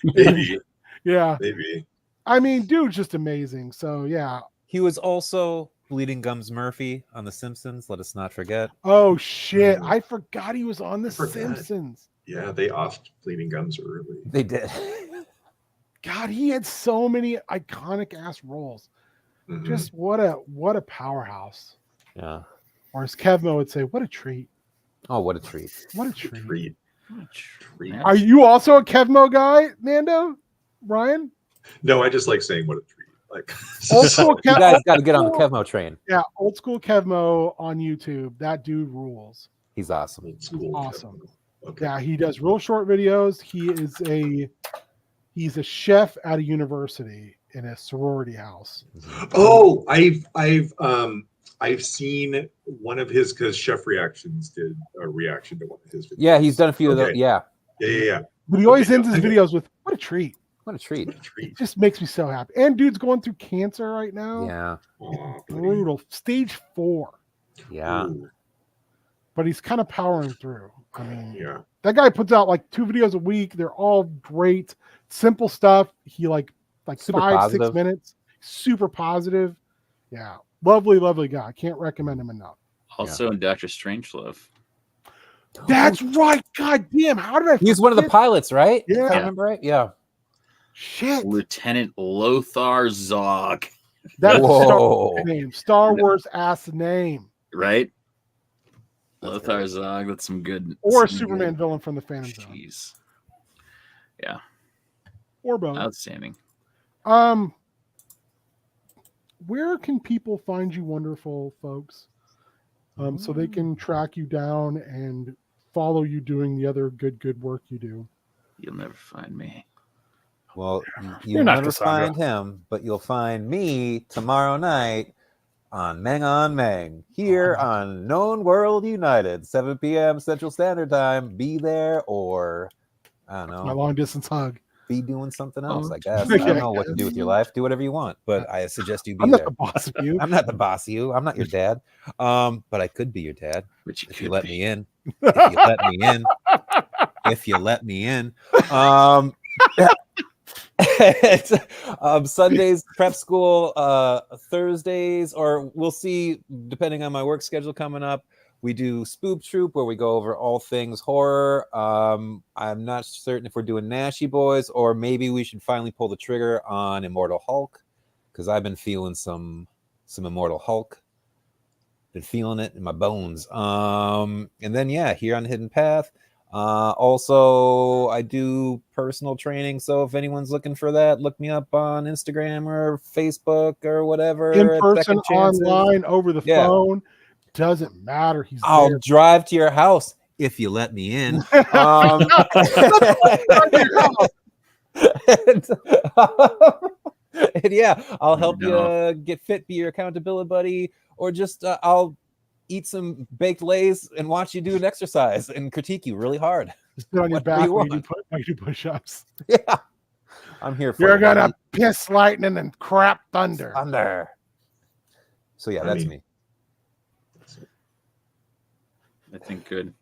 Maybe. Yeah. Maybe. I mean, dude's just amazing. So yeah. he was also Bleeding Gums Murphy on The Simpsons. Let us not forget. Oh shit! Mm. I forgot he was on The I forgot. Simpsons. Yeah, they offed Bleeding Gums early. They did. God, he had so many iconic ass roles. Mhm. Just what a powerhouse. Yeah. Or as Kevmo would say, what a treat. Oh, what a treat. What a treat. Treat. Are you also a Kevmo guy, Nando? Ryan? No, I just like saying what a treat. Like, Old school You Kev- guys got to get on the old school- Kevmo train. Yeah, old school Kevmo on YouTube. That dude rules. He's awesome. old school awesome. Kevin. Okay. Yeah, he does real short videos. He's a chef at a university in a sorority house. Oh, I've seen one of his, because Chef Reactions did a reaction to one of his videos. Yeah, he's done a few of those. Okay. Yeah. Yeah. But he always Okay, ends his I know. videos with what a treat. What a treat. What a treat. It just makes me so happy. And dude's going through cancer right now. Yeah. Aw, buddy. Brutal. Stage 4. Yeah. Ooh, But he's kind of powering through. I mean, yeah. that guy puts out like 2 videos a week. They're all great, simple stuff. He like Super 5-6 positive. minutes, super positive. Yeah, lovely guy. Can't recommend him enough. Also in Doctor Strangelove. That's right. God damn, how did I? He's one of the forget? pilots, right? If Yeah. I remember right. Yeah. Shit. Lieutenant Lothar Zog, That's a Star Whoa. Wars name. Star Wars ass name, right? That's Lothar great. Zog. That's some good. or a some Superman good- villain from the Phantom Zone, Jeez. or both. Outstanding. Where can people find you, wonderful folks, so they can track you down and follow you doing the other good work you do? You'll never find me. Well, You're you'll not never Cassandra. find him, but you'll find me tomorrow night on Meng on Meng here on Known World United, 7 p.m. Central Standard Time. Be there, or I don't My know, long distance hug. be doing something else. Oh. I guess Yeah, I don't know what to do with your life. Do whatever you want, but I suggest you be I'm not there. the boss of you. I'm not the boss of you. I'm not your dad, but I could be your dad But you if could you let be. me in. If you let me in. If you let me in. Sundays prep school, Thursdays, or we'll see depending on my work schedule coming up. We do Spoop Troop where we go over all things horror. I'm not certain if we're doing Nashy Boys, or maybe we should finally pull the trigger on Immortal Hulk, because I've been feeling some Immortal Hulk. Been feeling it in my bones. And then here on Hidden Path. Also, I do personal training, so if anyone's looking for that, look me up on Instagram or Facebook or whatever. In at person, Second Chances. online, over the Yeah. phone, doesn't matter. He's I'll there. drive to your house if you let me in. And yeah, I'll help No. you get fit, be your accountability buddy, or just I'll eat some baked lays and watch you do an exercise and critique you really hard. Sit on your Whatever back you when you want. do push-ups. Yeah, I'm here for You're you, gonna baby. piss lightning and crap thunder. Thunder. So yeah, I that's mean- me. I think good.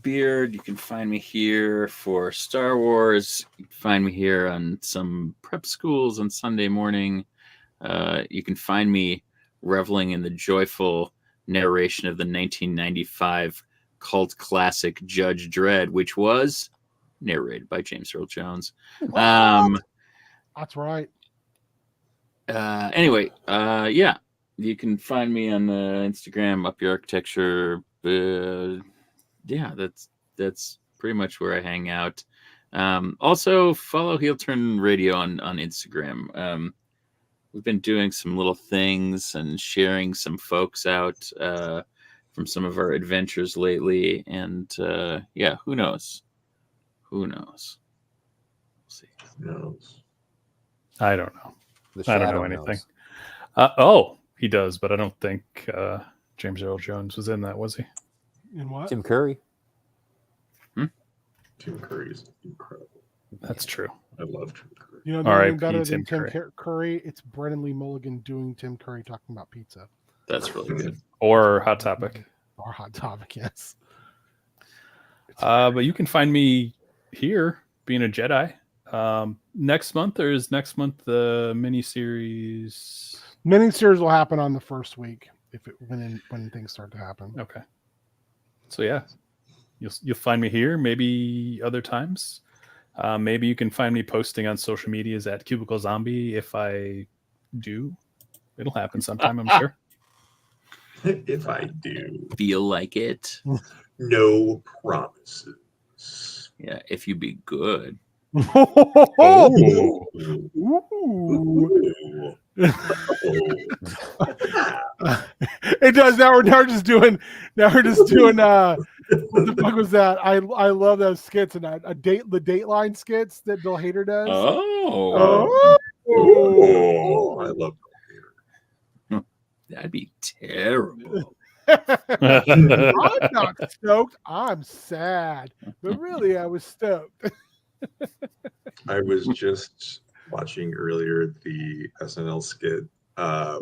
Beard, you can find me here for Star Wars. You can find me here on some prep schools on Sunday morning. You can find me reveling in the joyful narration of the 1995 cult classic Judge Dredd, which was narrated by James Earl Jones. That's right. Anyway, you can find me on Instagram, Up Your Architecture. That's pretty much where I hang out. Also, follow Heel Turn Radio on Instagram. We've been doing some little things and sharing some folks out from some of our adventures lately. And who knows? Who knows? We'll see. No. I don't know. The I don't know shadow anything. knows. He does, but I don't think James Earl Jones was in that, was he? In what? Tim Curry. Tim Curry's incredible. That's true. I love Tim Curry. You know, the R.I.P. only better than Tim Tim Curry. It's Brennan Lee Mulligan doing Tim Curry talking about pizza. That's really good. Or Hot Topic. Or Hot Topic, yes. But you can find me here being a Jedi. Next month, or is next month the miniseries? Miniseries will happen on the first week when things start to happen. Okay. So yeah, you'll find me here. Maybe other times. Maybe you can find me posting on social medias at Cubicle Zombie. If I do, it'll happen sometime, I'm sure. If I do, Feel like it. no promises. Yeah, if you be good. Ooh. Ooh. It does. Now we're just doing what the fuck was that? I love those skits and the Dateline skits that Bill Hader does. Oh, Oh, I love that'd be terrible. I'm not stoked. I'm sad. But really, I was stoked. I was just watching earlier the SNL skit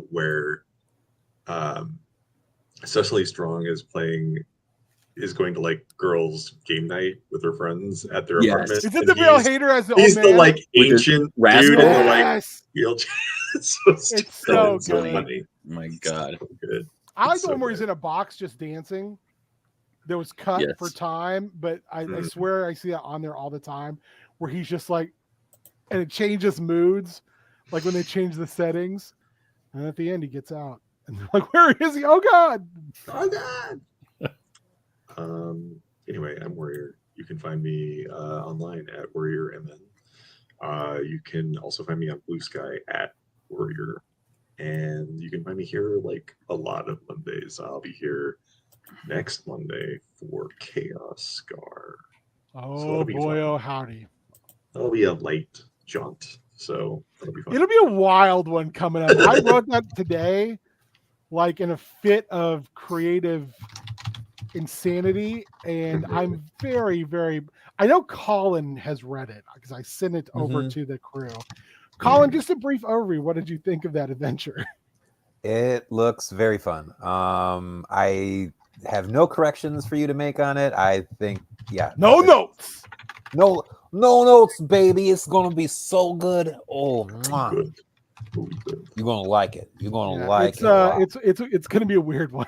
where Cecily Strong is going to like girls' game night with her friends at their Yes. apartment. Is it and the Bill Hader as the He's old the man? like With his ancient rascal? dude in the like Yes. wheelchair. It's so stupid. so It's so good. funny. My God. So good. I like It's the so one where he's good. in a box just dancing. That was cut Yes. for time, but I swear I see that on there all the time, where he's just like, and it changes moods, like when they change the settings, and at the end he gets out, and they're like, "Where is he? Oh God!" Oh God. Anyway, I'm Warrior. You can find me online at WarriorMN. You can also find me on Blue Sky at Warrior, and you can find me here like a lot of Mondays. I'll be here next Monday for Chaos Scar. Oh that'll be boy, fun. oh howdy! That'll be a light jaunt, so that'll be fun. It'll be a wild one coming up. I wrote that today, like in a fit of creative insanity, and I'm very, very. I know Colin has read it because I sent it over to the crew. Colin, just a brief overview. What did you think of that adventure? It looks very fun. I have no corrections for you to make on it. I think, yeah. No notes. No notes, baby. It's gonna be so good. Oh, mwah. Good. It'll be good. You're gonna like it. You're gonna Yeah, like it's it. a lot. it's gonna be a weird one.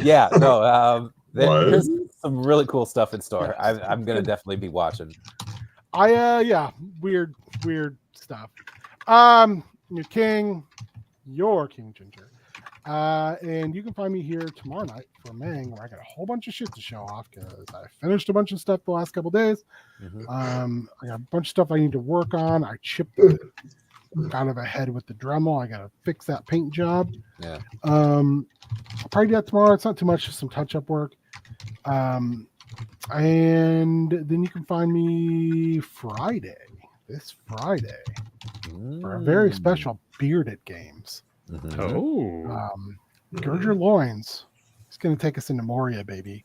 Yeah, no. There's What? some really cool stuff in store. I'm gonna definitely be watching. Yeah, weird stuff. Your King Ginger. And you can find me here tomorrow night for Mang, where I got a whole bunch of shit to show off because I finished a bunch of stuff the last couple days. I got a bunch of stuff I need to work on. I chipped out of ahead with the Dremel. I got to fix that paint job. Yeah. I'll probably do that tomorrow. It's not too much, just some touch-up work. And then you can find me this Friday, for a very special Bearded Games. Oh. Gird your loins. It's going to take us into Moria, baby.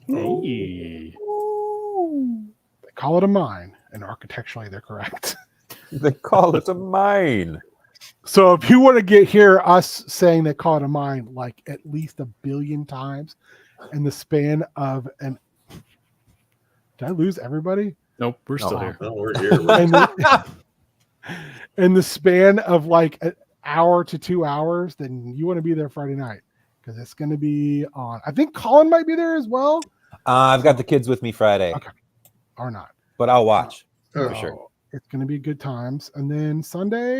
Hey. They call it a mine, and architecturally they're correct. They call it a mine. So if you want to hear us saying they call it a mine like at least 1 billion times in the span of an... Did I lose everybody? Nope, we're still No. here. Well, we're here. In the span of like an hour to 2 hours, then you want to be there Friday night because it's going to be on. I think Colin might be there as well. I've got the kids with me Friday, Okay. Or not. but I'll watch Oh, for sure. So it's going to be good times. And then Sunday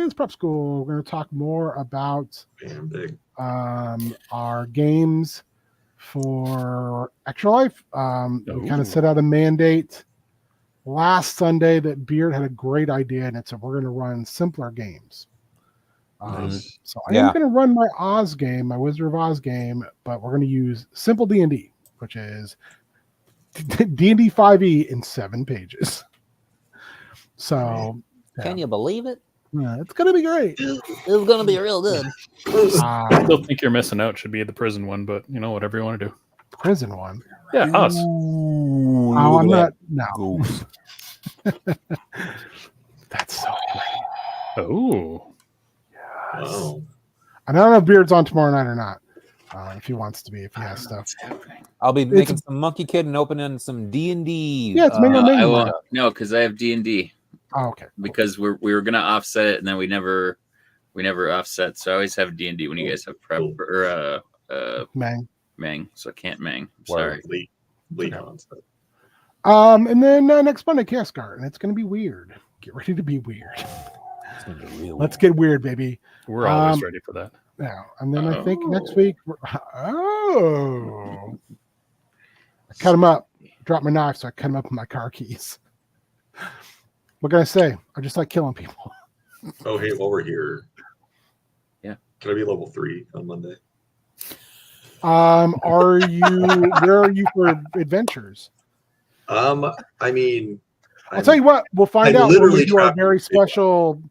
is prep school. We're going to talk more about Damn big. our games for Extra Life. We kind Ooh. of set out a mandate last Sunday that Beard had a great idea, and it said we're going to run simpler games. Nice. So I am going to run my Oz game, my Wizard of Oz game, but we're going to use simple D&D, which is D&D 5e in 7 pages. So Can you believe it? Yeah, it's gonna be great. It's gonna be real good. I still think you're missing out. Should be the prison one, but whatever you want to do. Prison one. Yeah, us. Ooh, Oh, look I'm at not. No, that ghost. that's so great. Oh, Wow. I don't know if Beard's on tomorrow night or not. If he wants to be, if he has stuff. What's happening? I'll be making some Monkey Kid and opening some D&D. Yeah, it's Mango I Mango won't. night. No, because I have D&D. Oh, okay. Because we were gonna offset it, and then we never offset. So I always have D&D when you guys have prep or Mang. Mang. So I can't Mang. I'm Word. sorry. Late Okay. onset. And then next Monday, Chaos Guard, and it's gonna be weird. Get ready to be weird. It's gonna be real. Let's get weird, baby. we're always ready for that. Now, and then I think next week. I cut him up. Dropped my knife, so I cut him up with my car keys. What can I say? I just like killing people. Oh, hey, while we're here. Yeah. Can I be level 3 on Monday? Are you? Where are you for adventures? I mean, I'll tell you what. We'll find I'm out when we literally do our trapped in very the same special,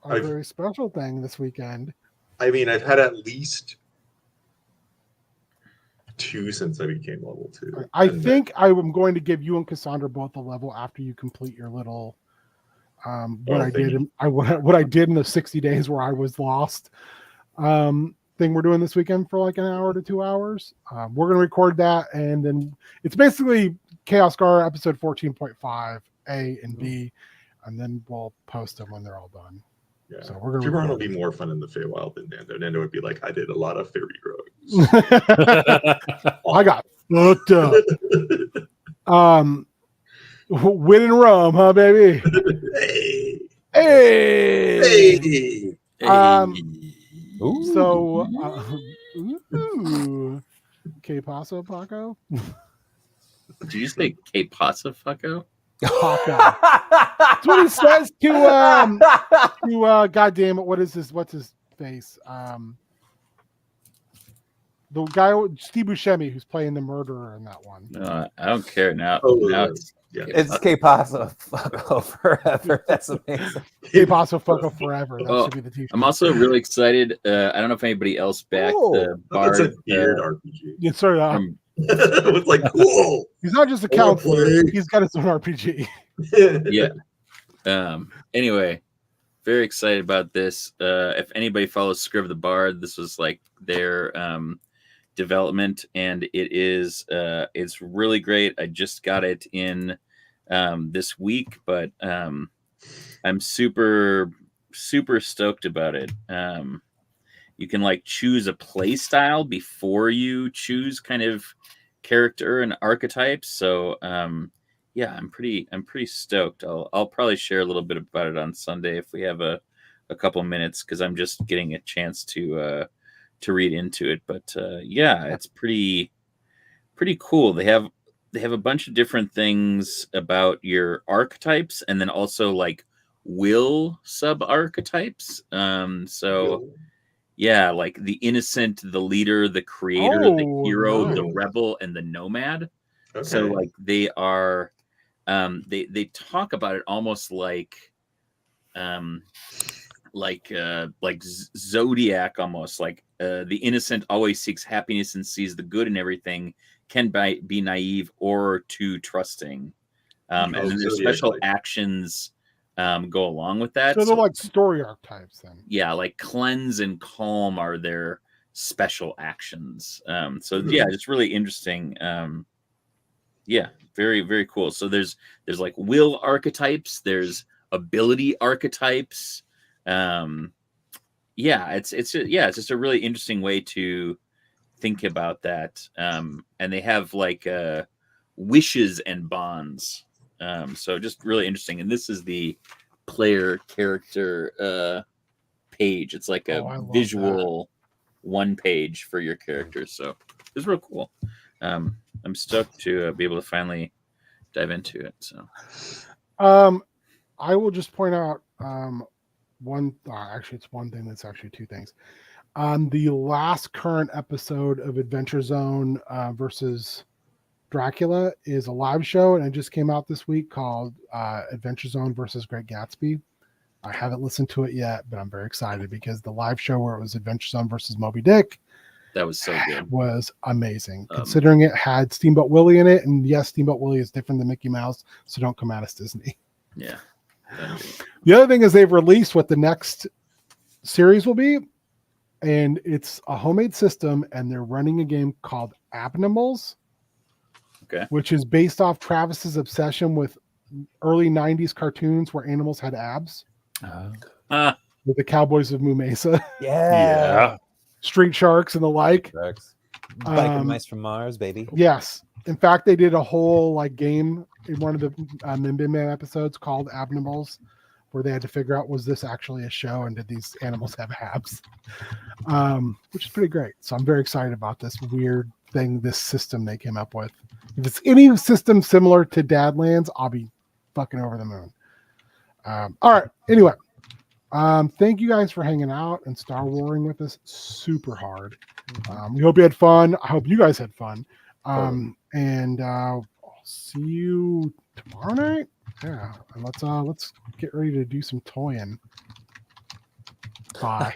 I've- very special thing this weekend. I mean, I've had at least 2 since I became level 2. I And think I'm going to give you and Cassandra both a level after you complete your little what I did. What I did in the 60 days where I was lost. Thing we're doing this weekend for like an hour to 2 hours. We're going to record that, and then it's basically Chaos Guard episode 14.5 A and B, and then we'll post them when they're all done. Yeah. So we're going Furon to. will be more fun in the Feywild than Nando. Nando would be like, I did a lot of fairy drugs. I got fucked up. Win and rum, huh, baby? Hey, Hey. hey. Ooh. So, que paso, Paco? Did you say "Que pasa, fucko"? Paco. That's what he says to goddamn it. What's his face? The guy Steve Buscemi who's playing the murderer in that one. No, I don't care now. Oh, now it's yeah. It's K-Pasa forever. That's amazing. Que paso, Paco forever. That Oh, should be the t-shirt. I'm also really excited. I don't know if anybody else backed the That's Bard. a weird RPG. Yeah, sorry, from- It's like, cool. he's not just a counselor. He's got his own RPG. yeah. Anyway, very excited about this. If anybody follows Scriv the Bard, this was like their development, and it's really great. I just got it in this week, but I'm super stoked about it. You can like choose a play style before you choose kind of character and archetypes. So yeah, I'm pretty stoked. I'll probably share a little bit about it on Sunday if we have a couple minutes, because I'm just getting a chance to read into it. But yeah, it's pretty cool. They have a bunch of different things about your archetypes, and then also like will sub archetypes. So yeah, like the innocent, the leader, the creator, the hero, nice. the rebel, and the nomad. Okay. So like they are they talk about it almost like Zodiac, almost like the innocent always seeks happiness and sees the good in everything, can be naive or too trusting, and then there's Zodiac, special like- actions go along with that. So they're like story archetypes then. Yeah, like cleanse and calm are their special actions. So yeah, it's really interesting. Yeah, very, very cool. So there's like will archetypes, there's ability archetypes. Yeah, it's just a really interesting way to think about that. And they have like wishes and bonds. So just really interesting. And this is the player character page. It's like I a love visual one page for your character. So it's real cool. I'm stoked to be able to finally dive into it. So I will just point out actually it's one thing that's actually two things. On the last current episode of Adventure Zone versus Dracula is a live show, and it just came out this week called Adventure Zone versus Great Gatsby. I haven't listened to it yet, but I'm very excited because the live show where it was Adventure Zone versus Moby Dick That was so good. was amazing, Um, considering it had Steamboat Willie in it. And yes, Steamboat Willie is different than Mickey Mouse, so don't come at us, Disney. Yeah. The other thing is they've released what the next series will be, and it's a homemade system, and they're running a game called Abnormals, Okay. which is based off Travis's obsession with early 90s cartoons where animals had abs, with the Cowboys of Moo Mesa, Yeah. Street Sharks, and the like. Rex. Bike and Um, Mice from Mars, baby. Yes. In fact, they did a whole like game in one of the Min Man episodes called Abnormals, where they had to figure out, was this actually a show and did these animals have abs? Which is pretty great. So I'm very excited about this weird thing, this system they came up with. If it's any system similar to Dadlands, I'll be fucking over the moon. All right. Anyway, thank you guys for hanging out and Star Warring with us super hard. We hope you had fun. I hope you guys had fun. And I'll see you tomorrow night. Yeah, and let's get ready to do some toying. Bye.